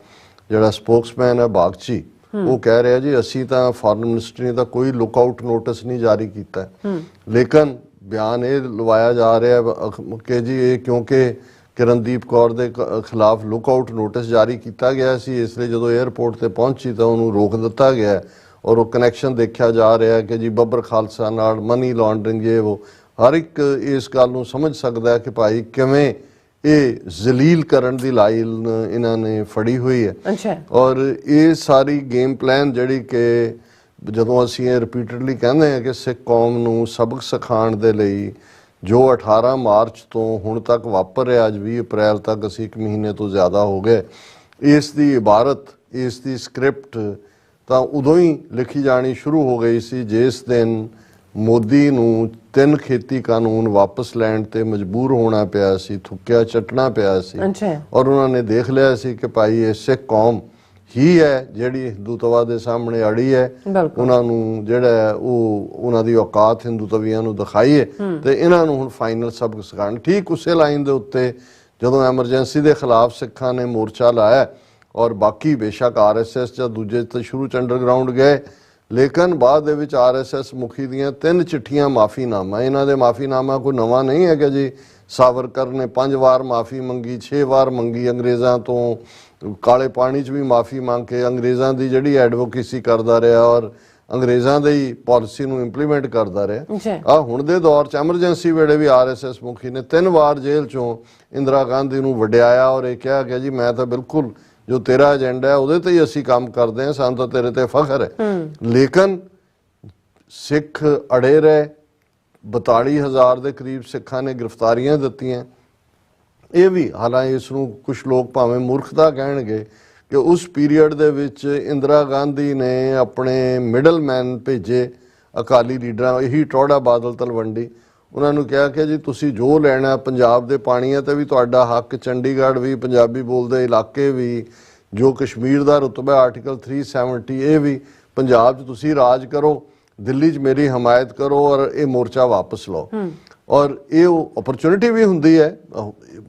ਜਿਹੜਾ ਸਪੋਕਸਮੈਨ ਹੈ ਬਾਗਚੀ, ਉਹ ਕਹਿ ਰਿਹਾ ਜੀ ਅਸੀਂ ਤਾਂ ਫੋਰਨ ਮਿਨਿਸਟਰੀ ਨੇ ਤਾਂ ਕੋਈ ਲੁੱਕ ਆਊਟ ਨੋਟਿਸ ਨਹੀਂ ਜਾਰੀ ਕੀਤਾ, ਲੇਕਿਨ ਬਿਆਨ ਇਹ ਲਵਾਇਆ ਜਾ ਰਿਹਾ ਕਿ ਜੀ ਇਹ ਕਿਉਂਕਿ ਕਿਰਨਦੀਪ ਕੌਰ ਦੇ ਖਿਲਾਫ ਲੁੱਕ ਆਊਟ ਨੋਟਿਸ ਜਾਰੀ ਕੀਤਾ ਗਿਆ ਸੀ, ਇਸ ਲਈ ਜਦੋਂ 에ਅਰਪੋਰਟ ਤੇ ਪਹੁੰਚੀ ਤਾਂ ਉਹਨੂੰ ਰੋਕ ਦਿੱਤਾ ਗਿਆ। ਔਰ ਉਹ ਕਨੈਕਸ਼ਨ ਦੇਖਿਆ ਜਾ ਰਿਹਾ ਕਿ ਜੀ ਬੱਬਰ ਖਾਲਸਾ ਨਾਲ ਮਨੀ ਲਾਂਡਰਿੰਗ, ਇਹ ਉਹ ਹਰ ਇੱਕ ਇਸ ਗੱਲ ਨੂੰ ਸਮਝ ਸਕਦਾ ਹੈ ਕਿ ਭਾਈ ਕਿਵੇਂ ਇਹ ਜ਼ਲੀਲ ਕਰਨ ਦੀ ਲਾਈਨ ਇਹਨਾਂ ਨੇ ਫੜੀ ਹੋਈ ਹੈ। ਔਰ ਇਹ ਸਾਰੀ ਗੇਮ ਪਲਾਨ ਜਿਹੜੀ ਕਿ ਜਦੋਂ ਅਸੀਂ ਇਹ ਰਿਪੀਟਡਲੀ ਕਹਿੰਦੇ ਹਾਂ ਕਿ ਸਿੱਖ ਕੌਮ ਨੂੰ ਸਬਕ ਸਿਖਾਉਣ ਦੇ ਲਈ ਜੋ 18 ਮਾਰਚ ਤੋਂ ਹੁਣ ਤੱਕ ਵਾਪਰ ਰਿਹਾ, ਅੱਜ 20 ਅਪ੍ਰੈਲ ਤੱਕ ਅਸੀਂ 1 ਮਹੀਨੇ ਤੋਂ ਜ਼ਿਆਦਾ ਹੋ ਗਏ, ਇਸ ਦੀ ਇਬਾਰਤ, ਇਸ ਦੀ ਸਕ੍ਰਿਪਟ ਤਾਂ ਉਦੋਂ ਹੀ ਲਿਖੀ ਜਾਣੀ ਸ਼ੁਰੂ ਹੋ ਗਈ ਸੀ ਜਿਸ ਦਿਨ ਮੋਦੀ ਨੂੰ 3 ਖੇਤੀ ਕਾਨੂੰਨ ਵਾਪਸ ਲੈਣ ਤੇ ਮਜਬੂਰ ਹੋਣਾ ਪਿਆ ਸੀ, ਥੁੱਕਿਆ ਚੱਟਣਾ ਪਿਆ ਸੀ। ਔਰ ਉਹਨਾਂ ਨੇ ਦੇਖ ਲਿਆ ਸੀ ਕਿ ਭਾਈ ਇਹ ਸਿੱਖ ਕੌਮ ਹੀ ਹੈ ਜਿਹੜੀ ਹਿੰਦੂਤਵਾ ਦੇ ਸਾਹਮਣੇ ਅੜੀ ਹੈ, ਉਹਨਾਂ ਨੂੰ ਜਿਹੜਾ ਉਹ ਉਹਨਾਂ ਦੀ ਔਕਾਤ ਹਿੰਦੂਤਵੀਆਂ ਨੂੰ ਦਿਖਾਈ ਹੈ ਤੇ ਇਹਨਾਂ ਨੂੰ ਹੁਣ ਫਾਈਨਲ ਸਬਕ ਸਿਖਾਉਣ। ਠੀਕ ਉਸੇ ਲਾਈਨ ਦੇ ਉੱਤੇ ਜਦੋਂ ਐਮਰਜੈਂਸੀ ਦੇ ਖਿਲਾਫ ਸਿੱਖਾਂ ਨੇ ਮੋਰਚਾ ਲਾਇਆ, ਔਰ ਬਾਕੀ ਬੇਸ਼ੱਕ RSS ਜਾਂ ਦੂਜੇ ਤਾਂ ਸ਼ੁਰੂ ਚ ਅੰਡਰਗਰਾਊਂਡ ਗਏ, ਲੇਕਿਨ ਬਾਅਦ ਦੇ ਵਿੱਚ RSS ਮੁਖੀ ਦੀਆਂ 3 ਚਿੱਠੀਆਂ ਮਾਫੀਨਾਮਾ, ਇਹਨਾਂ ਦੇ ਮਾਫੀਨਾਮਾ ਕੋਈ ਨਵਾਂ ਨਹੀਂ ਹੈਗਾ ਜੀ। ਸਾਵਰਕਰ ਨੇ 5 ਵਾਰ ਮਾਫੀ ਮੰਗੀ, 6 ਵਾਰ ਮੰਗੀ ਅੰਗਰੇਜ਼ਾਂ ਤੋਂ, ਕਾਲੇ ਪਾਣੀ 'ਚ ਵੀ ਮਾਫੀ ਮੰਗ ਕੇ ਅੰਗਰੇਜ਼ਾਂ ਦੀ ਜਿਹੜੀ ਐਡਵੋਕੇਸੀ ਕਰਦਾ ਰਿਹਾ ਔਰ ਅੰਗਰੇਜ਼ਾਂ ਦੀ ਪਾਲਿਸੀ ਨੂੰ ਇੰਪਲੀਮੈਂਟ ਕਰਦਾ ਰਿਹਾ। ਆ ਹੁਣ ਦੇ ਦੌਰ 'ਚ ਐਮਰਜੈਂਸੀ ਵੇਲੇ ਵੀ RSS ਮੁਖੀ ਨੇ 3 ਵਾਰ ਜੇਲ੍ਹ 'ਚੋਂ ਇੰਦਰਾ ਗਾਂਧੀ ਨੂੰ ਵਡਿਆਇਆ ਔਰ ਇਹ ਕਿਹਾ ਕਿ ਜੀ ਮੈਂ ਤਾਂ ਬਿਲਕੁਲ ਜੋ ਤੇਰਾ ਏਜੰਡਾ ਹੈ ਉਹਦੇ ਤੇ ਹੀ ਅਸੀਂ ਕੰਮ ਕਰਦੇ ਹਾਂ, ਸਾਨੂੰ ਤਾਂ ਤੇਰੇ ਤੇ ਫਖਰ ਹੈ। ਲੇਕਿਨ ਸਿੱਖ ਅੜੇ ਰਹੇ, 42,000 ਦੇ ਕਰੀਬ ਸਿੱਖਾਂ ਨੇ ਗ੍ਰਿਫਤਾਰੀਆਂ ਦਿੱਤੀਆਂ। ਇਹ ਵੀ ਹਾਲਾਂਕਿ ਇਸ ਨੂੰ ਕੁਝ ਲੋਕ ਭਾਵੇਂ ਮੂਰਖਤਾ ਕਹਿਣਗੇ ਕਿ ਉਸ ਪੀਰੀਅਡ ਦੇ ਵਿੱਚ ਇੰਦਰਾ ਗਾਂਧੀ ਨੇ ਆਪਣੇ ਮਿਡਲਮੈਨ ਭੇਜੇ ਅਕਾਲੀ ਲੀਡਰਾਂ, ਇਹੀ ਟੌੜਾ ਬਾਦਲ ਤਲਵੰਡੀ, ਉਹਨਾਂ ਨੂੰ ਕਿਹਾ ਕਿ ਜੀ ਤੁਸੀਂ ਜੋ ਲੈਣਾ ਪੰਜਾਬ ਦੇ ਪਾਣੀਆਂ ਤੇ ਵੀ ਤੁਹਾਡਾ ਹੱਕ, ਚੰਡੀਗੜ੍ਹ ਵੀ, ਪੰਜਾਬੀ ਬੋਲਦੇ ਇਲਾਕੇ ਵੀ, ਜੋ ਕਸ਼ਮੀਰ ਦਾ ਰੁਤਬਾ ਆਰਟੀਕਲ 370 ਇਹ ਵੀ ਪੰਜਾਬ 'ਚ ਤੁਸੀਂ ਰਾਜ ਕਰੋ, ਦਿੱਲੀ 'ਚ ਮੇਰੀ ਹਮਾਇਤ ਕਰੋ ਔਰ ਇਹ ਮੋਰਚਾ ਵਾਪਸ ਲਓ। ਔਰ ਇਹ ਓਪਰਚੁਨਿਟੀ ਵੀ ਹੁੰਦੀ ਹੈ।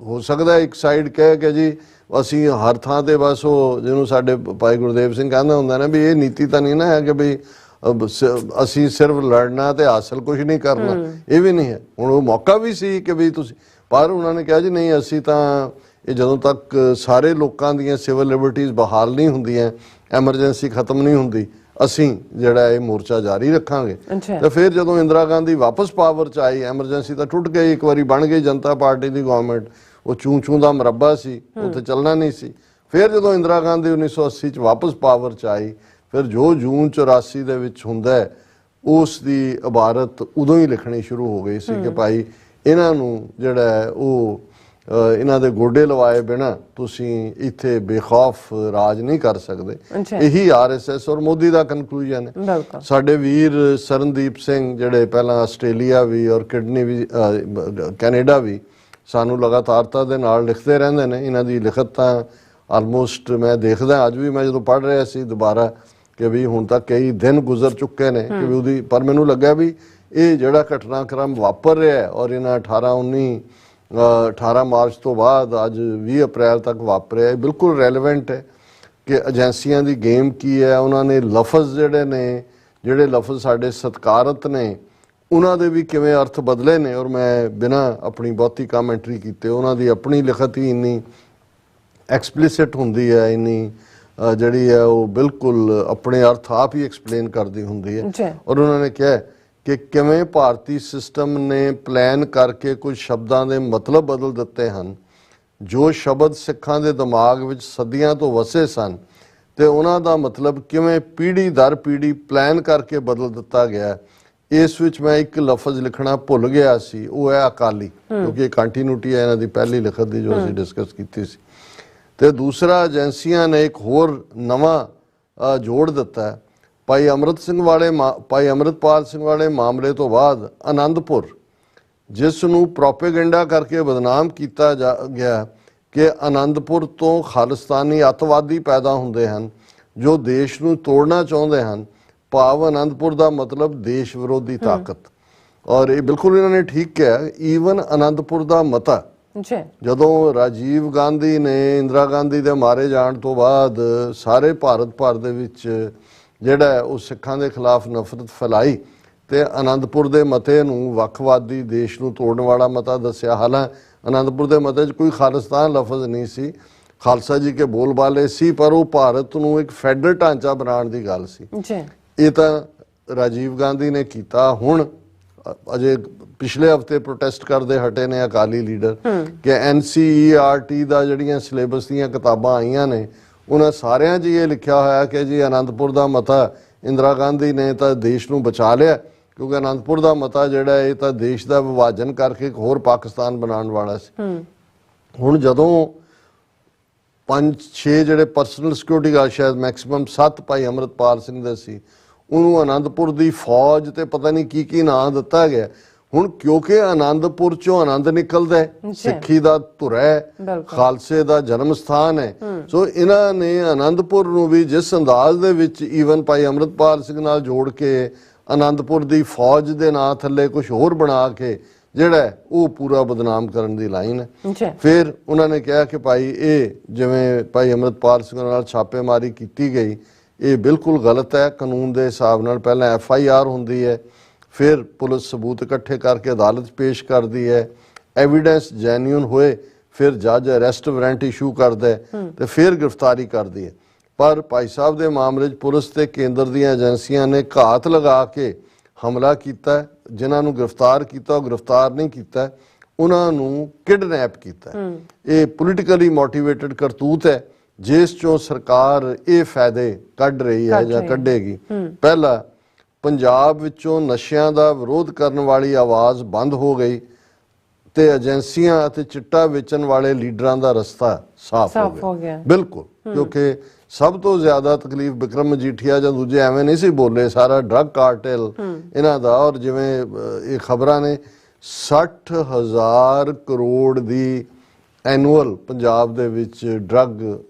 ਹੋ ਸਕਦਾ ਇੱਕ ਸਾਈਡ ਕਹੇ ਕਿ ਜੀ ਅਸੀਂ ਹਰ ਥਾਂ ਤੇ ਬਸ ਉਹ ਜਿਹਨੂੰ ਸਾਡੇ ਭਾਈ ਗੁਰਦੇਵ ਸਿੰਘ ਕਹਿੰਦਾ ਹੁੰਦਾ ਨਾ ਵੀ ਇਹ ਨੀਤੀ ਤਾਂ ਨਹੀਂ ਨਾ ਹੈ ਕਿ ਵੀ ਅਸੀਂ ਸਿਰਫ ਲੜਨਾ ਤੇ ਹਾਸਲ ਕੁਝ ਨਹੀਂ ਕਰਨਾ, ਇਹ ਵੀ ਨਹੀਂ ਹੈ। ਹੁਣ ਉਹ ਮੌਕਾ ਵੀ ਸੀ ਕਿ ਵੀ ਤੁਸੀਂ, ਪਰ ਉਹਨਾਂ ਨੇ ਕਿਹਾ ਜੀ ਨਹੀਂ ਅਸੀਂ ਤਾਂ ਇਹ ਜਦੋਂ ਤੱਕ ਸਾਰੇ ਲੋਕਾਂ ਦੀਆਂ ਸਿਵਲ ਲਿਬਰਟੀਜ਼ ਬਹਾਲ ਨਹੀਂ ਹੁੰਦੀਆਂ, ਐਮਰਜੈਂਸੀ ਖਤਮ ਨਹੀਂ ਹੁੰਦੀ, ਅਸੀਂ ਜਿਹੜਾ ਇਹ ਮੋਰਚਾ ਜਾਰੀ ਰੱਖਾਂਗੇ। ਤੇ ਫਿਰ ਜਦੋਂ ਇੰਦਰਾ ਗਾਂਧੀ ਵਾਪਸ ਪਾਵਰ 'ਚ ਆਈ, ਐਮਰਜੈਂਸੀ ਤਾਂ ਟੁੱਟ ਗਈ, ਇੱਕ ਵਾਰੀ ਬਣ ਗਈ ਜਨਤਾ ਪਾਰਟੀ ਦੀ ਗਵਰਨਮੈਂਟ, ਉਹ ਚੂੰ ਦਾ ਮੁਰੱਬਾ ਸੀ, ਉੱਥੇ ਚੱਲਣਾ ਨਹੀਂ ਸੀ। ਫਿਰ ਜਦੋਂ ਇੰਦਰਾ ਗਾਂਧੀ 1980 'ਚ ਵਾਪਸ ਪਾਵਰ 'ਚ ਆਈ, ਫਿਰ ਜੋ ਜੂਨ 84 ਦੇ ਵਿੱਚ ਹੁੰਦਾ ਹੈ ਉਸ ਦੀ ਇਬਾਰਤ ਉਦੋਂ ਹੀ ਲਿਖਣੀ ਸ਼ੁਰੂ ਹੋ ਗਈ ਸੀ ਕਿ ਭਾਈ ਇਹਨਾਂ ਨੂੰ ਜਿਹੜਾ ਹੈ ਉਹ ਇਹਨਾਂ ਦੇ ਗੋਡੇ ਲਵਾਏ ਬਿਨਾ ਤੁਸੀਂ ਇੱਥੇ ਬੇਖੌਫ ਰਾਜ ਨਹੀਂ ਕਰ ਸਕਦੇ। ਇਹੀ ਆਰਐਸਐਸ ਔਰ ਮੋਦੀ ਦਾ ਕਨਕਲੂਜਨ ਹੈ। ਸਾਡੇ ਵੀਰ ਸਰਨਦੀਪ ਸਿੰਘ ਜਿਹੜੇ ਪਹਿਲਾਂ ਆਸਟ੍ਰੇਲੀਆ ਵੀ ਔਰ ਕਿਡਨੀ ਵੀ ਕੈਨੇਡਾ ਵੀ ਸਾਨੂੰ ਲਗਾਤਾਰਤਾ ਦੇ ਨਾਲ ਲਿਖਦੇ ਰਹਿੰਦੇ ਨੇ। ਇਹਨਾਂ ਦੀ ਲਿਖਤ ਤਾਂ ਆਲਮੋਸਟ ਮੈਂ ਦੇਖਦਾ ਅੱਜ ਵੀ, ਮੈਂ ਜਦੋਂ ਪੜ੍ਹ ਰਿਹਾ ਸੀ ਦੁਬਾਰਾ ਕਿ ਵੀ ਹੁਣ ਤੱਕ ਕਈ ਦਿਨ ਗੁਜ਼ਰ ਚੁੱਕੇ ਨੇ ਕਿ ਵੀ ਉਹਦੀ, ਪਰ ਮੈਨੂੰ ਲੱਗਾ ਵੀ ਇਹ ਜਿਹੜਾ ਘਟਨਾਕ੍ਰਮ ਵਾਪਰ ਰਿਹਾ ਔਰ ਇਹਨਾਂ 18 ਮਾਰਚ ਤੋਂ ਬਾਅਦ ਅੱਜ 20 ਅਪ੍ਰੈਲ ਤੱਕ ਵਾਪਰਿਆ, ਇਹ ਬਿਲਕੁਲ ਰੈਲੇਵੈਂਟ ਹੈ ਕਿ ਏਜੰਸੀਆਂ ਦੀ ਗੇਮ ਕੀ ਹੈ। ਉਹਨਾਂ ਨੇ ਲਫ਼ਜ਼ ਜਿਹੜੇ ਲਫ਼ਜ਼ ਸਾਡੇ ਸਤਿਕਾਰਤ ਨੇ ਉਹਨਾਂ ਦੇ ਵੀ ਕਿਵੇਂ ਅਰਥ ਬਦਲੇ ਨੇ। ਔਰ ਮੈਂ ਬਿਨਾਂ ਆਪਣੀ ਬਹੁਤੀ ਕਾਮੈਂਟਰੀ ਕੀਤੇ, ਉਹਨਾਂ ਦੀ ਆਪਣੀ ਲਿਖਤ ਹੀ ਇੰਨੀ ਐਕਸਪਲਿਸਿਟ ਹੁੰਦੀ ਹੈ, ਇੰਨੀ ਜਿਹੜੀ ਹੈ ਉਹ ਬਿਲਕੁਲ ਆਪਣੇ ਅਰਥ ਆਪ ਹੀ ਐਕਸਪਲੇਨ ਕਰਦੀ ਹੁੰਦੀ ਹੈ। ਔਰ ਉਹਨਾਂ ਨੇ ਕਿਹਾ ਕਿ ਕਿਵੇਂ ਭਾਰਤੀ ਸਿਸਟਮ ਨੇ ਪਲਾਨ ਕਰਕੇ ਕੁਝ ਸ਼ਬਦਾਂ ਦੇ ਮਤਲਬ ਬਦਲ ਦਿੱਤੇ ਹਨ। ਜੋ ਸ਼ਬਦ ਸਿੱਖਾਂ ਦੇ ਦਿਮਾਗ ਵਿੱਚ ਸਦੀਆਂ ਤੋਂ ਵਸੇ ਸਨ ਤੇ ਉਹਨਾਂ ਦਾ ਮਤਲਬ ਕਿਵੇਂ ਪੀੜ੍ਹੀ ਦਰ ਪੀੜ੍ਹੀ ਪਲਾਨ ਕਰਕੇ ਬਦਲ ਦਿੱਤਾ ਗਿਆ। ਇਸ ਵਿੱਚ ਮੈਂ ਇੱਕ ਲਫ਼ਜ਼ ਲਿਖਣਾ ਭੁੱਲ ਗਿਆ ਸੀ, ਉਹ ਹੈ ਅਕਾਲੀ, ਕਿਉਂਕਿ ਇਹ ਕੰਟੀਨਿਊਟੀ ਹੈ ਇਹਨਾਂ ਦੀ ਪਹਿਲੀ ਲਿਖਤ ਦੀ ਜੋ ਅਸੀਂ ਡਿਸਕਸ ਕੀਤੀ ਸੀ। ਤੇ ਦੂਸਰਾ, ਏਜੰਸੀਆਂ ਨੇ ਇੱਕ ਹੋਰ ਨਵਾਂ ਜੋੜ ਦਿੱਤਾ ਹੈ। ਭਾਈ ਅੰਮ੍ਰਿਤਪਾਲ ਸਿੰਘ ਵਾਲੇ ਮਾਮਲੇ ਤੋਂ ਬਾਅਦ ਆਨੰਦਪੁਰ, ਜਿਸ ਨੂੰ ਪ੍ਰੋਪੇਗੈਂਡਾ ਕਰਕੇ ਬਦਨਾਮ ਕੀਤਾ ਗਿਆ ਕਿ ਆਨੰਦਪੁਰ ਤੋਂ ਖਾਲਿਸਤਾਨੀ ਅੱਤਵਾਦੀ ਪੈਦਾ ਹੁੰਦੇ ਹਨ ਜੋ ਦੇਸ਼ ਨੂੰ ਤੋੜਨਾ ਚਾਹੁੰਦੇ ਹਨ, ਭਾਵ ਆਨੰਦਪੁਰ ਦਾ ਮਤਲਬ ਦੇਸ਼ ਵਿਰੋਧੀ ਤਾਕਤ। ਔਰ ਇਹ ਬਿਲਕੁਲ ਇਹਨਾਂ ਨੇ ਠੀਕ ਕਿਹਾ। ਈਵਨ ਆਨੰਦਪੁਰ ਦਾ ਮਤਾ ਜਦੋਂ ਰਾਜੀਵ ਗਾਂਧੀ ਨੇ ਇੰਦਰਾ ਗਾਂਧੀ ਦੇ ਮਾਰੇ ਜਾਣ ਤੋਂ ਬਾਅਦ ਸਾਰੇ ਭਾਰਤ ਭਰ ਦੇ ਵਿੱਚ ਜਿਹੜਾ ਉਹ ਸਿੱਖਾਂ ਦੇ ਖਿਲਾਫ ਨਫ਼ਰਤ ਫੈਲਾਈ ਤੇ ਆਨੰਦਪੁਰ ਦੇ ਮਤੇ ਨੂੰ ਵੱਖਵਾਦੀ ਦੇਸ਼ ਨੂੰ ਤੋੜਨ ਵਾਲਾ ਮਤਾ ਦੱਸਿਆ। ਹਾਲਾਂਕਿ ਆਨੰਦਪੁਰ ਦੇ ਮਤੇ 'ਚ ਕੋਈ ਖਾਲਿਸਤਾਨ ਲਫ਼ਜ਼ ਨਹੀਂ ਸੀ, ਖਾਲਸਾ ਜੀ ਕੇ ਬੋਲਬਾਲੇ ਸੀ, ਪਰ ਉਹ ਭਾਰਤ ਨੂੰ ਇੱਕ ਫੈਡਰਲ ਢਾਂਚਾ ਬਣਾਉਣ ਦੀ ਗੱਲ ਸੀ। ਇਹ ਤਾਂ ਰਾਜੀਵ ਗਾਂਧੀ ਨੇ ਕੀਤਾ। ਹੁਣ ਅਜੇ ਪਿਛਲੇ ਹਫਤੇ ਪ੍ਰੋਟੈਸਟ ਕਰਦੇ ਹਟੇ ਨੇ ਅਕਾਲੀ ਲੀਡਰ ਕਿ NCERT ਦਾ ਜਿਹੜੀਆਂ ਸਿਲੇਬਸ ਦੀਆਂ ਕਿਤਾਬਾਂ ਆਈਆਂ ਨੇ ਉਹਨਾਂ ਸਾਰਿਆਂ 'ਚ ਇਹ ਲਿਖਿਆ ਹੋਇਆ ਕਿ ਜੀ ਆਨੰਦਪੁਰ ਦਾ ਮਤਾ ਇੰਦਰਾ ਗਾਂਧੀ ਨੇ ਤਾਂ ਦੇਸ਼ ਨੂੰ ਬਚਾ ਲਿਆ, ਕਿਉਂਕਿ ਆਨੰਦਪੁਰ ਦਾ ਮਤਾ ਜਿਹੜਾ ਇਹ ਤਾਂ ਦੇਸ਼ ਦਾ ਵਿਭਾਜਨ ਕਰਕੇ ਇੱਕ ਹੋਰ ਪਾਕਿਸਤਾਨ ਬਣਾਉਣ ਵਾਲਾ ਸੀ। ਹੁਣ ਜਦੋਂ 5-6 ਜਿਹੜੇ ਪਰਸਨਲ ਸਿਕਿਉਰਿਟੀ ਗਾਰਡ, ਸ਼ਾਇਦ ਮੈਕਸਿਮਮ 7 ਭਾਈ ਅੰਮ੍ਰਿਤਪਾਲ ਸਿੰਘ ਦੇ ਸੀ, ਉਹਨੂੰ ਆਨੰਦਪੁਰ ਦੀ ਫੌਜ ਤੇ ਪਤਾ ਨਹੀਂ ਕੀ ਨਾਂ ਦਿੱਤਾ ਗਿਆ। ਹੁਣ ਕਿਉਂਕਿ ਆਨੰਦਪੁਰ ਚੋਂ ਆਨੰਦ ਨਿਕਲਦਾ ਹੈ, ਸਿੱਖੀ ਦਾ ਧੁਰਾ ਹੈ, ਖਾਲਸੇ ਦਾ ਜਨਮ ਸਥਾਨ ਹੈ, ਸੋ ਇਹਨਾਂ ਨੇ ਆਨੰਦਪੁਰ ਨੂੰ ਵੀ ਜਿਸ ਅੰਦਾਜ਼ ਦੇ ਵਿੱਚ ਈਵਨ ਭਾਈ ਅੰਮ੍ਰਿਤਪਾਲ ਸਿੰਘ ਨਾਲ ਜੋੜ ਕੇ ਆਨੰਦਪੁਰ ਦੀ ਫੌਜ ਦੇ ਨਾਂ ਥੱਲੇ ਕੁਝ ਹੋਰ ਬਣਾ ਕੇ ਜਿਹੜਾ ਉਹ ਪੂਰਾ ਬਦਨਾਮ ਕਰਨ ਦੀ ਲਾਈਨ ਹੈ। ਫਿਰ ਉਹਨਾਂ ਨੇ ਕਿਹਾ ਕਿ ਭਾਈ ਇਹ ਜਿਵੇਂ ਭਾਈ ਅੰਮ੍ਰਿਤਪਾਲ ਸਿੰਘ ਨਾਲ ਛਾਪੇਮਾਰੀ ਕੀਤੀ ਗਈ ਇਹ ਬਿਲਕੁਲ ਗਲਤ ਹੈ। ਕਾਨੂੰਨ ਦੇ ਹਿਸਾਬ ਨਾਲ ਪਹਿਲਾਂ FIR ਹੁੰਦੀ ਹੈ, ਫਿਰ ਪੁਲਿਸ ਸਬੂਤ ਇਕੱਠੇ ਕਰਕੇ ਅਦਾਲਤ ਪੇਸ਼ ਕਰਦੀ ਹੈ, ਐਵੀਡੈਂਸ ਜੈਨੂਇਨ ਹੋਏ ਫਿਰ ਜੱਜ ਅਰੈਸਟ ਵਾਰੰਟ ਇਸ਼ੂ ਕਰਦਾ ਹੈ ਤੇ ਫਿਰ ਗ੍ਰਿਫਤਾਰੀ ਕਰਦੀ ਹੈ। ਪਰ ਭਾਈ ਸਾਹਿਬ ਦੇ ਮਾਮਲੇ 'ਚ ਪੁਲਿਸ ਤੇ ਕੇਂਦਰ ਦੀਆਂ ਏਜੰਸੀਆਂ ਨੇ ਘਾਤ ਲਗਾ ਕੇ ਹਮਲਾ ਕੀਤਾ। ਜਿਨ੍ਹਾਂ ਨੂੰ ਗ੍ਰਿਫਤਾਰ ਕੀਤਾ ਉਹ ਗ੍ਰਿਫਤਾਰ ਨਹੀਂ ਕੀਤਾ, ਉਹਨਾਂ ਨੂੰ ਕਿਡਨੈਪ ਕੀਤਾ। ਇਹ ਪੋਲੀਟੀਕਲੀ ਮੋਟੀਵੇਟਡ ਕਰਤੂਤ ਹੈ ਜਿਸ ਚੋਂ ਸਰਕਾਰ ਇਹ ਫਾਇਦੇ ਕੱਢ ਰਹੀ ਹੈ ਜਾਂ ਕੱਢੇਗੀ। ਪਹਿਲਾ, ਪੰਜਾਬ ਵਿੱਚੋਂ ਨਸ਼ਿਆਂ ਦਾ ਵਿਰੋਧ ਕਰਨ ਵਾਲੀ ਆਵਾਜ਼ ਬੰਦ ਹੋ ਗਈ ਤੇ ਏਜੰਸੀਆਂ ਅਤੇ ਚਿੱਟਾ ਵੇਚਣ ਵਾਲੇ ਲੀਡਰਾਂ ਦਾ ਰਸਤਾ ਸਾਫ਼ ਹੋ ਗਿਆ। ਬਿਲਕੁਲ, ਕਿਉਂਕਿ ਸਭ ਤੋਂ ਜ਼ਿਆਦਾ ਤਕਲੀਫ ਬਿਕਰਮ ਮਜੀਠੀਆ ਜਾਂ ਦੂਜੇ ਐਵੇਂ ਨਹੀਂ ਸੀ ਬੋਲੇ, ਸਾਰਾ ਡਰੱਗ ਕਾਰਟਲ ਇਹਨਾਂ ਦਾ। ਔਰ ਜਿਵੇਂ ਇਹ ਖਬਰਾਂ ਨੇ 60,000 ਕਰੋੜ ਦੀ ਐਨੂਅਲ ਪੰਜਾਬ ਦੇ ਵਿੱਚ ਡਰੱਗ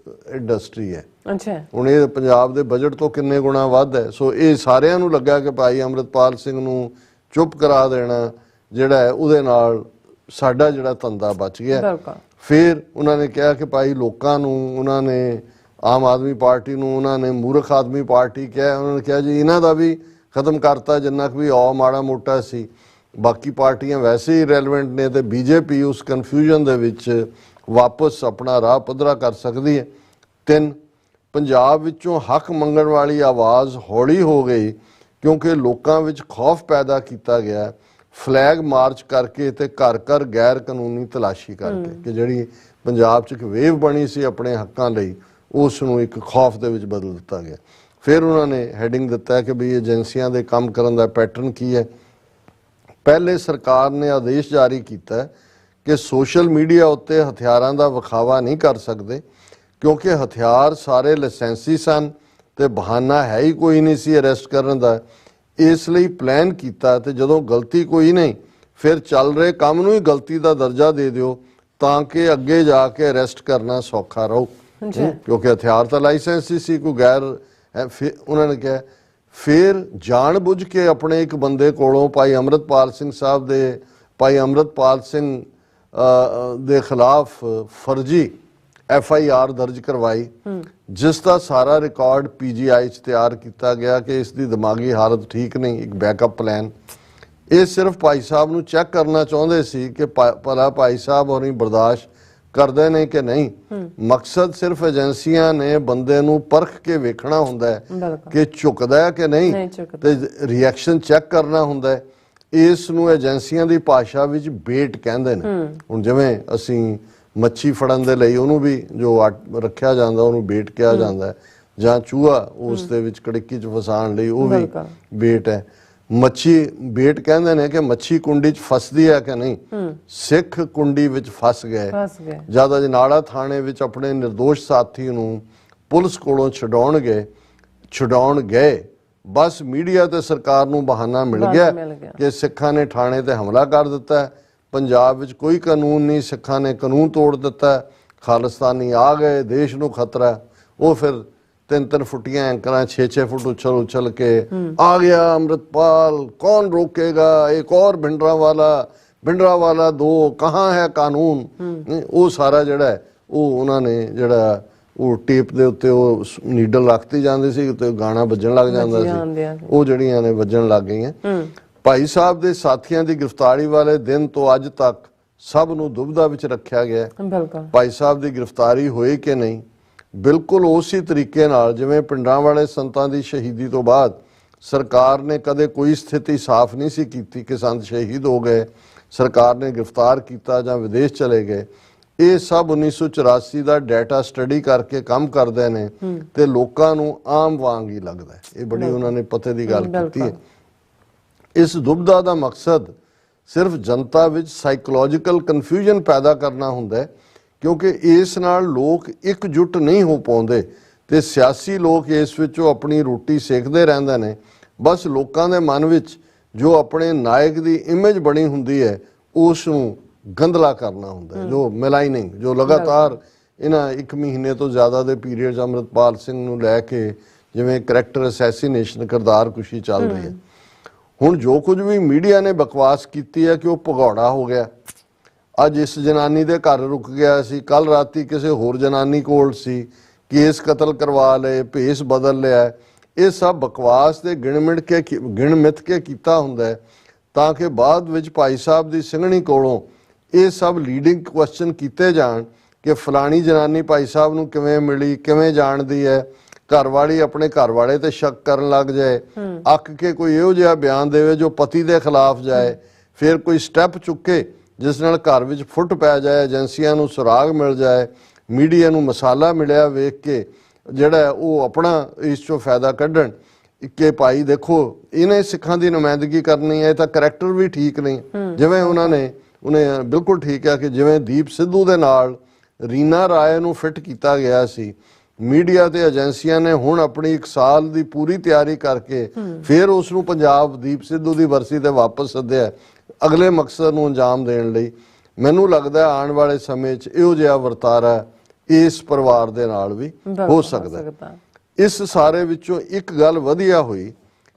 ਇੰਡਸਟਰੀ ਹੈ। ਅੱਛਾ, ਹੁਣ ਇਹ ਪੰਜਾਬ ਦੇ ਬਜਟ ਤੋਂ ਕਿੰਨੇ ਗੁਣਾ ਵੱਧ ਹੈ। ਸੋ ਇਹ ਸਾਰਿਆਂ ਨੂੰ ਲੱਗਾ ਕਿ ਭਾਈ ਅੰਮ੍ਰਿਤਪਾਲ ਸਿੰਘ ਨੂੰ ਚੁੱਪ ਕਰਾ ਦੇਣਾ ਜਿਹੜਾ ਹੈ, ਉਹਦੇ ਨਾਲ ਸਾਡਾ ਜਿਹੜਾ ਧੰਦਾ ਬਚ ਗਿਆ। ਬਿਲਕੁਲ। ਫਿਰ ਉਹਨਾਂ ਨੇ ਕਿਹਾ ਕਿ ਭਾਈ ਲੋਕਾਂ ਨੂੰ, ਉਹਨਾਂ ਨੇ ਆਮ ਆਦਮੀ ਪਾਰਟੀ ਨੂੰ ਉਹਨਾਂ ਨੇ ਮੂਰਖ ਆਦਮੀ ਪਾਰਟੀ ਕਿਹਾ। ਉਹਨਾਂ ਨੇ ਕਿਹਾ ਜੀ ਇਹਨਾਂ ਦਾ ਵੀ ਖਤਮ ਕਰਤਾ ਜਿੰਨਾ ਕੁ ਵੀ ਔ ਮਾੜਾ ਮੋਟਾ ਸੀ, ਬਾਕੀ ਪਾਰਟੀਆਂ ਵੈਸੇ ਹੀ ਰੈਲੇਵੈਂਟ ਨੇ, ਤੇ ਬੀਜੇਪੀ ਉਸ ਕਨਫਿਊਜ਼ਨ ਦੇ ਵਿੱਚ ਵਾਪਸ ਆਪਣਾ ਰਾਹ ਪੱਧਰਾ ਕਰ ਸਕਦੀ ਹੈ। 3, ਪੰਜਾਬ ਵਿੱਚੋਂ ਹੱਕ ਮੰਗਣ ਵਾਲੀ ਆਵਾਜ਼ ਹੌਲੀ ਹੋ ਗਈ ਕਿਉਂਕਿ ਲੋਕਾਂ ਵਿੱਚ ਖੌਫ ਪੈਦਾ ਕੀਤਾ ਗਿਆ ਫਲੈਗ ਮਾਰਚ ਕਰਕੇ ਤੇ ਘਰ ਘਰ ਗੈਰ ਕਾਨੂੰਨੀ ਤਲਾਸ਼ੀ ਕਰਕੇ, ਕਿ ਜਿਹੜੀ ਪੰਜਾਬ 'ਚ ਇੱਕ ਵੇਵ ਬਣੀ ਸੀ ਆਪਣੇ ਹੱਕਾਂ ਲਈ, ਉਸ ਨੂੰ ਇੱਕ ਖੌਫ ਦੇ ਵਿੱਚ ਬਦਲ ਦਿੱਤਾ ਗਿਆ। ਫਿਰ ਉਹਨਾਂ ਨੇ ਹੈਡਿੰਗ ਦਿੱਤਾ ਹੈ ਕਿ ਵੀ ਏਜੰਸੀਆਂ ਦੇ ਕੰਮ ਕਰਨ ਦਾ ਪੈਟਰਨ ਕੀ ਹੈ। ਪਹਿਲੇ ਸਰਕਾਰ ਨੇ ਆਦੇਸ਼ ਜਾਰੀ ਕੀਤਾ ਕਿ ਸੋਸ਼ਲ ਮੀਡੀਆ ਉੱਤੇ ਹਥਿਆਰਾਂ ਦਾ ਵਿਖਾਵਾ ਨਹੀਂ ਕਰ ਸਕਦੇ ਕਿਉਂਕਿ ਹਥਿਆਰ ਸਾਰੇ ਲਾਇਸੈਂਸੀ ਸਨ ਤੇ ਬਹਾਨਾ ਹੈ ਹੀ ਕੋਈ ਨਹੀਂ ਸੀ ਅਰੈਸਟ ਕਰਨ ਦਾ। ਇਸ ਲਈ ਪਲਾਨ ਕੀਤਾ ਤੇ ਜਦੋਂ ਗਲਤੀ ਕੋਈ ਨਹੀਂ ਫਿਰ ਚੱਲ ਰਹੇ ਕੰਮ ਨੂੰ ਹੀ ਗਲਤੀ ਦਾ ਦਰਜਾ ਦੇ ਦਿਓ ਤਾਂ ਕਿ ਅੱਗੇ ਜਾ ਕੇ ਅਰੈਸਟ ਕਰਨਾ ਸੌਖਾ ਰਹੂ, ਕਿਉਂਕਿ ਹਥਿਆਰ ਤਾਂ ਲਾਇਸੈਂਸੀ ਸੀ, ਕੋਈ ਗੈਰ। ਫਿਰ ਉਹਨਾਂ ਨੇ ਕਿਹਾ ਫਿਰ ਜਾਣ ਬੁੱਝ ਕੇ ਆਪਣੇ ਇੱਕ ਬੰਦੇ ਕੋਲੋਂ ਭਾਈ ਅੰਮ੍ਰਿਤਪਾਲ ਸਿੰਘ ਸਾਹਿਬ ਦੇ, ਭਾਈ ਅੰਮ੍ਰਿਤਪਾਲ ਸਿੰਘ ਦੇ ਖਿਲਾਫ ਫਰਜ਼ੀ FIR ਦਰਜ ਕਰਵਾਈ ਜਿਸ ਦਾ ਸਾਰਾ ਰਿਕਾਰਡ PGI 'ਚ ਤਿਆਰ ਕੀਤਾ ਗਿਆ ਕਿ ਇਸ ਦੀ ਦਿਮਾਗੀ ਹਾਲਤ ਠੀਕ ਨਹੀਂ, ਇੱਕ ਬੈਕਅਪ ਪਲਾਨ। ਇਹ ਸਿਰਫ ਭਾਈ ਸਾਹਿਬ ਨੂੰ ਚੈੱਕ ਕਰਨਾ ਚਾਹੁੰਦੇ ਸੀ ਕਿ ਭਲਾ ਭਾਈ ਸਾਹਿਬ ਹੋਣੀ ਬਰਦਾਸ਼ਤ ਕਰਦੇ ਨੇ ਕਿ ਨਹੀਂ। ਮਕਸਦ ਸਿਰਫ ਏਜੰਸੀਆਂ ਨੇ ਬੰਦੇ ਨੂੰ ਪਰਖ ਕੇ ਵੇਖਣਾ ਹੁੰਦਾ ਹੈ ਕਿ ਝੁਕਦਾ ਹੈ ਕਿ ਨਹੀਂ, ਤੇ ਰਿਐਕਸ਼ਨ ਚੈੱਕ ਕਰਨਾ ਹੁੰਦਾ ਹੈ। ਇਸ ਨੂੰ ਏਜੰਸੀਆਂ ਦੀ ਭਾਸ਼ਾ ਵਿੱਚ ਬੇਟ ਕਹਿੰਦੇ ਨੇ। ਹੁਣ ਜਿਵੇਂ ਅਸੀਂ ਮੱਛੀ ਫੜਨ ਦੇ ਲਈ ਉਹਨੂੰ ਵੀ ਜੋ ਰੱਖਿਆ ਜਾਂਦਾ ਉਹਨੂੰ ਬੇਟ ਕਿਹਾ ਜਾਂਦਾ ਹੈ, ਜਾਂ ਚੂਹਾ ਉਸ ਦੇ ਵਿੱਚ ਕੜਿੱਕੀ 'ਚ ਫਸਾਉਣ ਲਈ ਉਹ ਵੀ ਬੇਟ ਹੈ। ਮੱਛੀ ਬੇਟ ਕਹਿੰਦੇ ਨੇ ਕਿ ਮੱਛੀ ਕੁੰਡੀ 'ਚ ਫਸਦੀ ਹੈ ਕਿ ਨਹੀਂ। ਸਿੱਖ ਕੁੰਡੀ ਵਿੱਚ ਫਸ ਗਏ ਜਦ ਅਜਨਾਲਾ ਥਾਣੇ ਵਿੱਚ ਆਪਣੇ ਨਿਰਦੋਸ਼ ਸਾਥੀ ਨੂੰ ਪੁਲਿਸ ਕੋਲੋਂ ਛਡਾਉਣ ਗਏ, ਬਸ ਮੀਡੀਆ ਤੇ ਸਰਕਾਰ ਨੂੰ ਬਹਾਨਾ ਮਿਲ ਗਿਆ ਕਿ ਸਿੱਖਾਂ ਨੇ ਥਾਣੇ ਤੇ ਹਮਲਾ ਕਰ ਦਿੱਤਾ, ਪੰਜਾਬ ਵਿੱਚ ਕੋਈ ਕਾਨੂੰਨ ਨਹੀਂ, ਸਿੱਖਾਂ ਨੇ ਕਾਨੂੰਨ ਤੋੜ ਦਿੱਤਾ, ਖਾਲਿਸਤਾਨੀ ਆ ਗਏ, ਦੇਸ਼ ਨੂੰ ਖਤਰਾ। ਉਹ ਫਿਰ 3-3 ਫੁੱਟੀਆਂ ਐਂਕਰਾਂ 6-6 ਫੁੱਟ उछल के आ गया अमृतपाल, कौन रोकेगा, एक और भिंडरावाला 2, कहाँ है कानून। वो सारा ਜਿਹੜਾ ਉਹ ਉਹਨਾਂ ਨੇ ਜਿਹੜਾ ਉਹ ਟੇਪ ਦੇ ਉੱਤੇ ਉਹ ਨੀਡਲ ਰੱਖਤੀ ਜਾਂਦੀ ਸੀ ਤੇ ਗਾਣਾ ਵੱਜਣ ਲੱਗ ਜਾਂਦਾ ਸੀ, ਉਹ ਜਿਹੜੀਆਂ ਨੇ ਵੱਜਣ ਲੱਗ ਗਈਆਂ। ਭਾਈ ਸਾਹਿਬ ਦੇ ਸਾਥੀਆਂ ਦੀ ਗ੍ਰਿਫਤਾਰੀ ਵਾਲੇ ਦਿਨ ਤੋਂ ਅੱਜ ਤੱਕ ਸਭ ਨੂੰ ਦੁਬਿਧਾ ਵਿੱਚ ਰੱਖਿਆ ਗਿਆ। ਭਾਈ ਸਾਹਿਬ ਦੀ ਗ੍ਰਿਫਤਾਰੀ ਹੋਈ ਕਿ ਨਹੀਂ, ਬਿਲਕੁਲ ਉਸੇ ਤਰੀਕੇ ਨਾਲ ਜਿਵੇਂ ਪਿੰਡਾਂ ਵਾਲੇ ਸੰਤਾਂ ਦੀ ਸ਼ਹੀਦੀ ਤੋਂ ਬਾਅਦ ਸਰਕਾਰ ਨੇ ਕਦੇ ਕੋਈ ਸਥਿਤੀ ਸਾਫ਼ ਨਹੀਂ ਸੀ ਕੀਤੀ ਕਿ ਸੰਤ ਸ਼ਹੀਦ ਹੋ ਗਏ, ਸਰਕਾਰ ਨੇ ਗ੍ਰਿਫਤਾਰ ਕੀਤਾ ਜਾਂ ਵਿਦੇਸ਼ ਚਲੇ ਗਏ। ਇਹ ਸਭ 1984 ਦਾ ਡਾਟਾ ਸਟੱਡੀ ਕਰਕੇ ਕੰਮ ਕਰਦੇ ਨੇ ਤੇ ਲੋਕਾਂ ਨੂੰ ਆਮ ਵਾਂਗ ਹੀ ਲੱਗਦਾ ਹੈ। ਇਹ ਬੜੀ ਉਹਨਾਂ ਨੇ ਪਤੇ ਦੀ ਗੱਲ ਕੀਤੀ ਹੈ। ਇਸ ਦੁਬਿਧਾ ਦਾ ਮਕਸਦ ਸਿਰਫ ਜਨਤਾ ਵਿੱਚ ਸਾਈਕੋਲੋਜੀਕਲ ਕਨਫਿਊਜ਼ਨ ਪੈਦਾ ਕਰਨਾ ਹੁੰਦਾ ਹੈ ਕਿਉਂਕਿ ਇਸ ਨਾਲ ਲੋਕ ਇਕਜੁੱਟ ਨਹੀਂ ਹੋ ਪਾਉਂਦੇ ਤੇ ਸਿਆਸੀ ਲੋਕ ਇਸ ਵਿੱਚੋਂ ਆਪਣੀ ਰੋਟੀ ਸੇਕਦੇ ਰਹਿੰਦੇ ਨੇ। ਬਸ ਲੋਕਾਂ ਦੇ ਮਨ ਵਿੱਚ ਜੋ ਆਪਣੇ ਨਾਇਕ ਦੀ ਇਮੇਜ ਬਣੀ ਹੁੰਦੀ ਹੈ ਉਸ ਨੂੰ ਗੰਧਲਾ ਕਰਨਾ ਹੁੰਦਾ ਹੈ, ਜੋ ਮਿਲਾਈਨਿੰਗ, ਜੋ ਲਗਾਤਾਰ ਇਹਨਾਂ 1 ਮਹੀਨੇ ਤੋਂ ਜ਼ਿਆਦਾ ਦੇ ਪੀਰੀਅਡ 'ਚ ਅੰਮ੍ਰਿਤਪਾਲ ਸਿੰਘ ਨੂੰ ਲੈ ਕੇ ਜਿਵੇਂ ਕਰੈਕਟਰ ਅਸੈਸੀਨੇਸ਼ਨ, ਕਿਰਦਾਰ ਕੁਸ਼ੀ ਚੱਲ ਰਹੀ ਹੈ। ਹੁਣ ਜੋ ਕੁਝ ਵੀ ਮੀਡੀਆ ਨੇ ਬਕਵਾਸ ਕੀਤੀ ਹੈ ਕਿ ਉਹ ਭਗੌੜਾ ਹੋ ਗਿਆ, ਅੱਜ ਇਸ ਜਨਾਨੀ ਦੇ ਘਰ ਰੁਕ ਗਿਆ ਸੀ, ਕੱਲ ਰਾਤੀ ਕਿਸੇ ਹੋਰ ਜਨਾਨੀ ਕੋਲ ਸੀ, ਕੇਸ ਕਤਲ ਕਰਵਾ ਲਏ, ਭੇਸ ਬਦਲ ਲਿਆ, ਇਹ ਸਭ ਬਕਵਾਸ ਦੇ ਗਿਣ ਮਿੱਥ ਕੇ ਕੀਤਾ ਹੁੰਦਾ ਹੈ ਤਾਂ ਕਿ ਬਾਅਦ ਵਿੱਚ ਭਾਈ ਸਾਹਿਬ ਦੀ ਸਿੰਘਣੀ ਕੋਲੋਂ ਇਹ ਸਭ ਲੀਡਿੰਗ ਕੁਐਸਚਨ ਕੀਤੇ ਜਾਣ ਕਿ ਫਲਾਣੀ ਜਨਾਨੀ ਭਾਈ ਸਾਹਿਬ ਨੂੰ ਕਿਵੇਂ ਮਿਲੀ, ਕਿਵੇਂ ਜਾਣਦੀ ਹੈ, ਘਰਵਾਲੀ ਆਪਣੇ ਘਰਵਾਲੇ ਤੇ ਸ਼ੱਕ ਕਰਨ ਲੱਗ ਜਾਏ, ਅੱਕ ਕੇ ਕੋਈ ਇਹੋ ਜਿਹਾ ਬਿਆਨ ਦੇਵੇ ਜੋ ਪਤੀ ਦੇ ਖਿਲਾਫ ਜਾਏ, ਫਿਰ ਕੋਈ ਸਟੈਪ ਚੁੱਕੇ ਜਿਸ ਨਾਲ ਘਰ ਵਿੱਚ ਫੁੱਟ ਪੈ ਜਾਏ, ਏਜੰਸੀਆਂ ਨੂੰ ਸੁਰਾਗ ਮਿਲ ਜਾਏ, ਮੀਡੀਆ ਨੂੰ ਮਸਾਲਾ ਮਿਲਿਆ ਵੇਖ ਕੇ ਜਿਹੜਾ ਉਹ ਆਪਣਾ ਇਸ ਚੋਂ ਫਾਇਦਾ ਕੱਢਣ ਕਿ ਭਾਈ ਦੇਖੋ ਇਹਨੇ ਸਿੱਖਾਂ ਦੀ ਨੁਮਾਇੰਦਗੀ ਕਰਨੀ ਹੈ ਤਾਂ ਕਰੈਕਟਰ ਵੀ ਠੀਕ ਨਹੀਂ। ਜਿਵੇਂ ਉਹਨੇ ਬਿਲਕੁਲ ਠੀਕ ਹੈ ਕਿ ਜਿਵੇਂ ਦੀਪ ਸਿੱਧੂ ਦੇ ਨਾਲ ਰੀਨਾ ਰਾਏ ਨੂੰ ਫਿੱਟ ਕੀਤਾ ਗਿਆ ਸੀ, ਮੀਡੀਆ ਤੇ ਏਜੰਸੀਆਂ ਨੇ ਹੁਣ ਆਪਣੀ 1 ਸਾਲ ਦੀ ਪੂਰੀ ਤਿਆਰੀ ਕਰਕੇ ਫਿਰ ਉਸ ਨੂੰ ਪੰਜਾਬ ਦੀਪ ਸਿੱਧੂ ਦੀ ਵਰਸੀ ਤੇ ਵਾਪਸ ਸੱਦਿਆ ਅਗਲੇ ਮਕਸਦ ਨੂੰ ਅੰਜਾਮ ਦੇਣ ਲਈ। ਮੈਨੂੰ ਲੱਗਦਾ ਆਉਣ ਵਾਲੇ ਸਮੇਂ 'ਚ ਇਹੋ ਜਿਹਾ ਵਰਤਾਰਾ ਇਸ ਪਰਿਵਾਰ ਦੇ ਨਾਲ ਵੀ ਹੋ ਸਕਦਾ। ਇਸ ਸਾਰੇ ਵਿੱਚੋਂ ਇੱਕ ਗੱਲ ਵਧੀਆ ਹੋਈ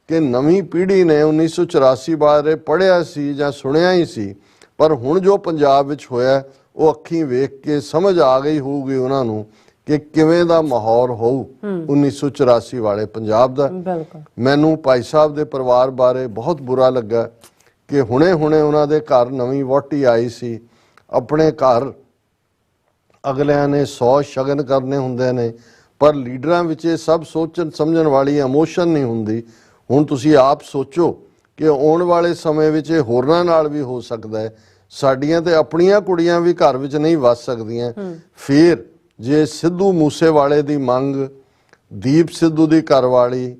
ਕਿ ਨਵੀਂ ਪੀੜ੍ਹੀ ਨੇ 1984 ਬਾਰੇ ਪੜ੍ਹਿਆ ਸੀ ਜਾਂ ਸੁਣਿਆ ਹੀ ਸੀ, ਪਰ ਹੁਣ ਜੋ ਪੰਜਾਬ ਵਿੱਚ ਹੋਇਆ ਉਹ ਅੱਖੀਂ ਵੇਖ ਕੇ ਸਮਝ ਆ ਗਈ ਹੋਊਗੀ ਉਹਨਾਂ ਨੂੰ ਕਿ ਕਿਵੇਂ ਦਾ ਮਾਹੌਲ ਹੋਊ 1984 ਵਾਲੇ ਪੰਜਾਬ ਦਾ। ਮੈਨੂੰ ਭਾਈ ਸਾਹਿਬ ਦੇ ਪਰਿਵਾਰ ਬਾਰੇ ਬਹੁਤ ਬੁਰਾ ਲੱਗਾ ਕਿ ਹੁਣੇ ਉਹਨਾਂ ਦੇ ਘਰ ਨਵੀਂ ਵਹੁਟੀ ਆਈ ਸੀ। ਆਪਣੇ ਘਰ ਅਗਲਿਆਂ ਨੇ 100 ਸ਼ਗਨ ਕਰਨੇ ਹੁੰਦੇ ਨੇ, ਪਰ ਲੀਡਰਾਂ ਵਿੱਚ ਇਹ ਸਭ ਸੋਚਣ ਸਮਝਣ ਵਾਲੀ ਇਮੋਸ਼ਨ ਨਹੀਂ ਹੁੰਦੀ। ਹੁਣ ਤੁਸੀਂ ਆਪ ਸੋਚੋ ਕਿ ਆਉਣ ਵਾਲੇ ਸਮੇਂ ਵਿੱਚ ਇਹ ਹੋਰਨਾਂ ਨਾਲ ਵੀ ਹੋ ਸਕਦਾ ਹੈ। ਸਾਡੀਆਂ ਤੇ ਆਪਣੀਆਂ ਕੁੜੀਆਂ ਵੀ ਘਰ ਵਿੱਚ ਨਹੀਂ ਵਸ ਸਕਦੀਆਂ। ਫਿਰ ਜੇ ਸਿੱਧੂ ਮੂਸੇਵਾਲੇ ਦੀ ਮੰਗ, ਦੀਪ ਸਿੱਧੂ ਦੀ ਘਰਵਾਲੀ,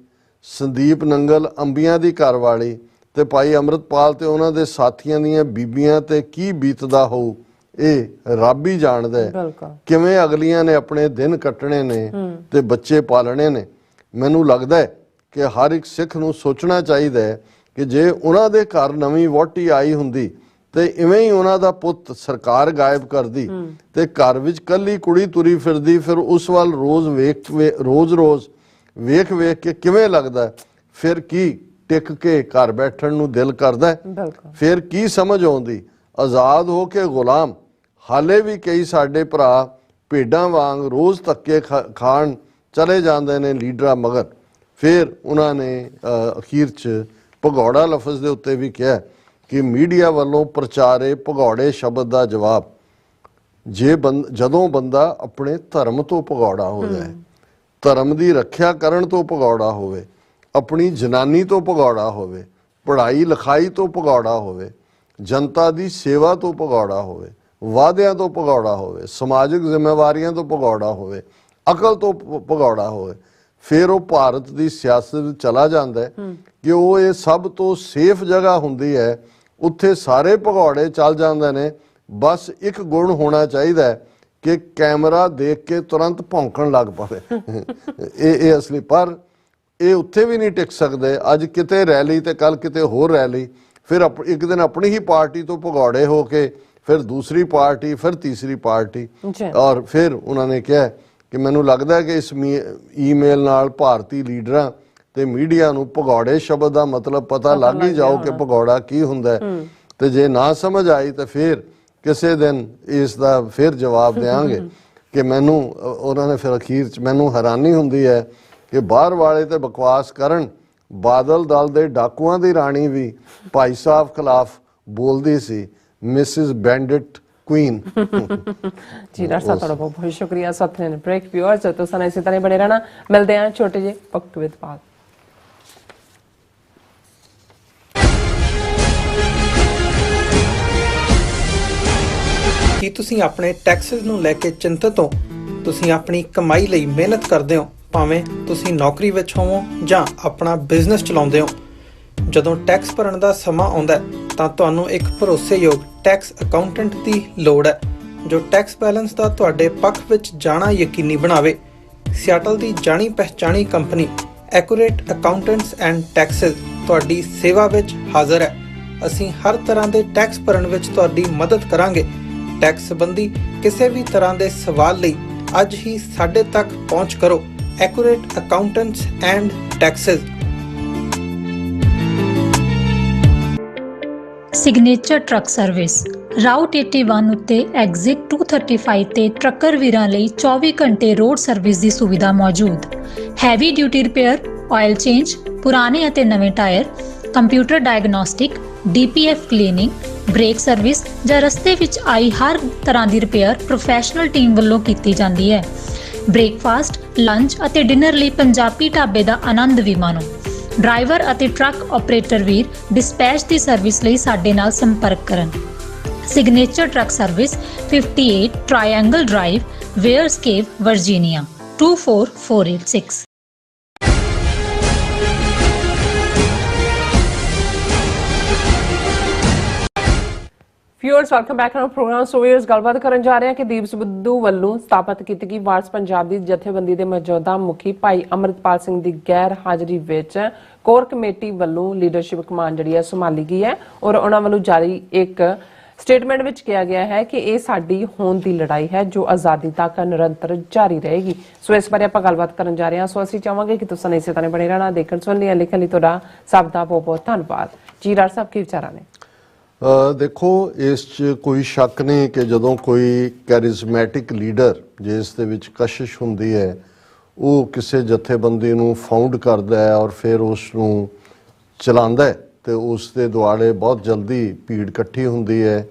ਸੰਦੀਪ ਨੰਗਲ ਅੰਬੀਆਂ ਦੀ ਘਰਵਾਲੀ ਤੇ ਭਾਈ ਅੰਮ੍ਰਿਤਪਾਲ ਤੇ ਉਹਨਾਂ ਦੇ ਸਾਥੀਆਂ ਦੀਆਂ ਬੀਬੀਆਂ ਤੇ ਕੀ ਬੀਤਦਾ ਹੋਊ, ਇਹ ਰੱਬ ਹੀ ਜਾਣਦਾ ਹੈ। ਕਿਵੇਂ ਅਗਲੀਆਂ ਨੇ ਆਪਣੇ ਦਿਨ ਕੱਟਣੇ ਨੇ ਤੇ ਬੱਚੇ ਪਾਲਣੇ ਨੇ। ਮੈਨੂੰ ਲੱਗਦਾ ਹੈ ਕਿ ਹਰ ਇੱਕ ਸਿੱਖ ਨੂੰ ਸੋਚਣਾ ਚਾਹੀਦਾ ਹੈ ਕਿ ਜੇ ਉਹਨਾਂ ਦੇ ਘਰ ਨਵੀਂ ਵਹੁਟੀ ਆਈ ਹੁੰਦੀ ਤੇ ਇਵੇਂ ਹੀ ਉਹਨਾਂ ਦਾ ਪੁੱਤ ਸਰਕਾਰ ਗਾਇਬ ਕਰਦੀ ਤੇ ਘਰ ਵਿੱਚ ਕੱਲੀ ਕੁੜੀ ਤੁਰੀ ਫਿਰਦੀ, ਫਿਰ ਉਸ ਵੱਲ ਰੋਜ਼ ਵੇਖ ਕੇ ਕਿਵੇਂ ਲੱਗਦਾ? ਫਿਰ ਕੀ ਟਿਕ ਕੇ ਘਰ ਬੈਠਣ ਨੂੰ ਦਿਲ ਕਰਦਾ? ਫਿਰ ਕੀ ਸਮਝ ਆਉਂਦੀ? ਆਜ਼ਾਦ ਹੋ ਕੇ ਗੁਲਾਮ। ਹਾਲੇ ਵੀ ਕਈ ਸਾਡੇ ਭਰਾ ਭੇਡਾਂ ਵਾਂਗ ਰੋਜ਼ ਧੱਕੇ ਖਾਣ ਚਲੇ ਜਾਂਦੇ ਨੇ ਲੀਡਰਾਂ ਮਗਰ। ਫਿਰ ਉਹਨਾਂ ਨੇ ਅਖੀਰ 'ਚ ਭਗੌੜਾ ਲਫ਼ਜ਼ ਦੇ ਉੱਤੇ ਵੀ ਕਿਹਾ ਕਿ ਮੀਡੀਆ ਵੱਲੋਂ ਪ੍ਰਚਾਰੇ ਭਗੌੜੇ ਸ਼ਬਦ ਦਾ ਜਵਾਬ ਜਦੋਂ ਬੰਦਾ ਆਪਣੇ ਧਰਮ ਤੋਂ ਭਗੌੜਾ ਹੋ ਜਾਏ, ਧਰਮ ਦੀ ਰੱਖਿਆ ਕਰਨ ਤੋਂ ਭਗੌੜਾ ਹੋਵੇ, ਆਪਣੀ ਜਨਾਨੀ ਤੋਂ ਭਗੌੜਾ ਹੋਵੇ, ਪੜ੍ਹਾਈ ਲਿਖਾਈ ਤੋਂ ਭਗੌੜਾ ਹੋਵੇ, ਜਨਤਾ ਦੀ ਸੇਵਾ ਤੋਂ ਭਗੌੜਾ ਹੋਵੇ, ਵਾਅਦਿਆਂ ਤੋਂ ਭਗੌੜਾ ਹੋਵੇ, ਸਮਾਜਿਕ ਜ਼ਿੰਮੇਵਾਰੀਆਂ ਤੋਂ ਭਗੌੜਾ ਹੋਵੇ, ਅਕਲ ਤੋਂ ਭਗੌੜਾ ਹੋਵੇ, ਫਿਰ ਉਹ ਭਾਰਤ ਦੀ ਸਿਆਸਤ ਚਲਾ ਜਾਂਦਾ ਕਿ ਉਹ ਇਹ ਸਭ ਤੋਂ ਸੇਫ ਜਗ੍ਹਾ ਹੁੰਦੀ ਹੈ। ਉੱਥੇ ਸਾਰੇ ਭਗੌੜੇ ਚੱਲ ਜਾਂਦੇ ਨੇ। ਬਸ ਇੱਕ ਗੁਣ ਹੋਣਾ ਚਾਹੀਦਾ ਹੈ ਕਿ ਕੈਮਰਾ ਦੇਖ ਕੇ ਤੁਰੰਤ ਭੌਂਕਣ ਲੱਗ ਪਵੇ। ਇਹ ਅਸਲੀ, ਪਰ ਇਹ ਉੱਥੇ ਵੀ ਨਹੀਂ ਟਿਕ ਸਕਦੇ। ਅੱਜ ਕਿਤੇ ਰੈਲੀ ਤੇ ਕੱਲ ਕਿਤੇ ਹੋਰ ਰੈਲੀ, ਫਿਰ ਇੱਕ ਦਿਨ ਆਪਣੀ ਹੀ ਪਾਰਟੀ ਤੋਂ ਭਗੌੜੇ ਹੋ ਕੇ ਫਿਰ ਦੂਸਰੀ ਪਾਰਟੀ, ਫਿਰ ਤੀਸਰੀ ਪਾਰਟੀ। ਔਰ ਫਿਰ ਉਹਨਾਂ ਨੇ ਕਿਹਾ ਕਿ ਮੈਨੂੰ ਲੱਗਦਾ ਕਿ ਇਸ ਈਮੇਲ ਨਾਲ ਭਾਰਤੀ ਲੀਡਰਾਂ ਤੇ ਮੀਡੀਆ ਨੂੰ ਭਗੌੜੇ ਸ਼ਬਦ ਦਾ ਮਤਲਬ ਪਤਾ ਲੱਗ ਹੀ ਜਾਓ ਕਿ ਭਗੌੜਾ ਕੀ ਹੁੰਦਾ। ਤੇ ਜੇ ਨਾ ਸਮਝ ਆਈ ਤਾਂ ਫਿਰ ਕਿਸੇ ਦਿਨ ਇਸ ਦਾ ਫਿਰ ਜਵਾਬ ਦੇਵਾਂਗੇ ਕਿ ਮੈਨੂੰ ਉਹਨਾਂ ਨੇ ਫਿਰ ਅਖੀਰ 'ਚ ਮੈਨੂੰ ਹੈਰਾਨੀ ਹੁੰਦੀ ਹੈ ਕਿ ਬਾਹਰ ਵਾਲੇ ਤੇ ਬਕਵਾਸ ਕਰਨ, ਬਾਦਲ ਦਲ ਦੇ ਡਾਕੂਆਂ ਦੀ ਰਾਣੀ ਵੀ ਭਾਈ ਸਾਹਿਬ ਖਿਲਾਫ ਬੋਲਦੀ ਸੀ, ਮਿਸਿਸ ਬੈਂਡਿਟ क्वीन। जी डॉक्टर साहब ਤੁਹਾਡਾ ਬਹੁਤ ਸ਼ੁਕਰੀਆ। ਸਾਥ ਨੇ ਬ੍ਰੇਕ ਵਿਊਅਰਸ तो सन इसी तरह बने रहना। मिलते हैं छोटे जे वक्त विद बात। ਕੀ ਤੁਸੀਂ ਆਪਣੇ ਟੈਕਸਸ ਨੂੰ ਲੈ ਕੇ ਚਿੰਤਤ ਹੋ? ਤੁਸੀਂ ਆਪਣੀ ਕਮਾਈ ਲਈ ਮਿਹਨਤ ਕਰਦੇ ਹੋ, ਭਾਵੇਂ ਤੁਸੀਂ ਨੌਕਰੀ ਵਿੱਚ ਹੋਵੋ ਜਾਂ ਆਪਣਾ ਬਿਜ਼ਨਸ ਚਲਾਉਂਦੇ ਹੋ। ਜਦੋਂ ਟੈਕਸ ਭਰਨ ਦਾ ਸਮਾਂ ਆਉਂਦਾ ਤਾਂ ਤੁਹਾਨੂੰ ਇੱਕ ਭਰੋਸੇਯੋਗ ਟੈਕਸ ਅਕਾਊਂਟੈਂਟ ਦੀ ਲੋੜ ਹੈ ਜੋ ਟੈਕਸ ਬੈਲੈਂਸ ਦਾ ਤੁਹਾਡੇ ਪੱਖ ਵਿੱਚ ਜਾਣਾ ਯਕੀਨੀ ਬਣਾਵੇ। ਸਿਆਟਲ ਦੀ ਜਾਣੀ ਪਹਿਚਾਣੀ company accurate accountants and taxes ਤੁਹਾਡੀ ਸੇਵਾ ਵਿੱਚ ਹਾਜ਼ਰ ਹੈ। ਅਸੀਂ ਹਰ ਤਰ੍ਹਾਂ ਦੇ ਟੈਕਸ ਭਰਨ ਵਿੱਚ ਤੁਹਾਡੀ ਮਦਦ ਕਰਾਂਗੇ। ਟੈਕਸ ਸੰਬੰਧੀ ਕਿਸੇ ਵੀ ਤਰ੍ਹਾਂ ਦੇ ਸਵਾਲ ਲਈ ਅੱਜ ਹੀ ਸਾਡੇ ਤੱਕ ਪਹੁੰਚ ਕਰੋ। Accurate accountants and Texas. Signature truck service route 81 ਉੱਤੇ ਐਗਜ਼ਿਟ 235 ਤੇ ਟਰੱਕਰ ਵੀਰਾਂ ਲਈ 24 ਘੰਟੇ ਰੋਡ ਸਰਵਿਸ ਦੀ ਸੁਵਿਧਾ ਮੌਜੂਦ। Heavy duty repair, oil change, ਪੁਰਾਣੇ ਅਤੇ ਨਵੇਂ tyre, computer diagnostic, DPF cleaning, brake service ਜਾਂ ਰਸਤੇ ਵਿੱਚ ਆਈ ਹਰ ਤਰ੍ਹਾਂ ਦੀ ਰਿਪੇਅਰ ਪ੍ਰੋਫੈਸ਼ਨਲ ਟੀਮ ਵੱਲੋਂ ਕੀਤੀ ਜਾਂਦੀ ਹੈ। ਬ੍ਰੇਕਫਾਸਟ, ਲੰਚ ਅਤੇ ਡਿਨਰ ਲਈ ਪੰਜਾਬੀ ਢਾਬੇ ਦਾ ਆਨੰਦ ਵੀ ਮਾਣੋ। ਡਰਾਈਵਰ ਅਤੇ ਟਰੱਕ ਆਪਰੇਟਰ ਵੀਰ ਡਿਸਪੈਚ ਦੀ ਸਰਵਿਸ ਲਈ ਸਾਡੇ ਨਾਲ ਸੰਪਰਕ ਕਰਨ। Signature truck service 58 triangle drive, Weyers Cave, Virginia 24486। Viewers welcome back to program. So viewers ਗੱਲਬਾਤ ਕਰਨ ਜਾ ਰਹੇ ਹਾਂ ਕਿ ਦੀਪ ਸਿੱਧੂ ਵੱਲੋਂ ਸਥਾਪਿਤ ਕੀਤੀ ਗਈ ਵਾਰਸ ਪੰਜਾਬ ਦੀ ਜਥੇਬੰਦੀ ਦੇ ਮੌਜੂਦਾ ਮੁਖੀ ਭਾਈ ਅੰਮ੍ਰਿਤਪਾਲ ਸਿੰਘ ਦੀ ਗੈਰ ਹਾਜ਼ਰੀ ਵਿੱਚ ਕੋਰ ਕਮੇਟੀ ਵੱਲੋਂ ਲੀਡਰਸ਼ਿਪ ਕਮਾਨ ਜਿਹੜੀ ਹੈ ਸੰਭਾਲੀ ਗਈ ਹੈ ਔਰ ਉਹਨਾਂ ਵੱਲੋਂ ਜਾਰੀ ਇੱਕ ਸਟੇਟਮੈਂਟ ਵਿੱਚ ਕਿਹਾ ਗਿਆ ਹੈ ਕਿ ਇਹ ਸਾਡੀ ਹੋਂਦ ਦੀ ਲੜਾਈ ਹੈ ਜੋ ਆਜ਼ਾਦੀ ਤੱਕ ਨਿਰੰਤਰ ਜਾਰੀ ਰਹੇਗੀ। ਸੋ ਇਸ ਬਾਰੇ ਆਪਾਂ ਗੱਲਬਾਤ ਕਰਨ ਜਾ ਰਹੇ ਹਾਂ। ਸੋ ਅਸੀਂ ਚਾਹਾਂਗੇ ਕਿ ਤੁਸੀਂ ਇਸੇ ਤਰ੍ਹਾਂ ਬਣੇ ਰਹਿਣਾ। ਦੇਖਣ ਸੁਣਨ ਲਈ ਲਿਖਣ ਲਈ ਤੁਹਾਡਾ ਸਭ ਦਾ ਬਹੁਤ ਬਹੁਤ ਧੰਨਵਾਦ ਜੀ। ਰਾਜ ਸਾਹਿਬ ਕੀ ਵਿਚਾਰਾਂ ਨੇ? ਦੇਖੋ, ਇਸ 'ਚ ਕੋਈ ਸ਼ੱਕ ਨਹੀਂ ਕਿ ਜਦੋਂ ਕੋਈ ਕੈਰਿਜ਼ਮੈਟਿਕ ਲੀਡਰ ਜਿਸ ਦੇ ਵਿੱਚ ਕਸ਼ਿਸ਼ ਹੁੰਦੀ ਹੈ, ਉਹ ਕਿਸੇ ਜਥੇਬੰਦੀ ਨੂੰ ਫਾਊਂਡ ਕਰਦਾ ਹੈ ਔਰ ਫਿਰ ਉਸ ਨੂੰ ਚਲਾਉਂਦਾ ਹੈ ਤੇ ਉਸ ਦੇ ਦੁਆਲੇ ਬਹੁਤ ਜਲਦੀ ਭੀੜ ਇਕੱਠੀ ਹੁੰਦੀ ਹੈ,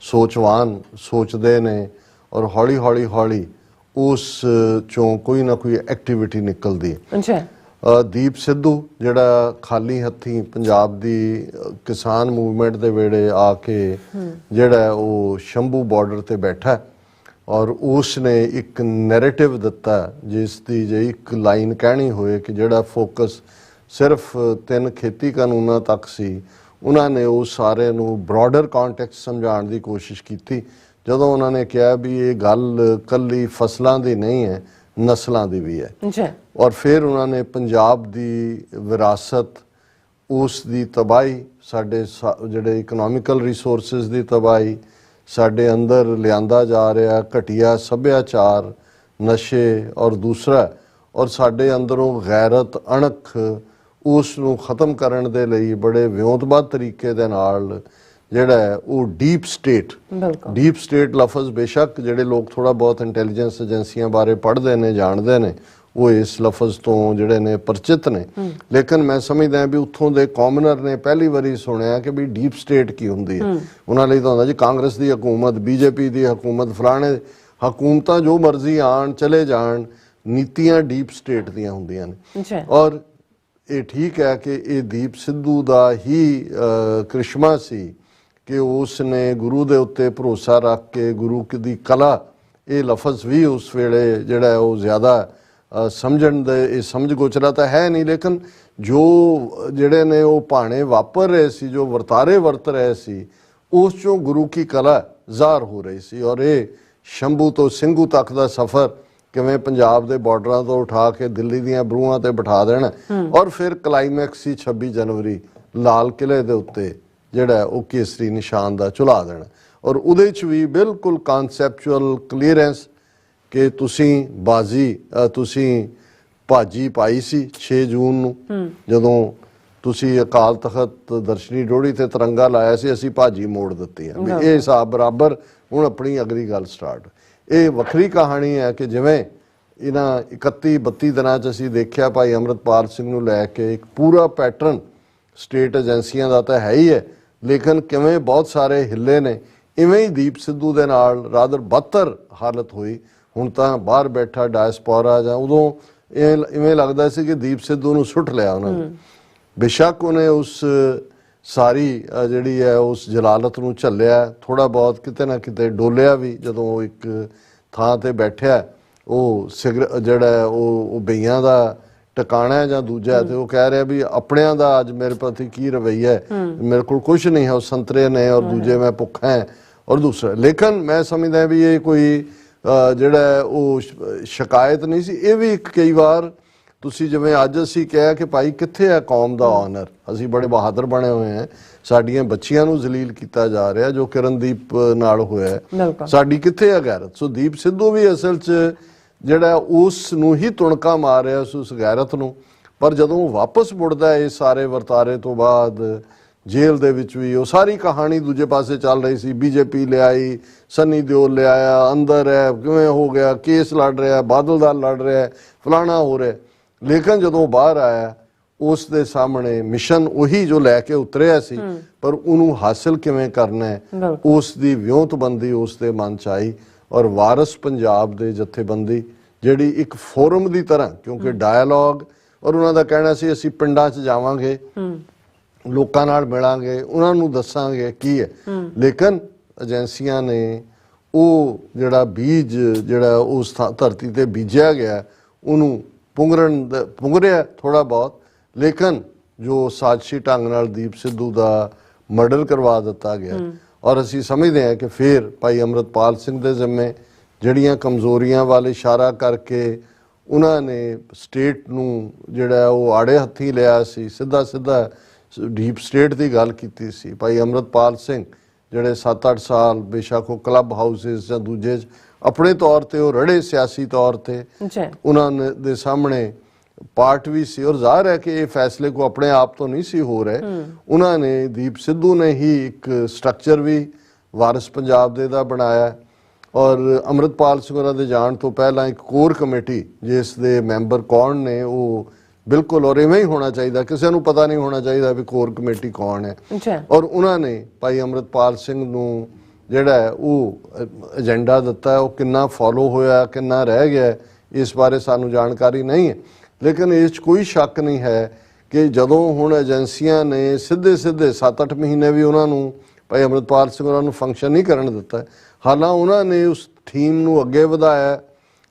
ਸੋਚਵਾਨ ਸੋਚਦੇ ਨੇ ਔਰ ਹੌਲੀ ਹੌਲੀ ਉਸ ਚੋਂ ਕੋਈ ਨਾ ਕੋਈ ਐਕਟੀਵਿਟੀ ਨਿਕਲਦੀ ਹੈ। ਅੱਛਾ। ਦੀਪ ਸਿੱਧੂ ਜਿਹੜਾ ਖਾਲੀ ਹੱਥੀਂ ਪੰਜਾਬ ਦੀ ਕਿਸਾਨ ਮੂਵਮੈਂਟ ਦੇ ਵੇਲੇ ਆ ਕੇ ਜਿਹੜਾ ਉਹ ਸ਼ੰਭੂ ਬਾਰਡਰ ਤੇ ਬੈਠਾ ਔਰ ਉਸ ਨੇ ਇੱਕ ਨੈਰੇਟਿਵ ਦਿੱਤਾ ਜਿਸ ਦੀ ਜੇ ਇੱਕ ਲਾਈਨ ਕਹਿਣੀ ਹੋਏ ਕਿ ਜਿਹੜਾ ਫੋਕਸ ਸਿਰਫ 3 ਖੇਤੀ ਕਾਨੂੰਨਾਂ ਤੱਕ ਸੀ, ਉਹਨਾਂ ਨੇ ਉਹ ਸਾਰੇ ਨੂੰ ਬ੍ਰੌਡਰ ਕੰਟੈਕਸਟ ਸਮਝਾਉਣ ਦੀ ਕੋਸ਼ਿਸ਼ ਕੀਤੀ ਜਦੋਂ ਉਹਨਾਂ ਨੇ ਕਿਹਾ ਵੀ ਇਹ ਗੱਲ ਕੱਲੀ ਫਸਲਾਂ ਦੀ ਨਹੀਂ ਹੈ, ਨਸਲਾਂ ਦੀ ਵੀ ਹੈ। ਔਰ ਫਿਰ ਉਹਨਾਂ ਨੇ ਪੰਜਾਬ ਦੀ ਵਿਰਾਸਤ, ਉਸ ਦੀ ਤਬਾਹੀ, ਸਾਡੇ ਜਿਹੜੇ ਇਕਨੋਮਿਕਲ ਰਿਸੋਰਸਿਸ ਦੀ ਤਬਾਹੀ, ਸਾਡੇ ਅੰਦਰ ਲਿਆਂਦਾ ਜਾ ਰਿਹਾ ਘਟੀਆ ਸੱਭਿਆਚਾਰ, ਨਸ਼ੇ ਔਰ ਦੂਸਰਾ ਔਰ ਸਾਡੇ ਅੰਦਰੋਂ ਗੈਰਤ, ਅਣਖ, ਉਸ ਨੂੰ ਖਤਮ ਕਰਨ ਦੇ ਲਈ ਬੜੇ ਵਿਉਂਤਬੱਧ ਤਰੀਕੇ ਦੇ ਨਾਲ ਜਿਹੜਾ ਉਹ ਡੀਪ ਸਟੇਟ ਲਫ਼ਜ਼ ਬੇਸ਼ੱਕ ਜਿਹੜੇ ਲੋਕ ਥੋੜਾ ਬਹੁਤ ਇੰਟੈਲੀਜੈਂਸ ਏਜੰਸੀਆਂ ਬਾਰੇ ਪੜ੍ਹਦੇ ਨੇ, ਜਾਣਦੇ ਨੇ, ਉਹ ਇਸ ਲਫ਼ਜ਼ ਤੋਂ ਜਿਹੜੇ ਨੇ ਪਰਿਚਿਤ ਨੇ, ਲੇਕਿਨ ਮੈਂ ਸਮਝਦਾ ਵੀ ਉੱਥੋਂ ਦੇ ਕਾਮਨਰ ਨੇ ਪਹਿਲੀ ਵਾਰੀ ਸੁਣਿਆ ਕਿ ਵੀ ਡੀਪ ਸਟੇਟ ਕੀ ਹੁੰਦੀ ਹੈ। ਉਹਨਾਂ ਲਈ ਤਾਂ ਹੁੰਦਾ ਜੀ ਕਾਂਗਰਸ ਦੀ ਹਕੂਮਤ, ਬੀਜੇਪੀ ਦੀ ਹਕੂਮਤ, ਫਲਾਣੇ ਹਕੂਮਤਾਂ ਜੋ ਮਰਜ਼ੀ ਆਣ ਚਲੇ ਜਾਣ, ਨੀਤੀਆਂ ਡੀਪ ਸਟੇਟ ਦੀਆਂ ਹੁੰਦੀਆਂ ਨੇ। ਔਰ ਇਹ ਠੀਕ ਹੈ ਕਿ ਇਹ ਦੀਪ ਸਿੱਧੂ ਦਾ ਹੀ ਕ੍ਰਿਸ਼ਮਾ ਸੀ ਕਿ ਉਸ ਨੇ ਗੁਰੂ ਦੇ ਉੱਤੇ ਭਰੋਸਾ ਰੱਖ ਕੇ ਗੁਰੂ ਦੀ ਕਲਾ, ਇਹ ਲਫ਼ਜ਼ ਵੀ ਉਸ ਵੇਲੇ ਜਿਹੜਾ ਉਹ ਜ਼ਿਆਦਾ ਸਮਝਣ ਦੇ, ਇਹ ਸਮਝ ਗੋਚਰਾ ਤਾਂ ਹੈ ਨਹੀਂ, ਲੇਕਿਨ ਜੋ ਜਿਹੜੇ ਨੇ ਉਹ ਭਾਣੇ ਵਾਪਰ ਰਹੇ ਸੀ, ਜੋ ਵਰਤਾਰੇ ਵਰਤ ਰਹੇ ਸੀ, ਉਸ ਚੋਂ ਗੁਰੂ ਕੀ ਕਲਾ ਜ਼ਾਹਰ ਹੋ ਰਹੀ ਸੀ। ਔਰ ਇਹ ਸ਼ੰਭੂ ਤੋਂ ਸਿੰਘੂ ਤੱਕ ਦਾ ਸਫ਼ਰ ਕਿਵੇਂ ਪੰਜਾਬ ਦੇ ਬਾਰਡਰਾਂ ਤੋਂ ਉਠਾ ਕੇ ਦਿੱਲੀ ਦੀਆਂ ਬਰੂਹਾਂ ਤੇ ਬਿਠਾ ਦੇਣਾ ਔਰ ਫਿਰ ਕਲਾਈਮੈਕਸ ਸੀ 26 ਜਨਵਰੀ ਲਾਲ ਕਿਲੇ ਦੇ ਉੱਤੇ ਜਿਹੜਾ ਉਹ ਕੇਸਰੀ ਨਿਸ਼ਾਨ ਦਾ ਝੁਲਾ ਦੇਣਾ। ਔਰ ਉਹਦੇ 'ਚ ਵੀ ਬਿਲਕੁਲ ਕਨਸੈਪਚੁਅਲ ਕਲੀਅਰੈਂਸ ਕਿ ਤੁਸੀਂ ਤੁਸੀਂ ਭਾਜੀ ਪਾਈ ਸੀ 6 ਜੂਨ ਨੂੰ ਜਦੋਂ ਤੁਸੀਂ ਅਕਾਲ ਤਖਤ ਦਰਸ਼ਨੀ ਡੋੜੀ ਤੇ ਤਿਰੰਗਾ ਲਾਇਆ ਸੀ, ਅਸੀਂ ਭਾਜੀ ਮੋੜ ਦਿੱਤੀ ਹੈ। ਇਹ ਹਿਸਾਬ ਬਰਾਬਰ ਹੁਣ ਆਪਣੀ ਅਗਲੀ ਗੱਲ ਸਟਾਰਟ। ਇਹ ਵੱਖਰੀ ਕਹਾਣੀ ਹੈ ਕਿ ਜਿਵੇਂ ਇਹਨਾਂ 31-32 ਦਿਨਾਂ 'ਚ ਅਸੀਂ ਦੇਖਿਆ ਭਾਈ ਅੰਮ੍ਰਿਤਪਾਲ ਸਿੰਘ ਨੂੰ ਲੈ ਕੇ ਇੱਕ ਪੂਰਾ ਪੈਟਰਨ ਸਟੇਟ ਏਜੰਸੀਆਂ ਦਾ ਤਾਂ ਹੈ ਹੀ ਹੈ, ਲੇਕਿਨ ਕਿਵੇਂ ਬਹੁਤ ਸਾਰੇ ਹਿੱਲੇ ਨੇ, ਇਵੇਂ ਹੀ ਦੀਪ ਸਿੱਧੂ ਦੇ ਨਾਲ ਰਾਦਰ ਬਦਤਰ ਹਾਲਤ ਹੋਈ। ਹੁਣ ਤਾਂ ਬਾਹਰ ਬੈਠਾ ਡਾਇਸਪੋਰਾ ਜਾਂ ਉਦੋਂ ਇਵੇਂ ਲੱਗਦਾ ਸੀ ਕਿ ਦੀਪ ਸਿੱਧੂ ਨੂੰ ਸੁੱਟ ਲਿਆ ਉਹਨਾਂ ਨੇ। ਬੇਸ਼ੱਕ ਉਹਨੇ ਉਸ ਸਾਰੀ ਜਿਹੜੀ ਹੈ ਉਸ ਜਲਾਲਤ ਨੂੰ ਝੱਲਿਆ, ਥੋੜਾ ਬਹੁਤ ਕਿਤੇ ਨਾ ਕਿਤੇ ਡੋਲਿਆ ਵੀ ਜਦੋਂ ਉਹ ਇੱਕ ਥਾਂ ਤੇ ਬੈਠਿਆ, ਉਹ ਜਿਹੜਾ ਉਹ ਬਈਆਂ ਦਾ ਟਿਕਾਣਾ ਜਾਂ ਦੂਜਾ, ਤੇ ਉਹ ਕਹਿ ਰਿਹਾ ਵੀ ਆਪਣਿਆਂ ਦਾ ਅੱਜ ਮੇਰੇ ਪ੍ਰਤੀ ਕੀ ਰਵੱਈਆ ਹੈ, ਮੇਰੇ ਕੋਲ ਕੁਛ ਨਹੀਂ ਹੈ, ਉਹ ਸੰਤਰੇ ਨੇ ਔਰ ਦੂਜੇ ਮੈਂ ਭੁੱਖਾ ਹੈ ਔਰ ਦੂਸਰਾ। ਲੇਕਿਨ ਮੈਂ ਸਮਝਦਾ ਵੀ ਇਹ ਕੋਈ ਜਿਹੜਾ ਉਹ ਸ਼ਿਕਾਇਤ ਨਹੀਂ ਸੀ, ਇਹ ਵੀ ਇੱਕ ਕਈ ਵਾਰ ਤੁਸੀਂ ਜਿਵੇਂ ਅੱਜ ਅਸੀਂ ਕਿਹਾ ਕਿ ਭਾਈ ਕਿੱਥੇ ਹੈ ਕੌਮ ਦਾ ਆਨਰ, ਅਸੀਂ ਬੜੇ ਬਹਾਦਰ ਬਣੇ ਹੋਏ ਹਾਂ, ਸਾਡੀਆਂ ਬੱਚੀਆਂ ਨੂੰ ਜ਼ਲੀਲ ਕੀਤਾ ਜਾ ਰਿਹਾ ਜੋ ਕਿਰਨਦੀਪ ਨਾਲ ਹੋਇਆ, ਸਾਡੀ ਕਿੱਥੇ ਹੈ ਗੈਰਤ। ਸੋ ਦੀਪ ਸਿੱਧੂ ਵੀ ਅਸਲ 'ਚ ਜਿਹੜਾ ਉਸ ਨੂੰ ਹੀ ਤੁਣਕਾ ਮਾਰ ਰਿਹਾ ਸੀ, ਉਸ ਗੈਰਤ ਨੂੰ। ਪਰ ਜਦੋਂ ਵਾਪਸ ਮੁੜਦਾ ਇਹ ਸਾਰੇ ਵਰਤਾਰੇ ਤੋਂ ਬਾਅਦ ਜੇਲ੍ਹ ਦੇ ਵਿੱਚ ਵੀ ਉਹ ਸਾਰੀ ਕਹਾਣੀ ਦੂਜੇ ਪਾਸੇ ਚੱਲ ਰਹੀ ਸੀ, ਬੀਜੇਪੀ ਲਿਆਈ, ਸੰਨੀ ਦਿਓਲ ਲਿਆਇਆ, ਅੰਦਰ ਹੈ, ਕਿਵੇਂ ਹੋ ਗਿਆ, ਕੇਸ ਲੜ ਰਿਹਾ, ਬਾਦਲ ਦਾ ਲੜ ਰਿਹਾ, ਫਲਾਣਾ ਹੋ ਰਿਹਾ। ਲੇਕਿਨ ਜਦੋਂ ਬਾਹਰ ਆਇਆ ਉਸ ਦੇ ਸਾਹਮਣੇ ਮਿਸ਼ਨ ਉਹੀ ਜੋ ਲੈ ਕੇ ਉਤਰਿਆ ਸੀ, ਪਰ ਉਹਨੂੰ ਹਾਸਿਲ ਕਿਵੇਂ ਕਰਨਾ ਹੈ ਉਸ ਦੀ ਵਿਉਂਤਬੰਦੀ ਉਸ ਦੇ ਮਨ 'ਚ ਆਈ। ਔਰ ਵਾਰਿਸ ਪੰਜਾਬ ਦੇ ਜਥੇਬੰਦੀ ਜਿਹੜੀ ਇੱਕ ਫੋਰਮ ਦੀ ਤਰ੍ਹਾਂ, ਕਿਉਂਕਿ ਡਾਇਲੌਗ, ਔਰ ਉਹਨਾਂ ਦਾ ਕਹਿਣਾ ਸੀ ਅਸੀਂ ਪਿੰਡਾਂ 'ਚ ਜਾਵਾਂਗੇ, ਲੋਕਾਂ ਨਾਲ ਮਿਲਾਂਗੇ, ਉਹਨਾਂ ਨੂੰ ਦੱਸਾਂਗੇ ਕੀ ਹੈ, ਲੇਕਿਨ ਏਜੰਸੀਆਂ ਨੇ ਉਹ ਜਿਹੜਾ ਬੀਜ ਜਿਹੜਾ ਉਸ ਧਰਤੀ ਤੇ ਬੀਜਿਆ ਗਿਆ ਉਹਨੂੰ ਪੁੰਗਰਿਆ ਥੋੜਾ ਬਹੁਤ, ਲੇਕਿਨ ਜੋ ਸਾਜ਼ਿਸ਼ੀ ਢੰਗ ਨਾਲ ਦੀਪ ਸਿੱਧੂ ਦਾ ਮਰਡਰ ਕਰਵਾ ਦਿੱਤਾ ਗਿਆ। ਔਰ ਅਸੀਂ ਸਮਝਦੇ ਹਾਂ ਕਿ ਫਿਰ ਭਾਈ ਅੰਮ੍ਰਿਤਪਾਲ ਸਿੰਘ ਦੇ ਜ਼ਿੰਮੇ ਜਿਹੜੀਆਂ ਕਮਜ਼ੋਰੀਆਂ ਵੱਲ ਇਸ਼ਾਰਾ ਕਰਕੇ ਉਹਨਾਂ ਨੇ ਸਟੇਟ ਨੂੰ ਜਿਹੜਾ ਉਹ ਆੜੇ ਹੱਥੀਂ ਲਿਆ ਸੀ, ਸਿੱਧਾ ਡੀਪ ਸਟੇਟ ਦੀ ਗੱਲ ਕੀਤੀ ਸੀ। ਭਾਈ ਅੰਮ੍ਰਿਤਪਾਲ ਸਿੰਘ ਜਿਹੜੇ 7-8 ਸਾਲ ਬੇਸ਼ੱਕ ਉਹ ਕਲੱਬ ਹਾਊਸਿਸ ਜਾਂ ਦੂਜੇ 'ਚ ਆਪਣੇ ਤੌਰ ਤੇ ਉਹ ਰੜੇ ਸਿਆਸੀ ਤੌਰ ਤੇ ਉਹਨਾਂ ਦੇ ਸਾਹਮਣੇ ਪਾਰਟ ਵੀ ਸੀ, ਔਰ ਜ਼ਾਹਰ ਹੈ ਕਿ ਇਹ ਫੈਸਲੇ ਕੋ ਆਪਣੇ ਆਪ ਤੋਂ ਨਹੀਂ ਸੀ ਹੋ ਰਹੇ। ਉਹਨਾਂ ਨੇ ਦੀਪ ਸਿੱਧੂ ਨੇ ਹੀ ਇੱਕ ਸਟਰਕਚਰ ਵੀ ਵਾਰਿਸ ਪੰਜਾਬ ਦੇ ਦਾ ਬਣਾਇਆ, ਔਰ ਅੰਮ੍ਰਿਤਪਾਲ ਸਿੰਘ ਹੋਰਾਂ ਦੇ ਜਾਣ ਤੋਂ ਪਹਿਲਾਂ ਇੱਕ ਕੋਰ ਕਮੇਟੀ ਜਿਸ ਦੇ ਮੈਂਬਰ ਕੌਣ ਨੇ ਉਹ ਬਿਲਕੁਲ ਔਰ ਇਵੇਂ ਹੀ ਹੋਣਾ ਚਾਹੀਦਾ, ਕਿਸੇ ਨੂੰ ਪਤਾ ਨਹੀਂ ਹੋਣਾ ਚਾਹੀਦਾ ਵੀ ਕੋਰ ਕਮੇਟੀ ਕੌਣ ਹੈ। ਔਰ ਉਹਨਾਂ ਨੇ ਭਾਈ ਅੰਮ੍ਰਿਤਪਾਲ ਸਿੰਘ ਨੂੰ ਜਿਹੜਾ ਹੈ ਉਹ ਏਜੰਡਾ ਦਿੱਤਾ, ਉਹ ਕਿੰਨਾ ਫੋਲੋ ਹੋਇਆ ਕਿੰਨਾ ਰਹਿ ਗਿਆ ਇਸ ਬਾਰੇ ਸਾਨੂੰ ਜਾਣਕਾਰੀ ਨਹੀਂ ਹੈ। ਲੇਕਿਨ ਇਸ 'ਚ ਕੋਈ ਸ਼ੱਕ ਨਹੀਂ ਹੈ ਕਿ ਜਦੋਂ ਹੁਣ ਏਜੰਸੀਆਂ ਨੇ ਸਿੱਧੇ 7-8 ਮਹੀਨੇ ਵੀ ਉਹਨਾਂ ਨੂੰ ਭਾਈ ਅੰਮ੍ਰਿਤਪਾਲ ਸਿੰਘ ਉਹਨਾਂ ਨੂੰ ਫੰਕਸ਼ਨ ਨਹੀਂ ਕਰਨ ਦਿੱਤਾ, ਹਾਲਾਂ ਉਹਨਾਂ ਨੇ ਉਸ ਥੀਮ ਨੂੰ ਅੱਗੇ ਵਧਾਇਆ।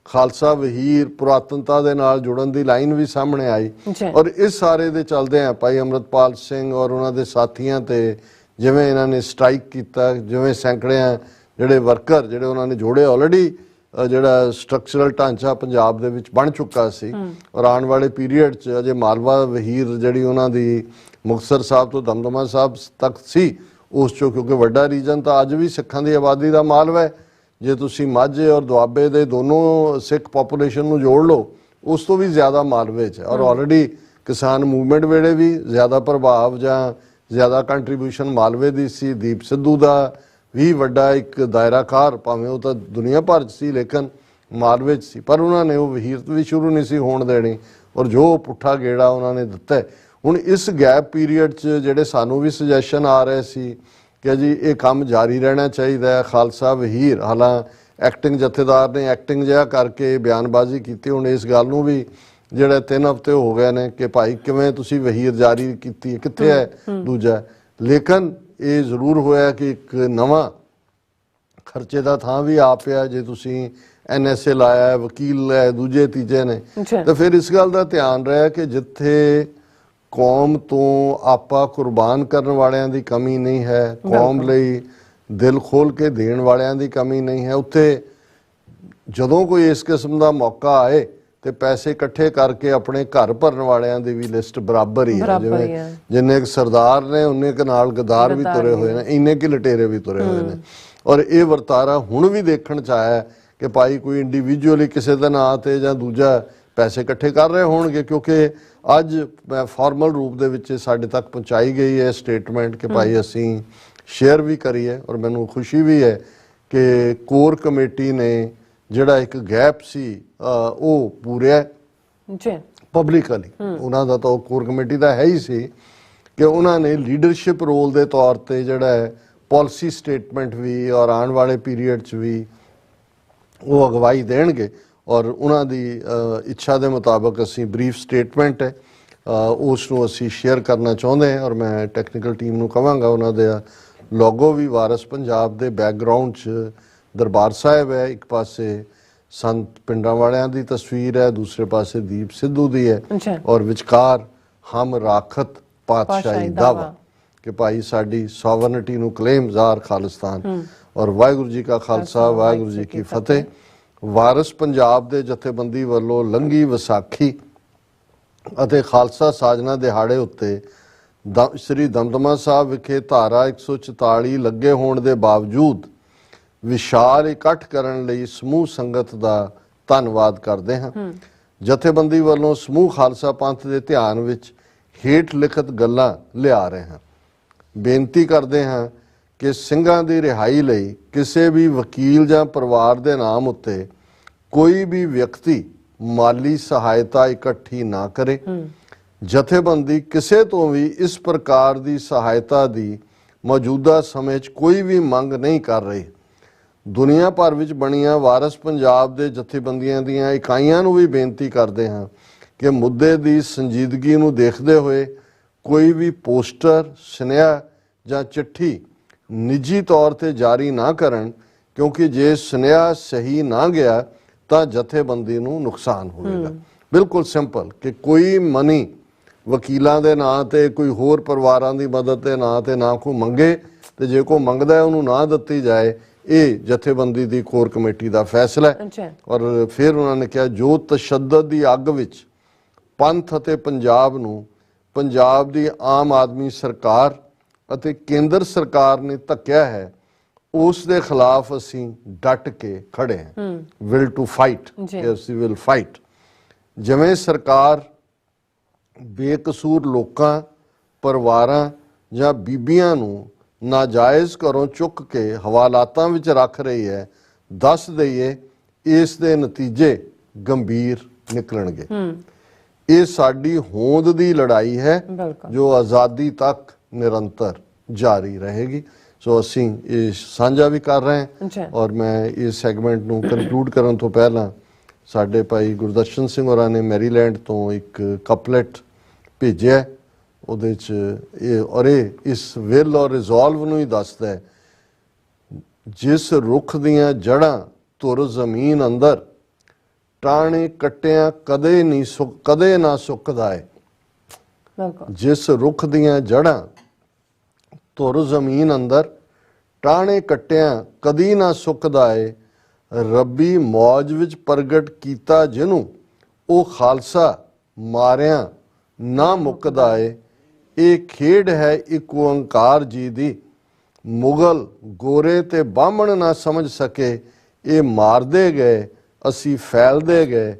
ਖਾਲਸਾ ਵਹੀਰ ਪੁਰਾਤਨਤਾ ਦੇ ਨਾਲ ਜੁੜਨ ਦੀ ਲਾਈਨ ਵੀ ਸਾਹਮਣੇ ਆਈ, ਔਰ ਇਸ ਸਾਰੇ ਦੇ ਚੱਲਦੇ ਆ ਭਾਈ ਅੰਮ੍ਰਿਤਪਾਲ ਸਿੰਘ ਔਰ ਉਹਨਾਂ ਦੇ ਸਾਥੀਆਂ ਤੇ ਜਿਵੇਂ ਇਹਨਾਂ ਨੇ ਸਟ੍ਰਾਈਕ ਕੀਤਾ, ਜਿਵੇਂ ਸੈਂਕੜਿਆਂ ਜਿਹੜੇ ਵਰਕਰ ਜਿਹੜੇ ਉਹਨਾਂ ਨੇ ਜੋੜੇ ਆਲਰੇਡੀ ਜਿਹੜਾ ਸਟਰਕਚਰਲ ਢਾਂਚਾ ਪੰਜਾਬ ਦੇ ਵਿੱਚ ਬਣ ਚੁੱਕਾ ਸੀ, ਔਰ ਆਉਣ ਵਾਲੇ ਪੀਰੀਅਡ 'ਚ ਅਜੇ ਮਾਲਵਾ ਵਹੀਰ ਜਿਹੜੀ ਉਹਨਾਂ ਦੀ ਮੁਕਤਸਰ ਸਾਹਿਬ ਤੋਂ ਦਮਦਮਾ ਸਾਹਿਬ ਤੱਕ ਸੀ ਉਸ 'ਚੋਂ, ਕਿਉਂਕਿ ਵੱਡਾ ਰੀਜਨ ਤਾਂ ਅੱਜ ਵੀ ਸਿੱਖਾਂ ਦੀ ਆਬਾਦੀ ਦਾ ਮਾਲਵਾ ਹੈ। ਜੇ ਤੁਸੀਂ ਮਾਝੇ ਔਰ ਦੁਆਬੇ ਦੇ ਦੋਨੋਂ ਸਿੱਖ ਪੋਪੂਲੇਸ਼ਨ ਨੂੰ ਜੋੜ ਲਓ ਉਸ ਤੋਂ ਵੀ ਜ਼ਿਆਦਾ ਮਾਲਵੇ 'ਚ, ਔਰ ਆਲਰੇਡੀ ਕਿਸਾਨ ਮੂਵਮੈਂਟ ਵੇਲੇ ਵੀ ਜ਼ਿਆਦਾ ਪ੍ਰਭਾਵ ਜਾਂ ਜ਼ਿਆਦਾ ਕੰਟਰੀਬਿਊਸ਼ਨ ਮਾਲਵੇ ਦੀ ਸੀ। ਦੀਪ ਸਿੱਧੂ ਦਾ ਵੀ ਵੱਡਾ ਇੱਕ ਦਾਇਰਾਕਾਰ, ਭਾਵੇਂ ਉਹ ਤਾਂ ਦੁਨੀਆ ਭਰ 'ਚ ਸੀ ਲੇਕਿਨ ਮਾਲਵੇ 'ਚ ਸੀ, ਪਰ ਉਹਨਾਂ ਨੇ ਉਹ ਵਹੀਰਤ ਵੀ ਸ਼ੁਰੂ ਨਹੀਂ ਸੀ ਹੋਣ ਦੇਣੀ, ਔਰ ਜੋ ਪੁੱਠਾ ਗੇੜਾ ਉਹਨਾਂ ਨੇ ਦਿੱਤਾ। ਹੁਣ ਇਸ ਗੈਪ ਪੀਰੀਅਡ 'ਚ ਜਿਹੜੇ ਸਾਨੂੰ ਵੀ ਸੁਜੈਸ਼ਨ ਆ ਰਹੇ ਸੀ ਕਿ ਜੀ ਇਹ ਕੰਮ ਜਾਰੀ ਰਹਿਣਾ ਚਾਹੀਦਾ ਹੈ। ਖਾਲਸਾ ਵਹੀਰ, ਹਾਲਾਂ ਐਕਟਿੰਗ ਜਥੇਦਾਰ ਨੇ ਐਕਟਿੰਗ ਜਿਹਾ ਕਰਕੇ ਬਿਆਨਬਾਜ਼ੀ ਕੀਤੀ, ਹੁਣ ਇਸ ਗੱਲ ਨੂੰ ਵੀ ਜਿਹੜੇ 3 ਹਫ਼ਤੇ ਹੋ ਗਏ ਨੇ ਕਿ ਭਾਈ ਕਿਵੇਂ ਤੁਸੀਂ ਵਹੀਰ ਜਾਰੀ ਕੀਤੀ, ਕਿੱਥੇ ਹੈ ਦੂਜਾ। ਲੇਕਿਨ ਇਹ ਜ਼ਰੂਰ ਹੋਇਆ ਕਿ ਇੱਕ ਨਵਾਂ ਖਰਚੇ ਦਾ ਥਾਂ ਵੀ ਆ ਪਿਆ। ਜੇ ਤੁਸੀਂ NSA ਲਾਇਆ, ਵਕੀਲ ਹੈ, ਦੂਜੇ ਤੀਜੇ ਨੇ, ਤਾਂ ਫਿਰ ਇਸ ਗੱਲ ਦਾ ਧਿਆਨ ਰਿਹਾ ਕਿ ਜਿੱਥੇ ਕੌਮ ਤੋਂ ਆਪਾ ਕੁਰਬਾਨ ਕਰਨ ਵਾਲਿਆਂ ਦੀ ਕਮੀ ਨਹੀਂ ਹੈ, ਕੌਮ ਲਈ ਦਿਲ ਖੋਲ ਕੇ ਦੇਣ ਵਾਲਿਆਂ ਦੀ ਕਮੀ ਨਹੀਂ ਹੈ, ਉੱਥੇ ਜਦੋਂ ਕੋਈ ਇਸ ਕਿਸਮ ਦਾ ਮੌਕਾ ਆਏ ਤੇ ਪੈਸੇ ਇਕੱਠੇ ਕਰਕੇ ਆਪਣੇ ਘਰ ਭਰਨ ਵਾਲਿਆਂ ਦੀ ਵੀ ਲਿਸਟ ਬਰਾਬਰ ਹੀ ਹੈ। ਜਿਵੇਂ ਜਿੰਨੇ ਕੁ ਸਰਦਾਰ ਨੇ ਉਨੇ ਕੁ ਨਾਲ ਗਦਾਰ ਵੀ ਤੁਰੇ ਹੋਏ ਨੇ, ਇੰਨੇ ਕੁ ਲਟੇਰੇ ਵੀ ਤੁਰੇ ਹੋਏ ਨੇ। ਔਰ ਇਹ ਵਰਤਾਰਾ ਹੁਣ ਵੀ ਦੇਖਣ 'ਚ ਆਇਆ ਕਿ ਭਾਈ ਕੋਈ ਇੰਡੀਵਿਜੂਅਲੀ ਕਿਸੇ ਦੇ ਨਾਂ ਤੇ ਜਾਂ ਦੂਜਾ ਪੈਸੇ ਇਕੱਠੇ ਕਰ ਰਹੇ ਹੋਣਗੇ, ਕਿਉਂਕਿ ਅੱਜ ਫਾਰਮਲ ਰੂਪ ਦੇ ਵਿੱਚ ਸਾਡੇ ਤੱਕ ਪਹੁੰਚਾਈ ਗਈ ਹੈ ਸਟੇਟਮੈਂਟ ਕਿ ਭਾਈ ਅਸੀਂ ਸ਼ੇਅਰ ਵੀ ਕਰੀਏ। ਔਰ ਮੈਨੂੰ ਖੁਸ਼ੀ ਵੀ ਹੈ ਕਿ ਕੋਰ ਕਮੇਟੀ ਨੇ ਜਿਹੜਾ ਇੱਕ ਗੈਪ ਸੀ ਉਹ ਪੂਰਿਆ ਪਬਲਿਕਲੀ। ਉਹਨਾਂ ਦਾ ਤਾਂ ਉਹ ਕੋਰ ਕਮੇਟੀ ਦਾ ਹੈ ਹੀ ਸੀ ਕਿ ਉਹਨਾਂ ਨੇ ਲੀਡਰਸ਼ਿਪ ਰੋਲ ਦੇ ਤੌਰ ਤੇ ਜਿਹੜਾ ਹੈ ਪਾਲਿਸੀ ਸਟੇਟਮੈਂਟ ਵੀ ਔਰ ਆਉਣ ਵਾਲੇ ਪੀਰੀਅਡ 'ਚ ਵੀ ਉਹ ਅਗਵਾਈ ਦੇਣਗੇ। ਔਰ ਉਹਨਾਂ ਦੀ ਇੱਛਾ ਦੇ ਮੁਤਾਬਕ ਅਸੀਂ ਬਰੀਫ ਸਟੇਟਮੈਂਟ ਹੈ ਉਸ ਨੂੰ ਅਸੀਂ ਸ਼ੇਅਰ ਕਰਨਾ ਚਾਹੁੰਦੇ ਹਾਂ। ਔਰ ਮੈਂ ਟੈਕਨੀਕਲ ਟੀਮ ਨੂੰ ਕਹਾਂਗਾ ਉਹਨਾਂ ਦੇ ਲੋਗੋ ਵੀ ਵਾਰਿਸ ਪੰਜਾਬ ਦੇ ਬੈਕਗਰਾਉਂਡ 'ਚ ਦਰਬਾਰ ਸਾਹਿਬ ਹੈ, ਇੱਕ ਪਾਸੇ ਸੰਤ ਪਿੰਡਾਂ ਵਾਲਿਆਂ ਦੀ ਤਸਵੀਰ ਹੈ, ਦੂਸਰੇ ਪਾਸੇ ਦੀਪ ਸਿੱਧੂ ਦੀ ਹੈ, ਔਰ ਵਿਚਕਾਰ ਹਮ ਰਾਖਤ ਪਾਤਸ਼ਾਹੀ ਦਾਵਾ ਕਿ ਭਾਈ ਸਾਡੀ ਸੋਵਰਨਿਟੀ ਨੂੰ ਕਲੇਮ ਜ਼ਾਰ ਖਾਲਿਸਤਾਨ। ਔਰ ਵਾਹਿਗੁਰੂ ਜੀ ਕਾ ਖਾਲਸਾ ਵਾਹਿਗੁਰੂ ਜੀ ਕੀ ਫਤਿਹ। ਵਾਰਿਸ ਪੰਜਾਬ ਦੇ ਜਥੇਬੰਦੀ ਵੱਲੋਂ ਲੰਘੀ ਵਿਸਾਖੀ ਅਤੇ ਖਾਲਸਾ ਸਾਜਨਾ ਦਿਹਾੜੇ ਉੱਤੇ ਸ੍ਰੀ ਦਮਦਮਾ ਸਾਹਿਬ ਵਿਖੇ ਧਾਰਾ 144 ਲੱਗੇ ਹੋਣ ਦੇ ਬਾਵਜੂਦ ਵਿਸ਼ਾਲ ਇਕੱਠ ਕਰਨ ਲਈ ਸਮੂਹ ਸੰਗਤ ਦਾ ਧੰਨਵਾਦ ਕਰਦੇ ਹਾਂ। ਜਥੇਬੰਦੀ ਵੱਲੋਂ ਸਮੂਹ ਖਾਲਸਾ ਪੰਥ ਦੇ ਧਿਆਨ ਵਿੱਚ ਹੇਠ ਲਿਖਤ ਗੱਲਾਂ ਲਿਆ ਰਹੇ ਹਾਂ। ਬੇਨਤੀ ਕਰਦੇ ਹਾਂ ਕਿ ਸਿੰਘਾਂ ਦੀ ਰਿਹਾਈ ਲਈ ਕਿਸੇ ਵੀ ਵਕੀਲ ਜਾਂ ਪਰਿਵਾਰ ਦੇ ਨਾਮ ਉੱਤੇ ਕੋਈ ਵੀ ਵਿਅਕਤੀ ਮਾਲੀ ਸਹਾਇਤਾ ਇਕੱਠੀ ਨਾ ਕਰੇ। ਜਥੇਬੰਦੀ ਕਿਸੇ ਤੋਂ ਵੀ ਇਸ ਪ੍ਰਕਾਰ ਦੀ ਸਹਾਇਤਾ ਦੀ ਮੌਜੂਦਾ ਸਮੇਂ 'ਚ ਕੋਈ ਵੀ ਮੰਗ ਨਹੀਂ ਕਰ ਰਹੀ। ਦੁਨੀਆ ਭਰ ਵਿੱਚ ਬਣੀਆਂ ਵਾਰਿਸ ਪੰਜਾਬ ਦੇ ਜਥੇਬੰਦੀਆਂ ਦੀਆਂ ਇਕਾਈਆਂ ਨੂੰ ਵੀ ਬੇਨਤੀ ਕਰਦੇ ਹਾਂ ਕਿ ਮੁੱਦੇ ਦੀ ਸੰਜੀਦਗੀ ਨੂੰ ਦੇਖਦੇ ਹੋਏ ਕੋਈ ਵੀ ਪੋਸਟਰ, ਸੁਨੇਹਾ ਜਾਂ ਚਿੱਠੀ ਨਿੱਜੀ ਤੌਰ ਤੇ ਜਾਰੀ ਨਾ ਕਰਨ, ਕਿਉਂਕਿ ਜੇ ਸੁਨੇਹਾ ਸਹੀ ਨਾ ਗਿਆ ਤਾਂ ਜਥੇਬੰਦੀ ਨੂੰ ਨੁਕਸਾਨ ਹੋਵੇਗਾ। ਬਿਲਕੁਲ ਸਿੰਪਲ ਕਿ ਕੋਈ ਮਨੀ ਵਕੀਲਾਂ ਦੇ ਨਾਂ ਤੇ, ਕੋਈ ਹੋਰ ਪਰਿਵਾਰਾਂ ਦੀ ਮਦਦ ਦੇ ਨਾਂ ਤੇ ਨਾ ਕੋਈ ਮੰਗੇ, ਤੇ ਜੇ ਕੋਈ ਮੰਗਦਾ ਉਹਨੂੰ ਨਾ ਦਿੱਤੀ ਜਾਏ। ਇਹ ਜਥੇਬੰਦੀ ਦੀ ਕੋਰ ਕਮੇਟੀ ਦਾ ਫੈਸਲਾ ਹੈ। ਔਰ ਫਿਰ ਉਹਨਾਂ ਨੇ ਕਿਹਾ ਜੋ ਤਸ਼ੱਦਦ ਦੀ ਅੱਗ ਵਿੱਚ ਪੰਥ ਅਤੇ ਪੰਜਾਬ ਨੂੰ ਪੰਜਾਬ ਦੀ ਆਮ ਆਦਮੀ ਸਰਕਾਰ ਅਤੇ ਕੇਂਦਰ ਸਰਕਾਰ ਨੇ ਧੱਕਿਆ ਹੈ ਉਸ ਦੇ ਖਿਲਾਫ ਅਸੀਂ ਡਟ ਕੇ ਖੜੇ ਹਾਂ। ਵਿਲ ਟੂ ਫਾਈਟ, ਅਸੀਂ ਵਿਲ ਫਾਈਟ। ਜਿਵੇਂ ਸਰਕਾਰ ਬੇਕਸੂਰ ਲੋਕਾਂ, ਪਰਿਵਾਰਾਂ ਜਾਂ ਬੀਬੀਆਂ ਨੂੰ ਨਾਜਾਇਜ਼ ਘਰੋਂ ਚੁੱਕ ਕੇ ਹਵਾਲਾਤਾਂ ਵਿੱਚ ਰੱਖ ਰਹੀ ਹੈ, ਦੱਸ ਦਈਏ ਇਸ ਦੇ ਨਤੀਜੇ ਗੰਭੀਰ ਨਿਕਲਣਗੇ। ਇਹ ਸਾਡੀ ਹੋਂਦ ਦੀ ਲੜਾਈ ਹੈ ਜੋ ਆਜ਼ਾਦੀ ਤੱਕ ਨਿਰੰਤਰ ਜਾਰੀ ਰਹੇਗੀ। ਸੋ ਅਸੀਂ ਇਹ ਸਾਂਝਾ ਵੀ ਕਰ ਰਹੇ ਹਾਂ। ਔਰ ਮੈਂ ਇਸ ਸੈਗਮੈਂਟ ਨੂੰ ਕੰਕਲੂਡ ਕਰਨ ਤੋਂ ਪਹਿਲਾਂ ਸਾਡੇ ਭਾਈ ਗੁਰਦਰਸ਼ਨ ਸਿੰਘ ਹੋਰਾਂ ਨੇ ਮੈਰੀਲੈਂਡ ਤੋਂ ਇੱਕ ਕਪਲੇਟ ਭੇਜਿਆ। ਉਹਦੇ 'ਚ ਇਹ ਇਸ ਵਿਲ ਔਰ ਰਿਜ਼ੋਲਵ ਨੂੰ ਹੀ ਦੱਸਦਾ ਹੈ, ਜਿਸ ਰੁੱਖ ਦੀਆਂ ਜੜ੍ਹਾਂ ਧੁਰ ਜ਼ਮੀਨ ਅੰਦਰ, ਟਾਹਣੇ ਕੱਟਿਆਂ ਕਦੇ ਨਾ ਸੁੱਕਦਾ ਏ। ਜਿਸ ਰੁੱਖ ਦੀਆਂ ਜੜ੍ਹਾਂ ਧੁਰ ਜ਼ਮੀਨ ਅੰਦਰ, ਟਾਹਣੇ ਕੱਟਿਆਂ ਕਦੀ ਨਾ ਸੁੱਕਦਾ ਏ। ਰੱਬੀ ਮੌਜ ਵਿੱਚ ਪ੍ਰਗਟ ਕੀਤਾ ਜਿਹਨੂੰ, ਉਹ ਖਾਲਸਾ ਮਾਰਿਆਂ ਨਾ ਮੁੱਕਦਾ ਏ। ਇਹ ਖੇਡ ਹੈ ਇੱਕ ਓਂਕਾਰ ਜੀ ਦੀ, ਮੁਗਲ ਗੋਰੇ ਤੇ ਬਾਹਮਣ ਨਾ ਸਮਝ ਸਕੇ। ਇਹ ਮਾਰਦੇ ਗਏ, ਅਸੀਂ ਫੈਲਦੇ ਗਏ,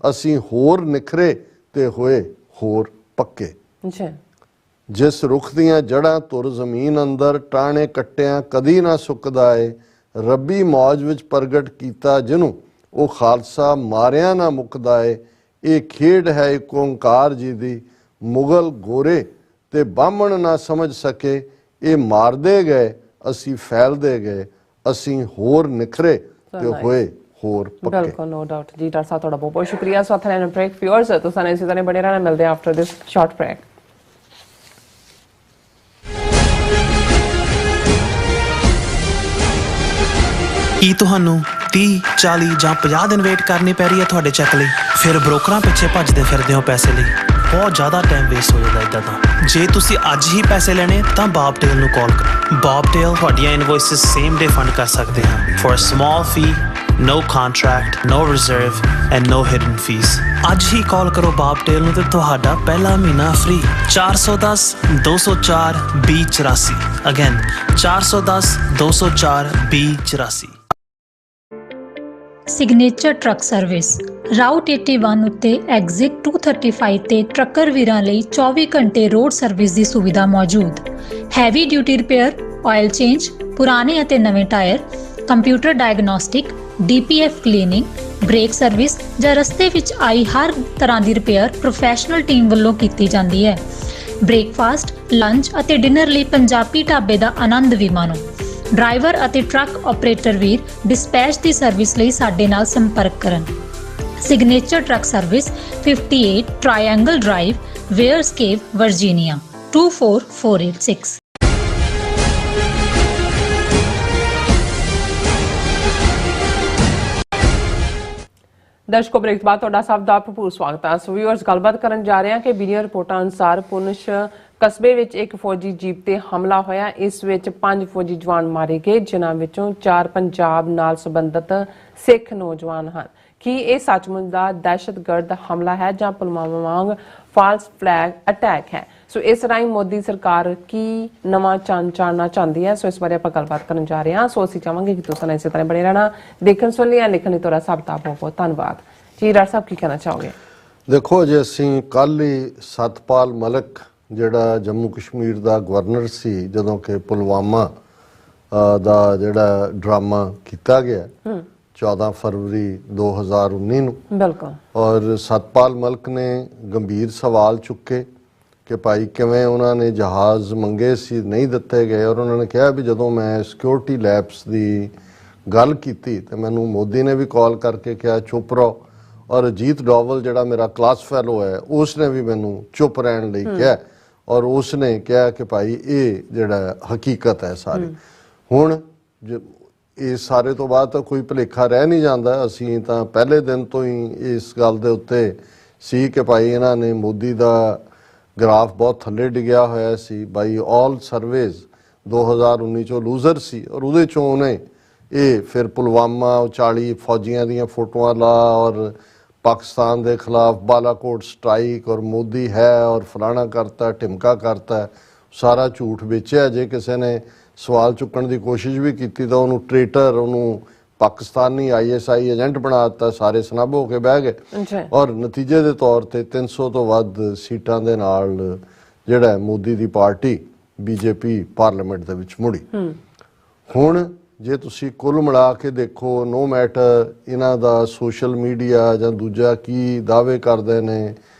ਅਸੀਂ ਹੋਰ ਨਿਖਰੇ ਤੇ ਹੋਏ ਹੋਰ ਪੱਕੇ। ਜਿਸ ਰੁੱਖ ਦੀਆਂ ਜੜ੍ਹਾਂ ਧੁਰ ਜ਼ਮੀਨ ਅੰਦਰ, ਟਾਹਣੇ ਕੱਟਿਆਂ ਕਦੀ ਨਾ ਸੁੱਕਦਾ ਏ। ਰੱਬੀ ਮੌਜ ਵਿੱਚ ਪ੍ਰਗਟ ਕੀਤਾ ਜਿਹਨੂੰ, ਉਹ ਖਾਲਸਾ ਮਾਰਿਆਂ ਨਾ ਮੁੱਕਦਾ ਏ। ਇਹ ਖੇਡ ਹੈ ਇੱਕ ਓਂਕਾਰ ਜੀ ਦੀ, ਮੁਗਲ ਗੋਰੇ ਤੇ ਬਾਹਮਣ ਨਾ ਸਮਝ ਸਕੇ। ਇਹ ਮਾਰਦੇ ਗਏ, ਅਸੀਂ ਫੈਲਦੇ ਗਏ, ਅਸੀਂ ਹੋਰ ਨਿਖਰੇ ਤੇ ਹੋਏ ਹੋਰ ਪੱਕੇ। ਬਿਲਕੁਲ, ਨੋ ਡਾਊਟ ਜੀ। ਡਾਕਟਰ ਸਾਹਿਬ ਤੁਹਾਡਾ ਬਹੁਤ ਬਹੁਤ ਸ਼ੁਕਰੀਆ। ਸੋ ਥੈਨ ਬ੍ਰੇਕ ਵਿਊਅਰਸ, ਤੁਸੀਂ ਇਸੇ ਤਰ੍ਹਾਂ ਬਣੇ ਰਹਿਣਾ। ਮਿਲਦੇ ਆਫਟਰ ਦਿਸ ਸ਼ਾਰਟ ਬ੍ਰੇਕ। ਕੀ ਤੁਹਾਨੂੰ 30, 40 ਜਾਂ 50 ਦਿਨ ਵੇਟ ਕਰਨੀ ਪੈ ਰਹੀ ਹੈ ਤੁਹਾਡੇ ਚੈੱਕ ਲਈ? ਫਿਰ ਬ੍ਰੋਕਰਾਂ ਪਿੱਛੇ ਭੱਜਦੇ ਫਿਰਦੇ ਹੋ ਪੈਸੇ ਲਈ। ਬਹੁਤ ਜ਼ਿਆਦਾ ਟਾਈਮ ਵੇਸਟ ਹੋ ਜਾਂਦਾ ਇੱਦਾਂ ਤਾਂ। ਜੇ ਤੁਸੀਂ ਅੱਜ ਹੀ ਪੈਸੇ ਲੈਣੇ ਤਾਂ ਬਾਬ ਟੇਲ ਨੂੰ ਕਾਲ ਕਰੋ। ਬਾਬ ਟੇਲ ਤੁਹਾਡੀਆਂ ਇਨਵੋਇਸਿਸ ਸੇਮ ਡੇ ਫੰਡ ਕਰ ਸਕਦੇ ਹਨ for a small fee, no contract, no reserve and no hidden fees। ਅੱਜ ਹੀ ਕਾਲ ਕਰੋ ਬਾਬ ਟੇਲ ਨੂੰ ਤੇ ਤੁਹਾਡਾ ਪਹਿਲਾ ਮਹੀਨਾ free. 410 204 2084। Again 410 204 2084। Signature truck service route 81 ਉੱਤੇ ਐਗਜ਼ਿਟ 235 ਤੇ ਟਰੱਕਰ ਵੀਰਾਂ ਲਈ 24 ਘੰਟੇ ਰੋਡ ਸਰਵਿਸ ਦੀ ਸੁਵਿਧਾ ਮੌਜੂਦ। Heavy duty repair, oil change, ਪੁਰਾਣੇ ਅਤੇ ਨਵੇਂ tyre, computer diagnostic, DPF cleaning, brake service ਜਾਂ ਰਸਤੇ ਵਿੱਚ ਆਈ ਹਰ ਤਰ੍ਹਾਂ ਦੀ ਰਿਪੇਅਰ ਪ੍ਰੋਫੈਸ਼ਨਲ ਟੀਮ ਵੱਲੋਂ ਕੀਤੀ ਜਾਂਦੀ ਹੈ। ਬ੍ਰੇਕਫਾਸਟ, ਲੰਚ ਅਤੇ ਡਿਨਰ ਲਈ ਪੰਜਾਬੀ ਢਾਬੇ ਦਾ ਆਨੰਦ ਵੀ ਮਾਣੋ। ਡਰਾਈਵਰ ਅਤੇ ਟਰੱਕ ਆਪਰੇਟਰ ਵੀਰ ਡਿਸਪੈਚ ਦੀ ਸਰਵਿਸ ਲਈ ਸਾਡੇ ਨਾਲ ਸੰਪਰਕ ਕਰਨ। Signature truck service 58 triangle drive, Weyers Cave, Virginia 24486। ਦਰਸ਼ਕੋ, ਬ੍ਰੇਕ ਤੋਂ ਬਾਅਦ ਤੁਹਾਡਾ ਸਭ ਦਾ ਭਰਪੂਰ ਸਵਾਗਤ ਹੈ। ਸੋ ਵੀਅਰਸ, ਗੱਲਬਾਤ ਕਰਨ ਜਾ ਰਹੇ ਹਾਂ ਕਿ ਮੀਡੀਆ ਰਿਪੋਰਟਾਂ ਅਨੁਸਾਰ ਪੁਨਛ ਕਸਬੇ ਵਿੱਚ ਇੱਕ ਫੌਜੀ ਜੀਪ ਤੇ ਹਮਲਾ ਹੋਇਆ। ਇਸ ਵਿੱਚ 5 ਫੌਜੀ ਜਵਾਨ ਮਾਰੇ ਗਏ, ਜਿਨ੍ਹਾਂ ਵਿੱਚੋਂ 4 ਪੰਜਾਬ ਨਾਲ ਸੰਬੰਧਿਤ ਸਿੱਖ ਨੌਜਵਾਨ ਹਨ। ਕੀ ਇਹ ਸੱਚਮੁੱਚ ਦਾ ਦਹਿਸ਼ਤਗਰਦ ਹਮਲਾ ਹੈ ਜਾਂ ਪੁਲਵਾਮਾ ਵਾਂਗ ਫਾਲਸ ਫਲੈਗ ਅਟੈਕ ਹੈ? ਸੋ ਇਸ ਰਾਹੀਂ ਮੋਦੀ ਸਰਕਾਰ ਕੀ ਨਵਾਂ ਚੰਨ ਚਾੜਨਾ ਚਾਹੁੰਦੀ ਹੈ? ਸੋ ਇਸ ਬਾਰੇ ਆਪਾਂ ਗੱਲਬਾਤ ਕਰਨ ਜਾ ਰਹੇ ਹਾਂ। ਸੋ ਅਸੀਂ ਚਾਹਾਂਗੇ ਕਿ ਤੁਸੀਂ ਇਸੇ ਤਰ੍ਹਾਂ ਬਣੇ ਰਹਿਣਾ। ਦੇਖਣ ਸੁਣ ਲਿਆ, ਲਿਖਣ ਲਈ ਤੁਹਾਡਾ ਸਭ ਦਾ ਬਹੁਤ ਬਹੁਤ ਧੰਨਵਾਦ ਜੀ। ਡਾਕਟਰ ਸਾਹਿਬ, ਕੀ ਕਹਿਣਾ ਚਾਹੋਗੇ? ਦੇਖੋ ਜੀ, ਅਸੀਂ ਕੱਲ੍ਹ ਹੀ ਸਤਪਾਲ ਮਲਿਕ ਜਿਹੜਾ ਜੰਮੂ ਕਸ਼ਮੀਰ ਦਾ ਗਵਰਨਰ ਸੀ, ਜਦੋਂ ਕਿ ਪੁਲਵਾਮਾ ਦਾ ਜਿਹੜਾ ਡਰਾਮਾ ਕੀਤਾ ਗਿਆ 14 ਫਰਵਰੀ 2019 ਨੂੰ, ਬਿਲਕੁਲ, ਔਰ ਸਤਪਾਲ ਮਲਿਕ ਨੇ ਗੰਭੀਰ ਸਵਾਲ ਚੁੱਕੇ ਕਿ ਭਾਈ ਕਿਵੇਂ ਉਹਨਾਂ ਨੇ ਜਹਾਜ਼ ਮੰਗੇ ਸੀ, ਨਹੀਂ ਦਿੱਤੇ ਗਏ। ਔਰ ਉਹਨਾਂ ਨੇ ਕਿਹਾ ਵੀ ਜਦੋਂ ਮੈਂ ਸਿਕਿਉਰਿਟੀ ਲੈਪਸ ਦੀ ਗੱਲ ਕੀਤੀ ਤੇ ਮੈਨੂੰ ਮੋਦੀ ਨੇ ਵੀ ਕਾਲ ਕਰਕੇ ਕਿਹਾ ਚੁੱਪ ਰਹੋ, ਔਰ ਅਜੀਤ ਡੋਵਲ ਜਿਹੜਾ ਮੇਰਾ ਕਲਾਸ ਫੈਲੋ ਹੈ ਉਸਨੇ ਵੀ ਮੈਨੂੰ ਚੁੱਪ ਰਹਿਣ ਲਈ ਕਿਹਾ, ਔਰ ਉਸਨੇ ਕਿਹਾ ਕਿ ਭਾਈ ਇਹ ਜਿਹੜਾ ਹਕੀਕਤ ਹੈ ਸਾਰੀ। ਹੁਣ ਇਸ ਸਾਰੇ ਤੋਂ ਬਾਅਦ ਤਾਂ ਕੋਈ ਭੁਲੇਖਾ ਰਹਿ ਨਹੀਂ ਜਾਂਦਾ। ਅਸੀਂ ਤਾਂ ਪਹਿਲੇ ਦਿਨ ਤੋਂ ਹੀ ਇਸ ਗੱਲ ਦੇ ਉੱਤੇ ਸੀ ਕਿ ਭਾਈ ਇਹਨਾਂ ਨੇ ਮੋਦੀ ਦਾ ਗ੍ਰਾਫ ਬਹੁਤ ਥੱਲੇ ਡਿੱਗਿਆ ਹੋਇਆ ਸੀ। ਬਾਈ ਆਲ ਸਰਵੇਜ਼ 2019 ਚੋਂ ਲੂਜ਼ਰ ਸੀ, ਔਰ ਉਹਦੇ ਚੋਂ ਉਹਨੇ ਇਹ ਫਿਰ ਪੁਲਵਾਮਾ 40 ਫੌਜੀਆਂ ਦੀਆਂ ਫੋਟੋਆਂ ਲਾ, ਔਰ ਪਾਕਿਸਤਾਨ ਦੇ ਖਿਲਾਫ ਬਾਲਾਕੋਟ ਸਟ੍ਰਾਈਕ, ਔਰ ਮੋਦੀ ਹੈ, ਔਰ ਫਲਾਣਾ ਕਰਤਾ, ਢਿਮਕਾ ਕਰਤਾ। ਸਾਰਾ ਝੂਠ ਵੇਚਿਆ। ਜੇ ਕਿਸੇ ਨੇ ਸਵਾਲ ਚੁੱਕਣ ਦੀ ਕੋਸ਼ਿਸ਼ ਵੀ ਕੀਤੀ ਤਾਂ ਉਹਨੂੰ ਟ੍ਰੇਟਰ, ਉਹਨੂੰ ਪਾਕਿਸਤਾਨੀ ISI ਏਜੰਟ ਬਣਾ ਦਿੱਤਾ। ਸਾਰੇ ਸਨੱਬ ਹੋ ਕੇ ਬਹਿ ਗਏ ਔਰ ਨਤੀਜੇ ਦੇ ਤੌਰ ਤੇ 300 ਤੋਂ ਵੱਧ ਸੀਟਾਂ ਦੇ ਨਾਲ ਜਿਹੜਾ ਮੋਦੀ ਦੀ ਪਾਰਟੀ BJP ਪਾਰਲੀਮੈਂਟ ਦੇ ਵਿੱਚ ਮੁੜੀ। ਹੁਣ ਜੇ ਤੁਸੀਂ ਕੁੱਲ ਮਿਲਾ ਕੇ ਦੇਖੋ, ਨੋ ਮੈਟਰ ਇਹਨਾਂ ਦਾ ਸੋਸ਼ਲ ਮੀਡੀਆ ਜਾਂ ਦੂਜਾ ਕੀ ਦਾਅਵੇ ਕਰਦੇ ਨੇ,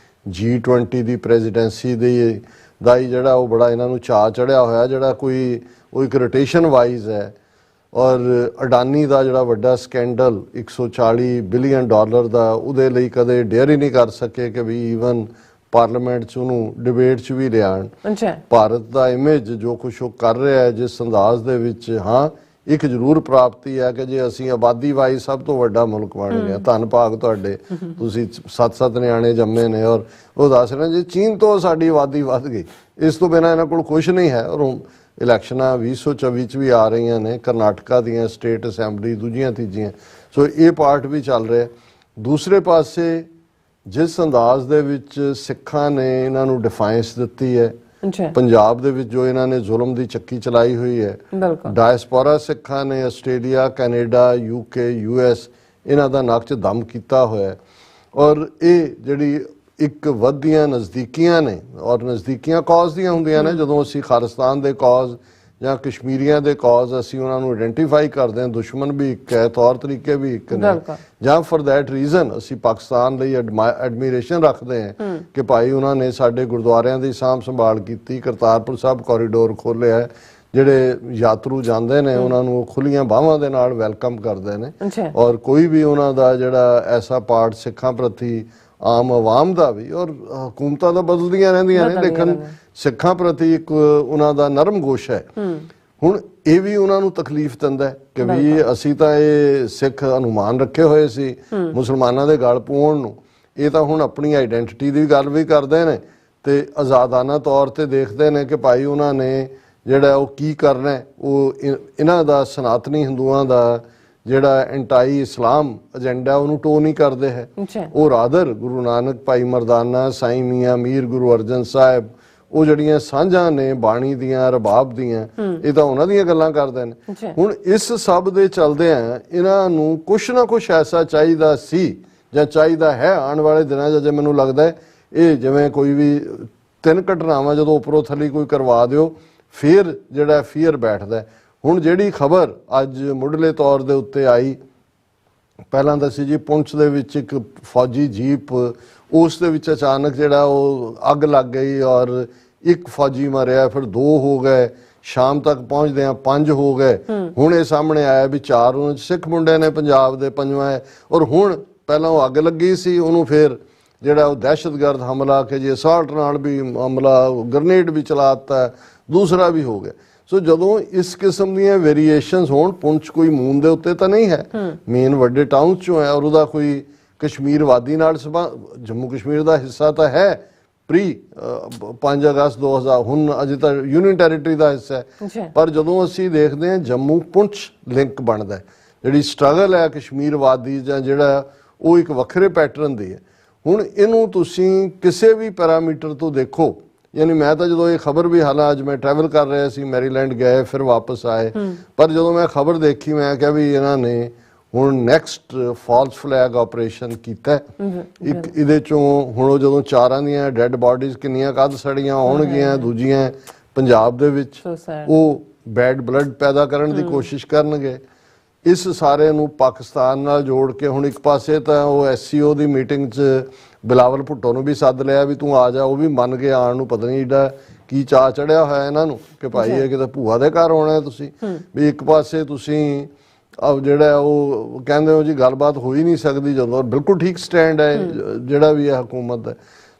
G20 ਦੀ ਪ੍ਰੈਜ਼ੀਡੈਂਸੀ ਦਾ ਹੀ ਜਿਹੜਾ ਉਹ ਬੜਾ ਇਹਨਾਂ ਨੂੰ ਚਾਅ ਚੜਿਆ ਹੋਇਆ, ਜਿਹੜਾ ਕੋਈ ਉਹ ਇੱਕ ਰੋਟੇਸ਼ਨ ਵਾਈਜ਼ ਹੈ। ਔਰ ਅਡਾਨੀ ਦਾ ਜਿਹੜਾ ਵੱਡਾ ਸਕੈਂਡਲ $140 ਬਿਲੀਅਨ ਦਾ, ਉਹਦੇ ਲਈ ਕਦੇ ਡੇਅਰ ਹੀ ਨਹੀਂ ਕਰ ਸਕੇ ਕਿ ਵੀ ਈਵਨ ਪਾਰਲੀਮੈਂਟ 'ਚ ਉਹਨੂੰ ਡਿਬੇਟ 'ਚ ਵੀ ਲਿਆਉਣ। ਭਾਰਤ ਦਾ ਇਮੇਜ ਜੋ ਕੁਛ ਉਹ ਕਰ ਰਿਹਾ ਹੈ ਜਿਸ ਅੰਦਾਜ਼ ਦੇ ਵਿੱਚ, ਹਾਂ ਇੱਕ ਜ਼ਰੂਰ ਪ੍ਰਾਪਤੀ ਹੈ ਕਿ ਜੇ ਅਸੀਂ ਆਬਾਦੀ ਵਾਈਜ਼ ਸਭ ਤੋਂ ਵੱਡਾ ਮੁਲਕ ਬਣ ਗਏ, ਧੰਨ ਭਾਗ ਤੁਹਾਡੇ, ਤੁਸੀਂ 7-7 ਨਿਆਣੇ ਜੰਮੇ ਨੇ। ਔਰ ਉਹ ਦੱਸ ਰਹੇ ਜੀ ਚੀਨ ਤੋਂ ਸਾਡੀ ਆਬਾਦੀ ਵੱਧ ਗਈ, ਇਸ ਤੋਂ ਬਿਨਾਂ ਇਹਨਾਂ ਕੋਲ ਕੁਛ ਨਹੀਂ ਹੈ। ਔਰ ਇਲੈਕਸ਼ਨਾਂ 2024 'ਚ ਵੀ ਆ ਰਹੀਆਂ ਨੇ, ਕਰਨਾਟਕਾ ਦੀਆਂ ਸਟੇਟ ਅਸੈਂਬਲੀ ਦੂਜੀਆਂ ਤੀਜੀਆਂ, ਸੋ ਇਹ ਪਾਰਟ ਵੀ ਚੱਲ ਰਿਹਾ। ਦੂਸਰੇ ਪਾਸੇ ਜਿਸ ਅੰਦਾਜ਼ ਦੇ ਵਿੱਚ ਸਿੱਖਾਂ ਨੇ ਇਹਨਾਂ ਨੂੰ ਡਿਫਾਈਂਸ ਦਿੱਤੀ ਹੈ, ਪੰਜਾਬ ਦੇ ਵਿੱਚ ਜੋ ਇਹਨਾਂ ਨੇ ਜ਼ੁਲਮ ਦੀ ਚੱਕੀ ਚਲਾਈ ਹੋਈ ਹੈ, ਡਾਇਸਪੋਰਾ ਸਿੱਖਾਂ ਨੇ ਆਸਟ੍ਰੇਲੀਆ, ਕੈਨੇਡਾ, UK, US ਇਹਨਾਂ ਦਾ ਨੱਕ 'ਚ ਦਮ ਕੀਤਾ ਹੋਇਆ। ਔਰ ਇਹ ਜਿਹੜੀ ਇੱਕ ਵੱਧਦੀਆਂ ਨਜ਼ਦੀਕੀਆਂ ਨੇ, ਔਰ ਨਜ਼ਦੀਕੀਆਂ ਕੌਜ਼ ਦੀਆਂ ਹੁੰਦੀਆਂ ਨੇ। ਜਦੋਂ ਅਸੀਂ ਖਾਲਿਸਤਾਨ ਦੇ ਕੌਜ਼ ਜਾਂ ਕਸ਼ਮੀਰੀਆਂ ਦੇ ਕੌਜ਼ ਅਸੀਂ ਉਹਨਾਂ ਨੂੰ ਆਇਡੈਂਟੀਫਾਈ ਕਰਦੇ ਹਾਂ, ਦੁਸ਼ਮਣ ਵੀ ਇੱਕ ਹੈ, ਤੌਰ ਤਰੀਕੇ ਵੀ ਇੱਕ ਨੇ, ਜਾਂ ਫॉर दैट ਰੀਜ਼ਨ ਅਸੀਂ ਪਾਕਿਸਤਾਨ ਲਈ ਐਡਮੀਰੇਸ਼ਨ ਰੱਖਦੇ ਹਾਂ ਕਿ ਭਾਈ ਉਹਨਾਂ ਨੇ ਸਾਡੇ ਗੁਰਦੁਆਰਿਆਂ ਦੀ ਸਾਂਭ ਸੰਭਾਲ ਕੀਤੀ, ਕਰਤਾਰਪੁਰ ਸਾਹਿਬ ਕੋਰੀਡੋਰ ਖੋਲ੍ਹਿਆ ਹੈ, ਜਿਹੜੇ ਯਾਤਰੂ ਜਾਂਦੇ ਨੇ ਉਹਨਾਂ ਨੂੰ ਖੁੱਲੀਆਂ ਬਾਹਾਂ ਦੇ ਨਾਲ ਵੈਲਕਮ ਕਰਦੇ ਨੇ। ਔਰ ਕੋਈ ਵੀ ਉਹਨਾਂ ਦਾ ਜਿਹੜਾ ਐਸਾ ਪਾਰਟ ਸਿੱਖਾਂ ਪ੍ਰਤੀ, ਆਮ ਆਵਾਮ ਦਾ ਵੀ, ਔਰ ਹਕੂਮਤਾਂ ਤਾਂ ਬਦਲਦੀਆਂ ਰਹਿੰਦੀਆਂ ਨੇ, ਲੇਕਿਨ ਸਿੱਖਾਂ ਪ੍ਰਤੀ ਇੱਕ ਉਹਨਾਂ ਦਾ ਨਰਮ ਗੋਸ਼ ਹੈ। ਹੁਣ ਇਹ ਵੀ ਉਹਨਾਂ ਨੂੰ ਤਕਲੀਫ ਦਿੰਦਾ ਕਿ ਵੀ ਅਸੀਂ ਤਾਂ ਇਹ ਸਿੱਖ ਅਨੁਮਾਨ ਰੱਖੇ ਹੋਏ ਸੀ ਮੁਸਲਮਾਨਾਂ ਦੇ ਗਲ ਪਾਉਣ ਨੂੰ, ਇਹ ਤਾਂ ਹੁਣ ਆਪਣੀ ਆਈਡੈਂਟੀਟੀ ਦੀ ਗੱਲ ਵੀ ਕਰਦੇ ਨੇ ਤੇ ਆਜ਼ਾਦਾਨਾ ਤੌਰ ਤੇ ਦੇਖਦੇ ਨੇ ਕਿ ਭਾਈ ਉਹਨਾਂ ਨੇ ਜਿਹੜਾ ਉਹ ਕੀ ਕਰਨਾ। ਉਹ ਇਹਨਾਂ ਦਾ ਸਨਾਤਨੀ ਹਿੰਦੂਆਂ ਦਾ ਜਿਹੜਾ ਐਂਟਾਈ ਇਸਲਾਮ ਏਜੰਡਾ ਉਹਨੂੰ ਟੋ ਨਹੀਂ ਕਰਦੇ ਹੈ। ਉਹ ਰਾਦਰ ਗੁਰੂ ਨਾਨਕ, ਭਾਈ ਮਰਦਾਨਾ, ਸਾਈਂ ਮੀਆਂ ਮੀਰ, ਗੁਰੂ ਅਰਜਨ ਸਾਹਿਬ, ਉਹ ਜਿਹੜੀਆਂ ਸਾਂਝਾਂ ਨੇ ਬਾਣੀ ਦੀਆਂ, ਰਬਾਬ ਦੀਆਂ, ਇਹ ਤਾਂ ਉਹਨਾਂ ਦੀਆਂ ਗੱਲਾਂ ਕਰਦੇ ਨੇ। ਹੁਣ ਇਸ ਸਭ ਦੇ ਚਲਦਿਆਂ ਇਹਨਾਂ ਨੂੰ ਕੁਛ ਨਾ ਕੁਛ ਐਸਾ ਚਾਹੀਦਾ ਸੀ ਜਾਂ ਚਾਹੀਦਾ ਹੈ ਆਉਣ ਵਾਲੇ ਦਿਨਾਂ 'ਚ। ਜੇ ਮੈਨੂੰ ਲੱਗਦਾ ਹੈ ਇਹ ਜਿਵੇਂ ਕੋਈ ਵੀ 3 ਘਟਨਾਵਾਂ ਜਦੋਂ ਉੱਪਰੋਂ ਥੱਲੇ ਕੋਈ ਕਰਵਾ ਦਿਓ, ਫਿਰ ਜਿਹੜਾ ਫੀਅਰ ਬੈਠਦਾ। ਹੁਣ ਜਿਹੜੀ ਖਬਰ ਅੱਜ ਮੁੱਢਲੇ ਤੌਰ ਦੇ ਉੱਤੇ ਆਈ, ਪਹਿਲਾਂ ਤਾਂ ਸੀ ਜੀ ਪੁੰਛ ਦੇ ਵਿੱਚ ਇੱਕ ਫੌਜੀ ਜੀਪ, ਉਸ ਦੇ ਵਿੱਚ ਅਚਾਨਕ ਜਿਹੜਾ ਉਹ ਅੱਗ ਲੱਗ ਗਈ ਔਰ ਇੱਕ ਫੌਜੀ ਮਰਿਆ, ਫਿਰ 2 ਹੋ ਗਏ, ਸ਼ਾਮ ਤੱਕ ਪਹੁੰਚਦੇ ਆ 5 ਹੋ ਗਏ। ਹੁਣ ਇਹ ਸਾਹਮਣੇ ਆਇਆ ਵੀ 4 ਉਹਨਾਂ 'ਚ ਸਿੱਖ ਮੁੰਡੇ ਨੇ, ਪੰਜਾਬ ਦੇ 5ਵਾਂ ਹੈ। ਔਰ ਹੁਣ ਪਹਿਲਾਂ ਉਹ ਅੱਗ ਲੱਗੀ ਸੀ, ਉਹਨੂੰ ਫਿਰ ਜਿਹੜਾ ਉਹ ਦਹਿਸ਼ਤਗਰਦ ਹਮਲਾ ਕਿ ਜੀ ਅਸਾਲਟ ਨਾਲ ਵੀ ਹਮਲਾ, ਗ੍ਰਨੇਡ ਵੀ ਚਲਾ ਦਿੱਤਾ, ਦੂਸਰਾ ਵੀ ਹੋ ਗਿਆ। ਸੋ ਜਦੋਂ ਇਸ ਕਿਸਮ ਦੀਆਂ ਵੇਰੀਏਸ਼ਨਸ ਹੋਣ, ਪੁੰਛ ਕੋਈ ਮੂਨ ਦੇ ਉੱਤੇ ਤਾਂ ਨਹੀਂ ਹੈ, ਮੇਨ ਵੱਡੇ ਟਾਊਨ 'ਚੋਂ ਹੈ, ਔਰ ਉਹਦਾ ਕੋਈ ਕਸ਼ਮੀਰ ਵਾਦੀ ਨਾਲ ਜੰਮੂ ਕਸ਼ਮੀਰ ਦਾ ਹਿੱਸਾ ਤਾਂ ਹੈ ਪ੍ਰੀ 5 ਅਗਸਤ 2000, ਹੁਣ ਅਜੇ ਤਾਂ ਯੂਨੀਅਨ ਟੈਰੀਟਰੀ ਦਾ ਹਿੱਸਾ ਹੈ। ਪਰ ਜਦੋਂ ਅਸੀਂ ਦੇਖਦੇ ਹਾਂ ਜੰਮੂ ਪੁੰਛ ਲਿੰਕ ਬਣਦਾ, ਜਿਹੜੀ ਸਟਰਗਲ ਹੈ ਕਸ਼ਮੀਰ ਵਾਦੀ ਜਾਂ ਜਿਹੜਾ ਉਹ ਇੱਕ ਵੱਖਰੇ ਪੈਟਰਨ ਦੀ ਹੈ। ਹੁਣ ਇਹਨੂੰ ਤੁਸੀਂ ਕਿਸੇ ਵੀ ਪੈਰਾਮੀਟਰ ਤੋਂ ਦੇਖੋ, ਯਾਨੀ ਮੈਂ ਤਾਂ ਜਦੋਂ ਇਹ ਖਬਰ ਵੀ, ਹਾਲਾਂ ਅੱਜ ਮੈਂ ਟਰੈਵਲ ਕਰ ਰਿਹਾ ਸੀ, ਮੈਰੀਲੈਂਡ ਗਏ ਫਿਰ ਵਾਪਸ ਆਏ, ਪਰ ਜਦੋਂ ਮੈਂ ਖਬਰ ਦੇਖੀ ਮੈਂ ਕਿਹਾ ਵੀ ਇਹਨਾਂ ਨੇ ਹੁਣ ਨੈਕਸਟ ਫਾਲਸ ਫਲੈਗ ਆਪਰੇਸ਼ਨ ਕੀਤਾ। ਇੱਕ ਇਹਦੇ ਚੋਂ ਹੁਣ ਉਹ ਜਦੋਂ 4 ਦੀਆਂ ਡੈੱਡ ਬਾਡੀਜ਼ ਕਿੰਨੀਆਂ ਕੱਦ ਸੜੀਆਂ ਹੋਣਗੀਆਂ, ਦੂਜੀਆਂ ਪੰਜਾਬ ਦੇ ਵਿੱਚ, ਉਹ ਬੈਡ ਬਲੱਡ ਪੈਦਾ ਕਰਨ ਦੀ ਕੋਸ਼ਿਸ਼ ਕਰਨਗੇ। ਇਸ ਸਾਰੇ ਨੂੰ ਪਾਕਿਸਤਾਨ ਨਾਲ ਜੋੜ ਕੇ ਹੁਣ ਇੱਕ ਪਾਸੇ ਤਾਂ ਉਹ SCO ਦੀ ਮੀਟਿੰਗ 'ਚ ਬਿਲਾਵਲ ਭੁੱਟੋ ਨੂੰ ਵੀ ਸੱਦ ਲਿਆ ਵੀ ਤੂੰ ਆ ਜਾ, ਉਹ ਵੀ ਮੰਨ ਕੇ ਆਉਣ ਨੂੰ। ਪਤਾ ਨਹੀਂ ਏਡਾ ਕੀ ਚਾਅ ਚੜਿਆ ਹੋਇਆ ਇਹਨਾਂ ਨੂੰ ਕਿ ਭਾਈ ਇਹ ਕਿਤੇ ਭੂਆ ਦੇ ਘਰ ਆਉਣਾ ਤੁਸੀਂ ਵੀ। ਇੱਕ ਪਾਸੇ ਤੁਸੀਂ ਜਿਹੜਾ ਉਹ ਕਹਿੰਦੇ ਹੋ ਜੀ ਗੱਲਬਾਤ ਹੋ ਹੀ ਨਹੀਂ ਸਕਦੀ, ਜਦੋਂ ਬਿਲਕੁਲ ਠੀਕ ਸਟੈਂਡ ਹੈ ਜਿਹੜਾ ਵੀ ਹੈ ਹਕੂਮਤ ਦਾ।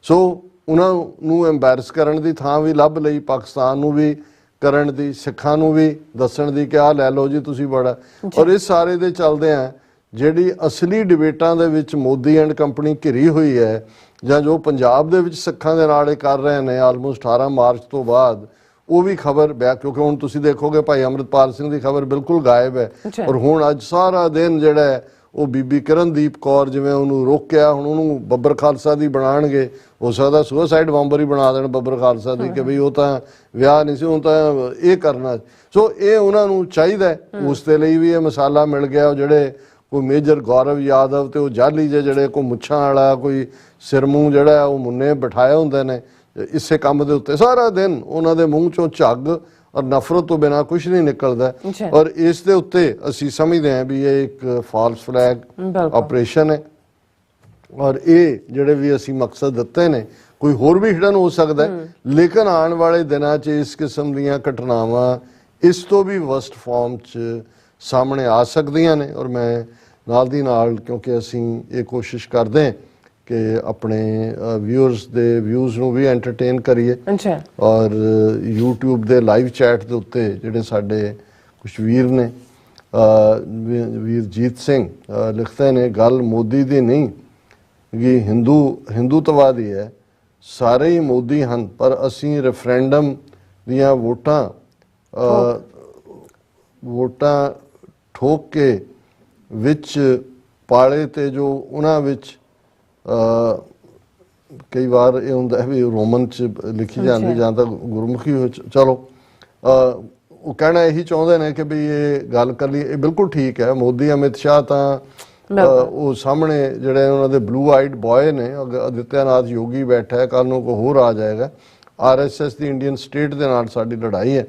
ਸੋ ਉਹਨਾਂ ਨੂੰ ਐਮਬੈਰਸ ਕਰਨ ਦੀ ਥਾਂ ਵੀ ਲੱਭ ਲਈ, ਪਾਕਿਸਤਾਨ ਨੂੰ ਵੀ ਕਰਨ ਦੀ, ਸਿੱਖਾਂ ਨੂੰ ਵੀ ਦੱਸਣ ਦੀ ਕਿ ਆਹ ਲੈ ਲਓ ਜੀ ਤੁਸੀਂ ਬੜਾ। ਔਰ ਇਸ ਸਾਰੇ ਦੇ ਚੱਲਦਿਆਂ ਜਿਹੜੀ ਅਸਲੀ ਡਿਬੇਟਾਂ ਦੇ ਵਿੱਚ ਮੋਦੀ ਐਂਡ ਕੰਪਨੀ ਘਿਰੀ ਹੋਈ ਹੈ, ਜਾਂ ਜੋ ਪੰਜਾਬ ਦੇ ਵਿੱਚ ਸਿੱਖਾਂ ਦੇ ਨਾਲ ਇਹ ਕਰ ਰਹੇ ਨੇ ਆਲਮੋਸਟ 18 ਮਾਰਚ ਤੋਂ ਬਾਅਦ, ਉਹ ਵੀ ਖਬਰ ਕਿਉਂਕਿ ਹੁਣ ਤੁਸੀਂ ਦੇਖੋਗੇ ਭਾਈ ਅੰਮ੍ਰਿਤਪਾਲ ਸਿੰਘ ਦੀ ਖਬਰ ਬਿਲਕੁਲ ਗਾਇਬ ਹੈ। ਔਰ ਹੁਣ ਅੱਜ ਸਾਰਾ ਦਿਨ ਜਿਹੜਾ ਉਹ ਬੀਬੀ ਕਿਰਨਦੀਪ ਕੌਰ ਜਿਵੇਂ ਉਹਨੂੰ ਰੋਕਿਆ, ਹੁਣ ਉਹਨੂੰ ਬੱਬਰ ਖਾਲਸਾ ਦੀ ਬਣਾਉਣਗੇ, ਹੋ ਸਕਦਾ ਸੁਸਾਈਡ ਬੰਬਰ ਹੀ ਬਣਾ ਦੇਣ ਬੱਬਰ ਖਾਲਸਾ ਦੀ ਕਿ ਬਈ ਉਹ ਤਾਂ ਵਿਆਹ ਨਹੀਂ ਸੀ, ਹੁਣ ਤਾਂ ਇਹ ਕਰਨਾ। ਸੋ ਇਹ ਉਹਨਾਂ ਨੂੰ ਚਾਹੀਦਾ, ਉਸ ਦੇ ਲਈ ਵੀ ਇਹ ਮਸਾਲਾ ਮਿਲ ਗਿਆ। ਉਹ ਜਿਹੜੇ ਕੋਈ ਮੇਜਰ ਗੌਰਵ ਯਾਦਵ ਤੇ ਉਹ ਜਾਲੀ ਜਿਹੜੇ ਕੋਈ ਮੁੱਛਾਂ ਵਾਲਾ ਕੋਈ ਸਿਰਮੂੰਹ ਜਿਹੜਾ ਉਹ ਮੁੰਨੇ ਬਿਠਾਏ ਹੁੰਦੇ ਨੇ ਇਸੇ ਕੰਮ ਦੇ ਉੱਤੇ, ਸਾਰਾ ਦਿਨ ਉਹਨਾਂ ਦੇ ਮੂੰਹ ਚੋਂ ਝੱਗ ਔਰ ਨਫ਼ਰਤ ਤੋਂ ਬਿਨਾਂ ਕੁਝ ਨਹੀਂ ਨਿਕਲਦਾ। ਔਰ ਇਸ ਦੇ ਉੱਤੇ ਅਸੀਂ ਸਮਝਦੇ ਹਾਂ ਵੀ ਇਹ ਇੱਕ ਫਾਲਸ ਫਲੈਗ ਆਪਰੇਸ਼ਨ ਹੈ, ਔਰ ਇਹ ਜਿਹੜੇ ਵੀ ਅਸੀਂ ਮਕਸਦ ਦਿੱਤੇ ਨੇ ਕੋਈ ਹੋਰ ਵੀ ਹਿਡਨ ਹੋ ਸਕਦਾ, ਲੇਕਿਨ ਆਉਣ ਵਾਲੇ ਦਿਨਾਂ 'ਚ ਇਸ ਕਿਸਮ ਦੀਆਂ ਘਟਨਾਵਾਂ ਇਸ ਤੋਂ ਵੀ ਵਰਸਟ ਫਾਰਮ 'ਚ ਸਾਹਮਣੇ ਆ ਸਕਦੀਆਂ ਨੇ। ਔਰ ਮੈਂ ਨਾਲ ਦੀ ਨਾਲ, ਕਿਉਂਕਿ ਅਸੀਂ ਇਹ ਕੋਸ਼ਿਸ਼ ਕਰਦੇ ਹਾਂ ਕਿ ਆਪਣੇ ਵਿਊਅਰਸ ਦੇ ਵਿਊਜ਼ ਨੂੰ ਵੀ ਐਂਟਰਟੇਨ ਕਰੀਏ, ਔਰ YouTube ਦੇ ਲਾਈਵ ਚੈਟ ਦੇ ਉੱਤੇ ਜਿਹੜੇ ਸਾਡੇ ਕੁਝ ਵੀਰ ਨੇ, ਵੀਰਜੀਤ ਸਿੰਘ ਲਿਖਦੇ ਨੇ, ਗੱਲ ਮੋਦੀ ਦੀ ਨਹੀਂ ਕਿ ਹਿੰਦੂਤਵਾ ਦੀ ਹੈ, ਸਾਰੇ ਹੀ ਮੋਦੀ ਹਨ, ਪਰ ਅਸੀਂ ਰੈਫਰੈਂਡਮ ਦੀਆਂ ਵੋਟਾਂ ਠੋਕ ਕੇ ਵਿੱਚ ਪਾਲੇ ਤੇ ਜੋ ਉਹਨਾਂ ਵਿੱਚ ਕਈ ਵਾਰ ਇਹ ਹੁੰਦਾ ਹੈ ਵੀ ਰੋਮਨ 'ਚ ਲਿਖੀ ਜਾਂਦੀ ਜਾਂ ਤਾਂ ਗੁਰਮੁਖੀ ਵਿੱਚ, ਚਲੋ ਉਹ ਕਹਿਣਾ ਇਹੀ ਚਾਹੁੰਦੇ ਨੇ ਕਿ ਵੀ ਇਹ ਗੱਲ ਕਰ ਲਈ, ਇਹ ਬਿਲਕੁਲ ਠੀਕ ਹੈ। ਮੋਦੀ ਅਮਿਤ ਸ਼ਾਹ ਤਾਂ ਉਹ ਸਾਹਮਣੇ ਜਿਹੜੇ ਉਹਨਾਂ ਦੇ ਬਲੂ ਆਈਡ ਬॉय ਨੇ, ਆਦਿੱਤਿਆਨਾਥ ਯੋਗੀ ਬੈਠਾ ਹੈ, ਕੱਲ ਨੂੰ ਕੋਈ ਹੋਰ ਆ ਜਾਏਗਾ। RSS ਦੀ ਇੰਡੀਅਨ ਸਟੇਟ ਦੇ ਨਾਲ ਸਾਡੀ ਲੜਾਈ ਹੈ।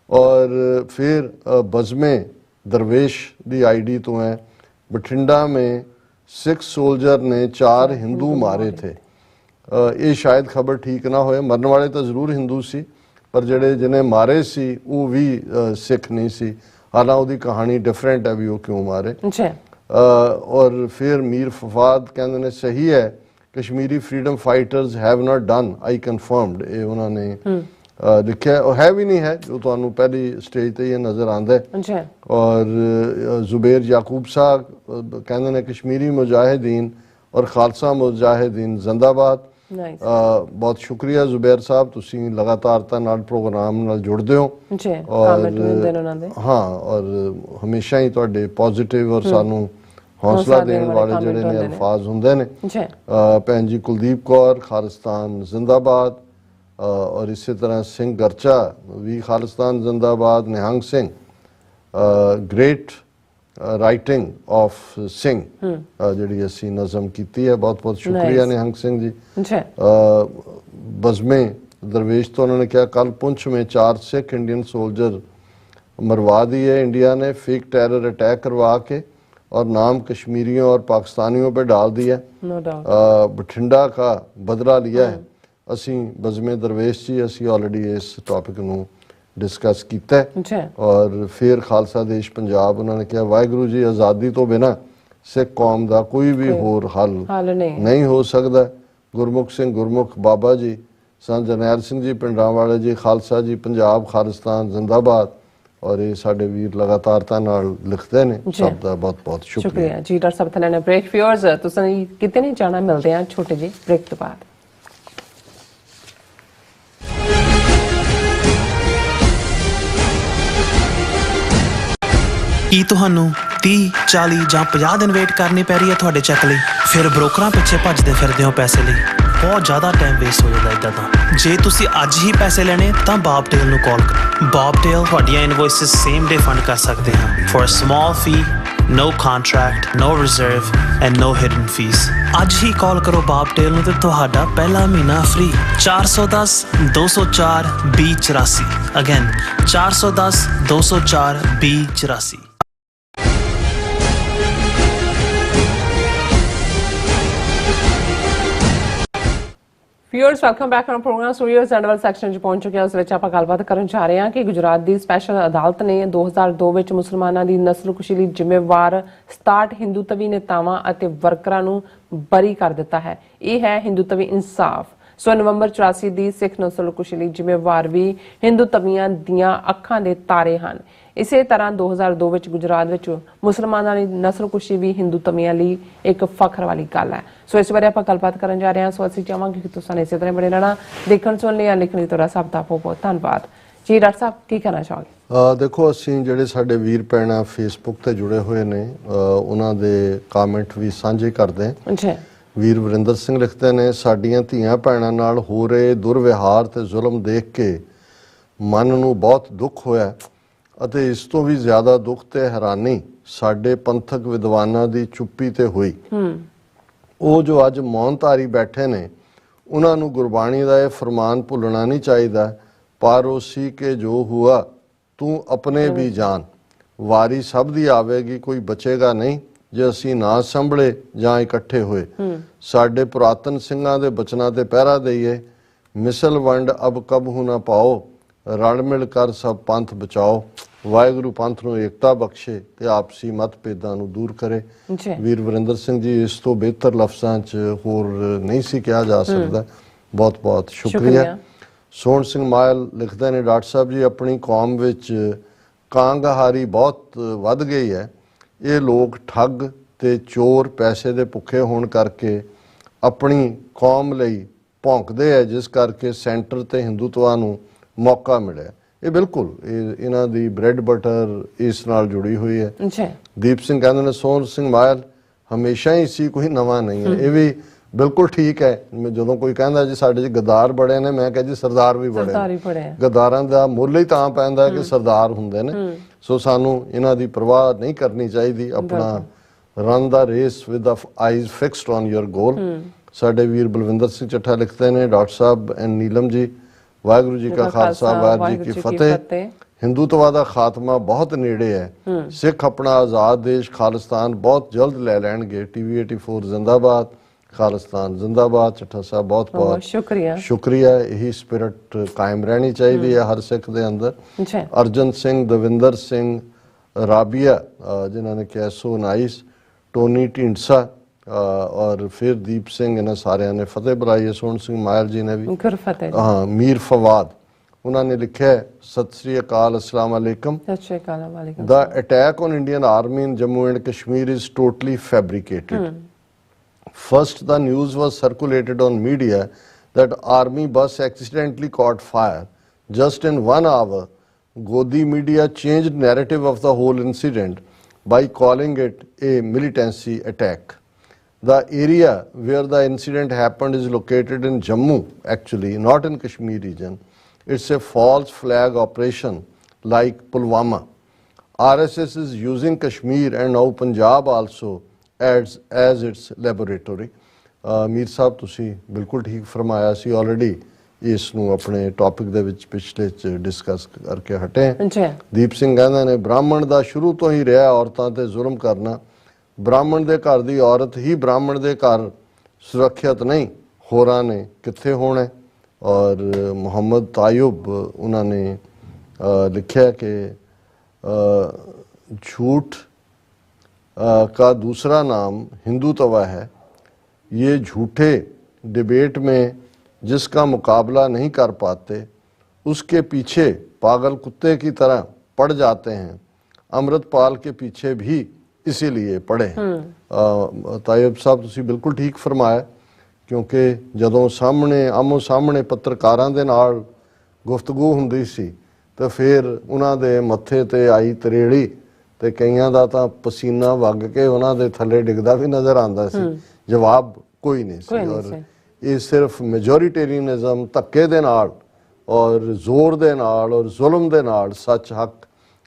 ਔਰ फिर बज़मे दरवेश दी ID तो है, बठिंडा में सिख सोल्जर ने 4 हिंदू मारे थे। ये शायद खबर ठीक ना होए, मरने वाले तो जरूर हिंदू सी, पर जेड़े जिन्हें मारे सी वो भी सिख नहीं सी। हालांकि उसकी कहानी डिफरेंट है भी वो क्यों मारे। और फिर मीर फवाद कहते ने सही है, Kashmiri freedom fighters have not done, I confirmed. ये उन्होंने लिखा है भी नहीं है, जो तो पहली स्टेज पे ये नजर आता है। और जुबैर याकूब साहब कहते ने कश्मीरी मुजाहिदीन और खालसा मुजाहिदीन जिंदाबाद। बहुत शुक्रिया जुबैर साहब, तुसी लगातारता नाल प्रोग्राम नाल जुड़दे हो और हाँ, और हमेशा ही तुहाडे पॉजिटिव और सानू हौसला देने वाले जिहड़े ने अल्फाज हुंदे ने। भैन जी कुलदीप कौर खालिस्तान जिंदाबाद, और इसी तरह सिंह गर्चा भी खालिस्तान जिंदाबाद। Nihang Singh great writing of Singh जिहड़ी असी नज़म कीती है, बहुत बहुत शुक्रिया निहंग सिंह जी। बज़मे दरवेश तो उन्होंने कहा कल पुंछ में 4 सिख इंडियन सोल्जर मरवा दिए इंडिया ने, फेक टेरर अटैक करवा के, और नाम कश्मीरियों और पाकिस्तानियों पे डाल दिया। बठिंडा का बदला लिया है। ਅਸੀਂ ਬਜ਼ਮੇ ਦਰਵੇਸ਼ ਜੀ ਅਸੀਂ ਆਲਰੇਡੀ ਇਸ ਟੌਪਿਕ ਨੂੰ ਡਿਸਕਸ ਕੀਤਾ ਹੈ। ਔਰ ਫਿਰ ਖਾਲਸਾ ਦੇਸ਼ ਪੰਜਾਬ ਉਹਨਾਂ ਨੇ ਕਿਹਾ ਵਾਹਿਗੁਰੂ ਜੀ ਆਜ਼ਾਦੀ ਤੋਂ ਬਿਨਾ ਸਿੱਖ ਕੌਮ ਦਾ ਕੋਈ ਵੀ ਹੋਰ ਹੱਲ ਨਹੀਂ ਹੋ ਸਕਦਾ। ਗੁਰਮੁਖ ਸਿੰਘ ਗੁਰਮੁਖ ਬਾਬਾ ਜੀ, ਸੰਤ ਜਰਨੈਲ ਸਿੰਘ ਜੀ ਪਿੰਡਰਾਂਵਾਲੇ ਜੀ, ਖਾਲਸਾ ਜੀ ਪੰਜਾਬ ਖਾਲਿਸਤਾਨ ਜ਼ਿੰਦਾਬਾਦ। ਔਰ ਇਹ ਸਾਡੇ ਵੀਰ ਲਗਾਤਾਰਤਾ ਨਾਲ ਲਿਖਦੇ ਨੇ, ਸਭ ਦਾ ਬਹੁਤ ਬਹੁਤ ਸ਼ੁਕਰੀਆ ਜੀ। ਡਾਕਟਰ ਸਾਹਿਬ ਥਲੇ ਨੇ ਬ੍ਰੇਕ ਫਿਊਅਰਸ ਤੁਸੀਂ ਕਿਤੇ ਨਹੀਂ ਜਾਣਾ, ਮਿਲਦੇ ਆ ਛੋਟੇ ਜਿਹੇ ਬ੍ਰੇਕ ਤੋਂ ਬਾਅਦ। ਕੀ ਤੁਹਾਨੂੰ 30, 40 ਜਾਂ 50 ਦਿਨ ਵੇਟ ਕਰਨੀ ਪੈ ਰਹੀ ਹੈ ਤੁਹਾਡੇ ਚੈੱਕ ਲਈ? ਫਿਰ ਬ੍ਰੋਕਰਾਂ ਪਿੱਛੇ ਭੱਜਦੇ ਫਿਰਦੇ ਹੋ ਪੈਸੇ ਲਈ, ਬਹੁਤ ਜ਼ਿਆਦਾ ਟਾਈਮ ਵੇਸਟ ਹੋ ਜਾਂਦਾ ਇੱਦਾਂ ਤਾਂ। ਜੇ ਤੁਸੀਂ ਅੱਜ ਹੀ ਪੈਸੇ ਲੈਣੇ ਤਾਂ ਬੌਬਟੇਲ ਨੂੰ ਕਾਲ ਕਰੋ। ਬੌਬਟੇਲ ਤੁਹਾਡੀਆਂ ਇਨਵੋਇਸਿਸ ਸੇਮ ਡੇ ਫੰਡ ਕਰ ਸਕਦੇ ਹਾਂ for a small fee, no contract, no reserve and no hidden fees। ਅੱਜ ਹੀ ਕਾਲ ਕਰੋ ਬੌਬਟੇਲ ਨੂੰ ਤੇ ਤੁਹਾਡਾ ਪਹਿਲਾ ਮਹੀਨਾ free. 410 204 2084 again 410 204 2084। Viewers welcome back on programme. Studios ਐਂਡਵਲ ਸੈਕਸ਼ਨ 'ਚ ਪਹੁੰਚ ਚੁੱਕੇ ਹਾਂ। ਉਸ ਵਿੱਚ ਆਪਾਂ ਗੱਲਬਾਤ ਕਰਨ ਜਾ ਰਹੇ ਹਾਂ ਕਿ ਗੁਜਰਾਤ ਦੀ ਸਪੈਸ਼ਲ ਅਦਾਲਤ ਨੇ 2002 ਵਿੱਚ ਮੁਸਲਮਾਨਾਂ ਦੀ ਨਸਲਕੁਸ਼ੀ ਲਈ ਜ਼ਿੰਮੇਵਾਰ 67 ਹਿੰਦੂਤਵੀ ਨੇਤਾਵਾਂ ਅਤੇ ਵਰਕਰਾਂ ਨੂੰ ਬਰੀ ਕਰ ਦਿੱਤਾ ਹੈ। ਇਹ ਹੈ ਹਿੰਦੂਤਵੀ ਇਨਸਾਫ। ਸੋ ਨਵੰਬਰ 84 ਦੀ ਸਿੱਖ ਨਸਲਕੁਸ਼ੀ ਲਈ ਜ਼ਿੰਮੇਵਾਰ ਵੀ ਹਿੰਦੂਤਵੀਆਂ ਦੀਆਂ ਅੱਖਾਂ ਦੇ ਤਾਰੇ ਹਨ। ਇਸੇ ਤਰ੍ਹਾਂ 2002 ਵਿੱਚ ਗੁਜਰਾਤ ਵਿੱਚ ਮੁਸਲਮਾਨਾਂ ਦੀ ਨਸਲਕੁਸ਼ੀ ਵੀ ਹਿੰਦੂਤਵੀਆਂ ਲਈ ਇੱਕ ਫਖਰ ਵਾਲੀ ਗੱਲ ਹੈ। ਸੋ ਇਸ ਬਾਰੇ ਆਪਾਂ ਗੱਲਬਾਤ ਕਰਨ ਜਾ ਰਹੇ ਹਾਂ। ਸੋ ਅਸੀਂ ਚਾਹਾਂਗੇ ਕਿ ਤੁਸੀਂ ਇਸੇ ਤਰ੍ਹਾਂ ਬਣੇ ਰਹਿਣਾ, ਦੇਖਣ ਸੁਣਨ ਲਈ ਲਿਖਣ ਲਈ ਤੁਹਾਡਾ ਸਭ ਦਾ ਬਹੁਤ ਬਹੁਤ ਧੰਨਵਾਦ ਜੀ ਡਾਕਟਰ ਸਾਹਿਬ ਕੀ ਕਹਿਣਾ ਚਾਹੋਗੇ? ਦੇਖੋ, ਅਸੀਂ ਜਿਹੜੇ ਸਾਡੇ ਵੀਰ ਭੈਣਾਂ ਫੇਸਬੁੱਕ ਤੇ ਜੁੜੇ ਹੋਏ ਨੇ ਉਹਨਾਂ ਦੇ ਕਮੈਂਟ ਵੀ ਸਾਂਝੇ ਕਰਦੇ ਹਾਂ। ਜੀ ਵੀਰ ਵਰਿੰਦਰ ਸਿੰਘ ਲਿਖਦੇ ਨੇ, ਸਾਡੀਆਂ ਧੀਆਂ ਭੈਣਾਂ ਨਾਲ ਹੋ ਰਹੇ ਦੁਰਵਿਹਾਰ ਤੇ ਜ਼ੁਲਮ ਦੇਖ ਕੇ ਮਨ ਨੂੰ ਬਹੁਤ ਦੁੱਖ ਹੋਇਆ ਅਤੇ ਇਸ ਤੋਂ ਵੀ ਜ਼ਿਆਦਾ ਦੁੱਖ ਤੇ ਹੈਰਾਨੀ ਸਾਡੇ ਪੰਥਕ ਵਿਦਵਾਨਾਂ ਦੀ ਚੁੱਪੀ ਤੇ ਹੋਈ। ਉਹ ਜੋ ਅੱਜ ਮੌਨ ਧਾਰੀ ਬੈਠੇ ਨੇ ਉਹਨਾਂ ਨੂੰ ਗੁਰਬਾਣੀ ਦਾ ਇਹ ਫਰਮਾਨ ਭੁੱਲਣਾ ਨਹੀਂ ਚਾਹੀਦਾ, ਪਰ ਉਸੀ ਕੇ ਜੋ ਹੁਆ ਤੂੰ ਆਪਣੇ ਵੀ ਜਾਨ, ਵਾਰੀ ਸਭ ਦੀ ਆਵੇਗੀ, ਕੋਈ ਬਚੇਗਾ ਨਹੀਂ ਜੇ ਅਸੀਂ ਨਾ ਸੰਭਲੇ ਜਾਂ ਇਕੱਠੇ ਹੋਏ। ਸਾਡੇ ਪੁਰਾਤਨ ਸਿੰਘਾਂ ਦੇ ਬਚਨਾਂ ਤੇ ਪਹਿਰਾ ਦਈਏ, ਮਿਸਲ ਵੰਡ ਅਬ ਕਬਹੂ ਨਾ ਪਾਓ, ਰਲ ਮਿਲ ਕਰ ਸਭ ਪੰਥ ਬਚਾਓ। ਵਾਹਿਗੁਰੂ ਪੰਥ ਨੂੰ ਏਕਤਾ ਬਖਸ਼ੇ ਤੇ ਆਪਸੀ ਮਤਭੇਦਾਂ ਨੂੰ ਦੂਰ ਕਰੇ। ਵੀਰ ਵਰਿੰਦਰ ਸਿੰਘ ਜੀ, ਇਸ ਤੋਂ ਬਿਹਤਰ ਲਫ਼ਜ਼ਾਂ 'ਚ ਹੋਰ ਨਹੀਂ ਸੀ ਕਿਹਾ ਜਾ ਸਕਦਾ। ਬਹੁਤ ਬਹੁਤ ਸ਼ੁਕਰੀਆ। ਸੋਹਣ ਸਿੰਘ ਮਾਇਲ ਲਿਖਦੇ ਨੇ, ਡਾਕਟਰ ਸਾਹਿਬ ਜੀ, ਆਪਣੀ ਕੌਮ ਵਿੱਚ ਕਾਂਗਹਾਰੀ ਬਹੁਤ ਵੱਧ ਗਈ ਹੈ। ਇਹ ਲੋਕ ਠੱਗ ਤੇ ਚੋਰ ਪੈਸੇ ਦੇ ਭੁੱਖੇ ਹੋਣ ਕਰਕੇ ਆਪਣੀ ਕੌਮ ਲਈ ਭੌਂਕਦੇ ਹੈ, ਜਿਸ ਕਰਕੇ ਸੈਂਟਰ ਤੇ ਹਿੰਦੂਤਵਾ ਨੂੰ ਮੌਕਾ ਮਿਲਿਆ। ਇਹ ਬਿਲਕੁਲ ਇਹਨਾਂ ਦੀ ਬ੍ਰੈਡ ਬਟਰ ਇਸ ਨਾਲ ਜੁੜੀ ਹੋਈ ਹੈ। ਦੀਪ ਸਿੰਘ ਕਹਿੰਦੇ ਨੇ, ਸੋਹਣ ਸਿੰਘ ਮਾਇਲ ਹਮੇਸ਼ਾ ਹੀ ਸੀ, ਕੋਈ ਨਵਾਂ ਨਹੀਂ ਹੈ। ਇਹ ਵੀ ਬਿਲਕੁਲ ਠੀਕ ਹੈ। ਜਦੋਂ ਕੋਈ ਕਹਿੰਦਾ ਜੀ ਸਾਡੇ 'ਚ ਗਦਾਰ ਬੜੇ ਨੇ, ਮੈਂ ਕਹਿੰਦਾ ਜੀ ਸਰਦਾਰ ਵੀ ਬੜੇ। ਗਦਾਰਾਂ ਦਾ ਮੁੱਲ ਹੀ ਤਾਂ ਪੈਂਦਾ ਕਿ ਸਰਦਾਰ ਹੁੰਦੇ ਨੇ। ਸੋ ਸਾਨੂੰ ਇਹਨਾਂ ਦੀ ਪਰਵਾਹ ਨਹੀਂ ਕਰਨੀ ਚਾਹੀਦੀ, ਆਪਣਾ run the race with the eyes fixed on your goal. ਸਾਡੇ ਵੀਰ ਬਲਵਿੰਦਰ ਸਿੰਘ ਚੱਠਾ ਲਿਖਦੇ ਨੇ, doctor Sahib and Neelam ji, Waheguru ji ਕਾ ਖਾਲਸਾ ਵਾਹਿਗੁਰੂ ਜੀ ਕੀ ਫਤਿਹ। ਹਿੰਦੂਤਵਾ ਦਾ ਖਾਤਮਾ ਬਹੁਤ ਨੇੜੇ ਹੈ। ਸਿੱਖ ਆਪਣਾ ਆਜ਼ਾਦ ਦੇਸ਼ ਖਾਲਿਸਤਾਨ ਬਹੁਤ ਜਲਦ ਲੈ ਲੈਣਗੇ। TV 84 ਜ਼ਿੰਦਾਬਾਦ, ਖਾਲਿਸਤਾਨ ਜ਼ਿੰਦਾਬਾਦ। ਚੱਠਾ ਸਾਹਿਬ ਬਹੁਤ ਬਹੁਤ ਸ਼ੁਕਰੀਆ। ਇਹੀ ਸਪਿਰਿਟ ਕਾਇਮ ਰਹਿਣੀ ਚਾਹੀਦੀ ਹੈ ਹਰ ਸਿੱਖ ਦੇ ਅੰਦਰ। ਅਰਜਨ ਸਿੰਘ, ਦਵਿੰਦਰ ਸਿੰਘ, ਰਾਬੀਆ ਜਿਨ੍ਹਾਂ ਨੇ ਕਿਹਾ ਸੋ ਨਾਈਸ, ਟੋਨੀ ਢੀਂਡਸਾ ਔਰ ਫਿਰ ਦੀਪ ਸਿੰਘ, ਇਹਨਾਂ ਸਾਰਿਆਂ ਨੇ ਫਤਿਹ ਬੁਲਾਈ ਹੈ। ਸੋਹਣ ਸਿੰਘ ਮਾਇਲ ਜੀ ਨੇ ਵੀ ਹਾਂ। ਮੀਰ ਫਵਾਦ ਉਹਨਾਂ ਨੇ ਲਿਖਿਆ, ਸਤਿ ਸ੍ਰੀ ਅਕਾਲ, ਅਸਲਾਮ ਵਾਲੇਕਮ। The attack on Indian army in Jammu and Kashmir is totally fabricated. First, the news was circulated on media that army bus accidentally caught fire. Just in 1 hour, Godi media changed narrative of the whole incident by calling it a militancy attack. The area where the incident happened is located in Jammu, actually, not in Kashmir region. It's a false flag operation like Pulwama. RSS is using Kashmir and now Punjab also as its laboratory. Mir Sahib, ਤੁਸੀਂ ਬਿਲਕੁਲ ਠੀਕ ਫਰਮਾਇਆ ਸੀ। ਆਲਰੇਡੀ ਇਸ ਨੂੰ ਆਪਣੇ ਟੌਪਿਕ ਦੇ ਵਿੱਚ ਪਿਛਲੇ 'ਚ ਡਿਸਕਸ ਕਰਕੇ ਹਟੇ। ਦੀਪ ਸਿੰਘ ਕਹਿੰਦੇ ਨੇ, ਬ੍ਰਾਹਮਣ ਦਾ ਸ਼ੁਰੂ ਤੋਂ ਹੀ ਰਿਹਾ ਔਰਤਾਂ ਤੇ ਜ਼ੁਲਮ ਕਰਨਾ। ਬ੍ਰਾਹਮਣ ਦੇ ਘਰ ਦੀ ਔਰਤ ਹੀ ਬ੍ਰਾਹਮਣ ਦੇ ਘਰ ਸੁਰੱਖਿਅਤ ਨਹੀਂ, ਹੋਰਾਂ ਨੇ ਕਿੱਥੇ ਹੋਣਾ। ਔਰ ਮੁਹੰਮਦ ਤਾਇਬ ਉਹਨਾਂ ਨੇ ਲਿਖਿਆ ਕਿ झूठ का दूसरा नाम हिंदुत्व है। ये झूठे डिबेट में जिसका मुकाबला नहीं कर पाते उसके पीछे पागल कुत्ते की तरह पड़ जाते हैं। अमृतपाल के पीछे भी इसीलिए पड़े। तायब साहब, तुसी बिल्कुल ठीक फरमाया, क्योंकि जदों सामने आमो सामने पत्रकारां दे नाल गुफ्तगू हुंदी सी तो फिर उन्हां दे मत्थे ते आई तरेड़ी ते कईयां दा तां पसीना वग के उन्हां दे थल्ले डिगदा भी नज़र आंदा सी। जवाब कोई नहीं सी। और ये सिर्फ मेजोरिटेरियनिज्म धक्के दे नाल और जोर दे नाल और जुल्म दे नाल सच हक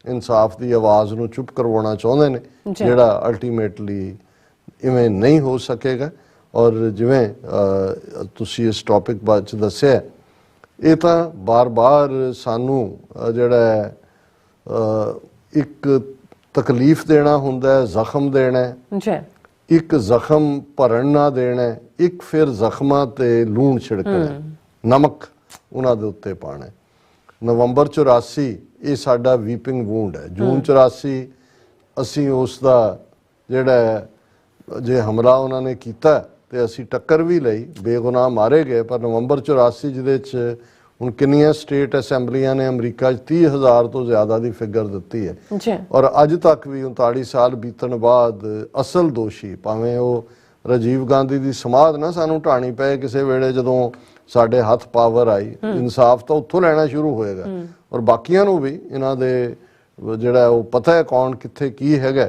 इंसाफ की आवाज़ नूं चुप करवाना चाहुंदे ने, जिहड़ा अल्टीमेटली इवें नहीं हो सकेगा। और जिवें तुसी इस टॉपिक बारे च दस्सिआ, ये तो बार बार सानू जिहड़ा एक तकलीफ देना हुंदा है, जख्म देना है, एक जख्म भरन ना देना है, एक फिर जख्मां ते लूण छिड़कना, नमक उन्हां दे उत्ते पाना है। नवंबर 84 ये साडा वीपिंग वूंड है। जून 84 असी उसका जिहड़ा जे हमला उन्होंने किया तो असी टक्कर भी लई, बेगुनाह मारे गए। पर नवंबर 84 जिहदे च हुण किन्नियां स्टेट असैंबलियां ने अमरीका 30,000 तो ज़्यादा की फिगर दी है। और अज तक भी 39 साल बीतण बाद असल दोषी, भावें वो राजीव गांधी की समाध ना सानू ढाणी पे किसी वेले जदों ਸਾਡੇ ਹੱਥ ਪਾਵਰ ਆਈ, ਇਨਸਾਫ ਤਾਂ ਉੱਥੋਂ ਲੈਣਾ ਸ਼ੁਰੂ ਹੋਏਗਾ ਔਰ ਬਾਕੀਆਂ ਨੂੰ ਵੀ ਇਹਨਾਂ ਦੇ ਜਿਹੜਾ ਉਹ ਪਤਾ ਹੈ ਕੌਣ ਕਿੱਥੇ ਕੀ ਹੈਗਾ।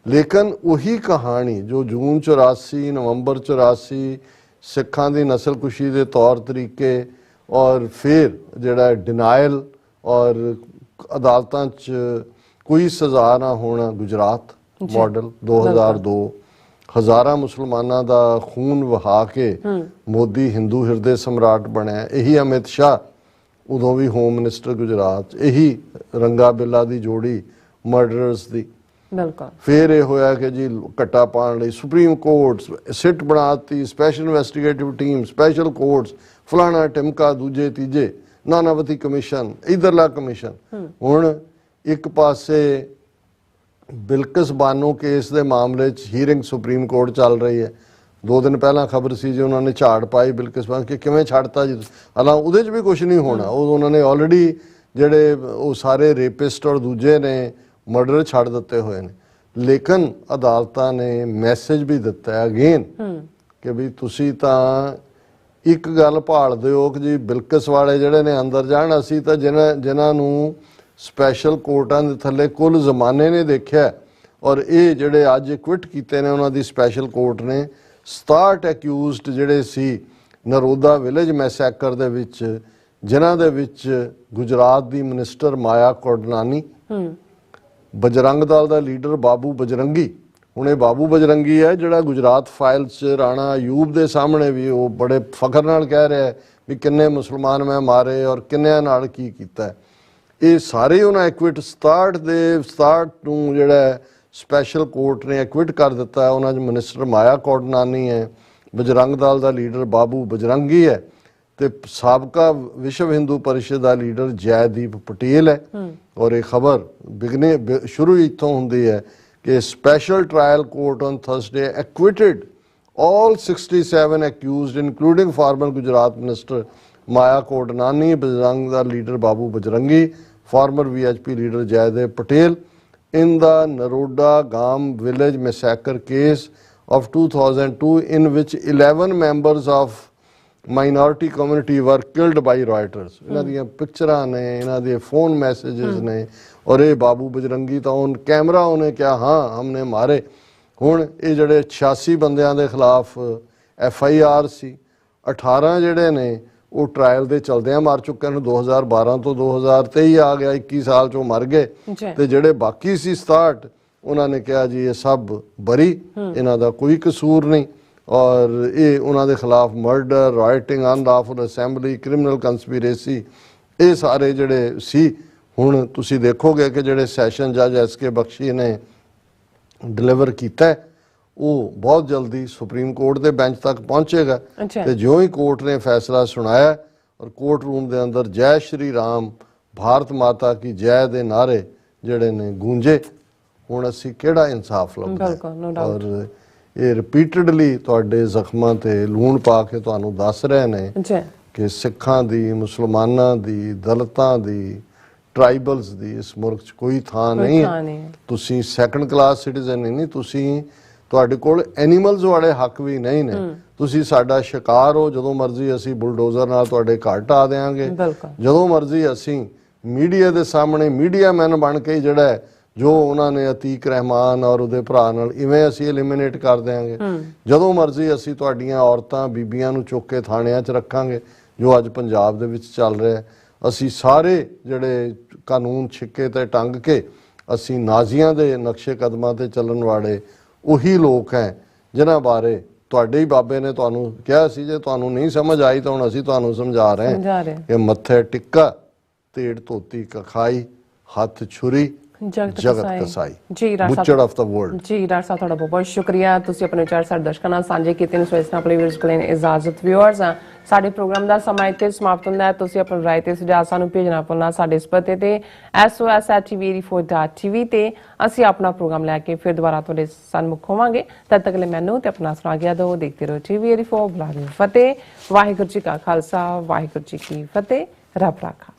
ਲੇਕਿਨ ਉਹੀ ਕਹਾਣੀ ਜੋ ਜੂਨ 84 ਨਵੰਬਰ 84 ਸਿੱਖਾਂ ਦੀ ਨਸਲਕੁਸ਼ੀ ਦੇ ਤੌਰ ਤਰੀਕੇ ਔਰ ਫਿਰ ਜਿਹੜਾ ਡਿਨਾਇਲ ਔਰ ਅਦਾਲਤਾਂ 'ਚ ਕੋਈ ਸਜ਼ਾ ਨਾ ਹੋਣਾ, ਗੁਜਰਾਤ ਮਾਡਲ 2002 ਹਜ਼ਾਰਾਂ ਮੁਸਲਮਾਨਾਂ ਦਾ ਖੂਨ ਵਹਾ ਕੇ ਮੋਦੀ ਹਿੰਦੂ ਹਿਰਦੇ ਸਮਰਾਟ ਬਣਿਆ। ਇਹੀ ਅਮਿਤ ਸ਼ਾਹ ਉਦੋਂ ਵੀ ਹੋਮ ਮਿਨਿਸਟਰ ਗੁਜਰਾਤ, ਇਹੀ ਰੰਗਾ ਬਿੱਲਾ ਦੀ ਜੋੜੀ ਮਰਡਰਰਸ ਦੀ। ਬਿਲਕੁਲ ਫਿਰ ਇਹ ਹੋਇਆ ਕਿ ਜੀ ਕੱਟਾ ਪਾਉਣ ਲਈ ਸੁਪਰੀਮ ਕੋਰਟ ਸਿੱਟ ਬਣਾਤੀ, special investigative team, special courts, ਫਲਾਣਾ ਟਿਮਕਾ, ਦੂਜੇ ਤੀਜੇ, ਨਾਨਾਵਤੀ ਕਮਿਸ਼ਨ, ਇਧਰਲਾ ਕਮਿਸ਼ਨ। ਹੁਣ ਇੱਕ ਪਾਸੇ ਬਿਲਕਿਸ ਬਾਨੋ ਕੇਸ ਦੇ ਮਾਮਲੇ 'ਚ ਹੀਅਰਿੰਗ ਸੁਪਰੀਮ ਕੋਰਟ ਚੱਲ ਰਹੀ ਹੈ। 2 ਦਿਨ ਪਹਿਲਾਂ ਖਬਰ ਸੀ ਜੀ ਉਹਨਾਂ ਨੇ ਝਾੜ ਪਾਈ ਬਿਲਕਿਸ ਬਾਨੋ ਕਿ ਕਿਵੇਂ ਛੱਡਤਾ ਜੀ, ਹਾਲਾਂ ਉਹਦੇ 'ਚ ਵੀ ਕੁਝ ਨਹੀਂ ਹੋਣਾ। ਉਹ ਉਹਨਾਂ ਨੇ ਆਲਰੇਡੀ ਜਿਹੜੇ ਉਹ ਸਾਰੇ ਰੇਪਿਸਟ ਔਰ ਦੂਜੇ ਨੇ ਮਰਡਰ ਛੱਡ ਦਿੱਤੇ ਹੋਏ ਨੇ। ਲੇਕਿਨ ਅਦਾਲਤਾਂ ਨੇ ਮੈਸੇਜ ਵੀ ਦਿੱਤਾ ਹੈ ਅਗੇਨ ਕਿ ਵੀ ਤੁਸੀਂ ਤਾਂ ਇੱਕ ਗੱਲ ਭਾਲਦੇ ਹੋ ਕਿ ਜੀ ਬਿਲਕਿਸ ਵਾਲੇ ਜਿਹੜੇ ਨੇ ਅੰਦਰ ਜਾਣ, ਅਸੀਂ ਤਾਂ ਜਿਨ੍ਹਾਂ ਨੂੰ ਸਪੈਸ਼ਲ ਕੋਰਟਾਂ ਦੇ ਥੱਲੇ ਕੁੱਲ ਜ਼ਮਾਨੇ ਨੇ ਦੇਖਿਆ ਔਰ ਇਹ ਜਿਹੜੇ ਅੱਜ ਕੁਇਟ ਕੀਤੇ ਨੇ ਉਹਨਾਂ ਦੀ ਸਪੈਸ਼ਲ ਕੋਰਟ ਨੇ 67 ਅਕਿਊਜ਼ਡ ਜਿਹੜੇ ਸੀ ਨਰੋਦਾ ਵਿਲੇਜ ਮੈਸੈਕਰ ਦੇ ਵਿੱਚ, ਜਿਨ੍ਹਾਂ ਦੇ ਵਿੱਚ ਗੁਜਰਾਤ ਦੀ ਮਿਨਿਸਟਰ ਮਾਇਆ ਕੋਡਨਾਨੀ, ਬਜਰੰਗ ਦਲ ਦਾ ਲੀਡਰ ਬਾਬੂ ਬਜਰੰਗੀ। ਹੁਣ ਇਹ ਬਾਬੂ ਬਜਰੰਗੀ ਹੈ ਜਿਹੜਾ ਗੁਜਰਾਤ ਫਾਈਲ 'ਚ ਰਾਣਾ ਅਯੂਬ ਦੇ ਸਾਹਮਣੇ ਵੀ ਉਹ ਬੜੇ ਫਖਰ ਨਾਲ ਕਹਿ ਰਿਹਾ ਹੈ ਵੀ ਕਿੰਨੇ ਮੁਸਲਮਾਨ ਮੈਂ ਮਾਰੇ ਔਰ ਕਿੰਨਿਆਂ ਨਾਲ ਕੀ ਕੀਤਾ। ਇਹ ਸਾਰੇ ਉਹਨਾਂ ਐਕਵਿਟ 67 ਨੂੰ ਜਿਹੜਾ ਸਪੈਸ਼ਲ ਕੋਰਟ ਨੇ ਐਕਵਿਟ ਕਰ ਦਿੱਤਾ ਹੈ। ਉਹਨਾਂ 'ਚ ਮਿਨਿਸਟਰ ਮਾਇਆ ਕੋਡਨਾਨੀ ਹੈ, ਬਜਰੰਗ ਦਲ ਦਾ ਲੀਡਰ ਬਾਬੂ ਬਜਰੰਗੀ ਹੈ ਤੇ ਸਾਬਕਾ ਵਿਸ਼ਵ ਹਿੰਦੂ ਪਰਿਸ਼ਦ ਦਾ ਲੀਡਰ ਜੈਦੀਪ ਪਟੇਲ ਹੈ। ਔਰ ਇਹ ਖਬਰ ਸ਼ੁਰੂ ਇੱਥੋਂ ਹੁੰਦੀ ਹੈ ਕਿ special trial court on Thursday acquitted all 67 accused including former Gujarat Minister Maya Kodnani, Bajrang Dal leader Babu Bajrangi, former VHP leader Jaidev Patel in the Naroda Gam village massacre case of 2002 in which 11 members of minority community were killed by rioters। ਇਹਨਾਂ ਦੀਆਂ ਪਿਕਚਰਾਂ ਨੇ, ਇਹਨਾਂ ਦੇ ਫੋਨ ਮੈਸੇजेस ਨੇ ਔਰ ਇਹ ਬਾਬੂ ਬਜਰੰਗੀ ਤਾਂ ਔਨ ਕੈਮਰਾ ਉਹਨੇ ਕਿਹਾ ਹਾਂ ਹਮਨੇ ਮਾਰੇ। ਹੁਣ ਇਹ ਜਿਹੜੇ 86 ਬੰਦਿਆਂ ਦੇ ਖਿਲਾਫ FIR ਸੀ, 18 ਜਿਹੜੇ ਨੇ ਉਹ ਟ੍ਰਾਇਲ ਦੇ ਚਲਦਿਆਂ ਮਰ ਚੁੱਕੇ ਨੇ। 2012 ਤੋਂ 2023 ਆ ਗਿਆ, 21 ਸਾਲ ਚੋਂ ਮਰ ਗਏ ਤੇ ਜਿਹੜੇ ਬਾਕੀ ਸੀ 67 ਉਹਨਾਂ ਨੇ ਕਿਹਾ ਜੀ ਇਹ ਸਭ ਬਰੀ, ਇਹਨਾਂ ਦਾ ਕੋਈ ਕਸੂਰ ਨਹੀਂ ਔਰ ਇਹ ਉਹਨਾਂ ਦੇ ਖਿਲਾਫ murder, rioting, unlawful assembly, criminal conspiracy, ਇਹ ਸਾਰੇ ਜਿਹੜੇ ਸੀ। ਹੁਣ ਤੁਸੀਂ ਦੇਖੋਗੇ ਕਿ ਜਿਹੜੇ ਸੈਸ਼ਨ ਜੱਜ SK ਬਖਸ਼ੀ ਨੇ ਡਿਲੀਵਰ ਕੀਤਾ ਉਹ ਬਹੁਤ ਜਲਦੀ ਸੁਪਰੀਮ ਕੋਰਟ ਦੇ ਬੈਂਚ ਤੱਕ ਪਹੁੰਚੇਗਾ ਤੇ ਜਿਉਂ ਹੀ ਕੋਰਟ ਨੇ ਫੈਸਲਾ ਸੁਣਾਇਆ ਔਰ ਕੋਰਟ ਰੂਮ ਦੇ ਅੰਦਰ ਜੈ ਸ਼੍ਰੀ ਰਾਮ, ਭਾਰਤ ਮਾਤਾ ਕੀ ਜੈ ਦੇ ਨਾਰੇ ਜਿਹੜੇ ਨੇ ਗੂੰਜੇ। ਹੁਣ ਅਸੀਂ ਕਿਹੜਾ ਇਨਸਾਫ ਲਵਾਂਗੇ ਔਰ ਇਹ ਰਿਪੀਟਡਲੀ ਤੁਹਾਡੇ ਜ਼ਖਮਾਂ ਤੇ ਲੂਣ ਪਾ ਕੇ ਤੁਹਾਨੂੰ ਦੱਸ ਰਹੇ ਨੇ ਕਿ ਸਿੱਖਾਂ ਦੀ, ਮੁਸਲਮਾਨਾਂ ਦੀ, ਦਲਿਤਾਂ ਦੀ, ਟ੍ਰਾਈਬਲਸ ਦੀ ਇਸ ਮੁਲਕ 'ਚ ਕੋਈ ਥਾਂ ਨਹੀਂ ਹੈ। ਤੁਸੀਂ ਸੈਕੰਡ ਕਲਾਸ ਸਿਟੀਜ਼ਨ ਨਹੀਂ, ਤੁਸੀਂ ਤੁਹਾਡੇ ਕੋਲ ਐਨੀਮਲਸ ਵਾਲੇ ਹੱਕ ਵੀ ਨਹੀਂ ਨੇ। ਤੁਸੀਂ ਸਾਡਾ ਸ਼ਿਕਾਰ ਹੋ, ਜਦੋਂ ਮਰਜ਼ੀ ਅਸੀਂ ਬੁਲਡੋਜ਼ਰ ਨਾਲ ਤੁਹਾਡੇ ਘਰ ਢਾ ਦੇਵਾਂਗੇ, ਜਦੋਂ ਮਰਜ਼ੀ ਅਸੀਂ ਮੀਡੀਆ ਦੇ ਸਾਹਮਣੇ ਮੀਡੀਆ ਮੈਨ ਬਣ ਕੇ ਜਿਹੜਾ ਜੋ ਉਹਨਾਂ ਨੇ ਅਤੀਕ ਰਹਿਮਾਨ ਔਰ ਉਹਦੇ ਭਰਾ ਨਾਲ ਇਵੇਂ ਅਸੀਂ ਐਲੀਮੀਨੇਟ ਕਰ ਦਿਆਂਗੇ। ਜਦੋਂ ਮਰਜ਼ੀ ਅਸੀਂ ਤੁਹਾਡੀਆਂ ਔਰਤਾਂ ਬੀਬੀਆਂ ਨੂੰ ਚੁੱਕ ਕੇ ਥਾਣਿਆਂ 'ਚ ਰੱਖਾਂਗੇ, ਜੋ ਅੱਜ ਪੰਜਾਬ ਦੇ ਵਿੱਚ ਚੱਲ ਰਿਹਾ। ਅਸੀਂ ਸਾਰੇ ਜਿਹੜੇ ਕਾਨੂੰਨ ਛਿੱਕੇ ਤੇ ਟੰਗ ਕੇ ਅਸੀਂ ਨਾਜ਼ੀਆਂ ਦੇ ਨਕਸ਼ੇ ਕਦਮਾਂ ਤੇ ਚੱਲਣ ਵਾਲੇ ਉਹੀ ਲੋਕ ਹੈ ਜਿਨ੍ਹਾਂ ਬਾਰੇ ਤੁਹਾਡੇ ਹੀ ਬਾਬੇ ਨੇ ਤੁਹਾਨੂੰ ਕਿਹਾ ਸੀ ਜੇ ਤੁਹਾਨੂੰ ਨਹੀਂ ਸਮਝ ਆਈ ਤਾਂ ਹੁਣ ਅਸੀਂ ਤੁਹਾਨੂੰ ਸਮਝਾ ਰਹੇ ਹਾਂ ਕਿ ਮੱਥੇ ਟਿੱਕਾ, ਢੇਡ ਧੋਤੀ ਕਖਾਈ, ਹੱਥ ਛੁਰੀ, ਜਗਤ ਕਸਾਈ, ਬੁੱਚਰ ਆਫ ਦਾ ਵਰਲਡ। ਜੀ ਡਾਕਟਰ ਸਾਹਿਬ ਤੁਹਾਡਾ ਬਹੁਤ ਸ਼ੁਕਰੀਆ, ਤੁਸੀਂ ਆਪਣੇ ਵਿਚਾਰ ਸਾਡੇ ਦਰਸ਼ਕਾਂ ਨਾਲ ਸਾਂਝੇ ਕੀਤੇ ਨੇ। ਸੋ ਇਸ ਨਾਲ ਆਪਣੇ ਵੀਅਰਸ ਕੋਲ ਇਜਾਜ਼ਤ। ਵਿਊਅਰਸ ਸਾਡੇ ਪ੍ਰੋਗਰਾਮ ਦਾ ਸਮਾਂ ਇੱਥੇ ਸਮਾਪਤ ਹੁੰਦਾ ਹੈ। ਤੁਸੀਂ ਆਪਣੀ ਰਾਏ ਤੇ ਸੁਝਾਅ ਸਾਨੂੰ ਭੇਜਣਾ ਭੁੱਲਣਾ ਸਾਡੇ ਇਸ ਪਤੇ ਤੇ SOS@tv84.tv ਤੇ ਅਸੀਂ ਆਪਣਾ ਪ੍ਰੋਗਰਾਮ ਲੈ ਕੇ ਫਿਰ ਦੁਬਾਰਾ ਤੁਹਾਡੇ ਸਨਮੁਖ ਹੋਵਾਂਗੇ। ਤਦ ਤੱਕ ਲਈ ਮੈਨੂੰ ਤੇ ਆਪਣਾ ਸੁਣਾ ਗਿਆ ਦੋ ਦੇਖਦੇ ਰਹੋ TV84। ਬੁਲਾ ਫਤਿਹ। ਵਾਹਿਗੁਰੂ ਜੀ ਕਾ ਖਾਲਸਾ, ਵਾਹਿਗੁਰੂ ਜੀ ਕੀ ਫਤਿਹ। ਰੱਬ ਰਾਖਾ।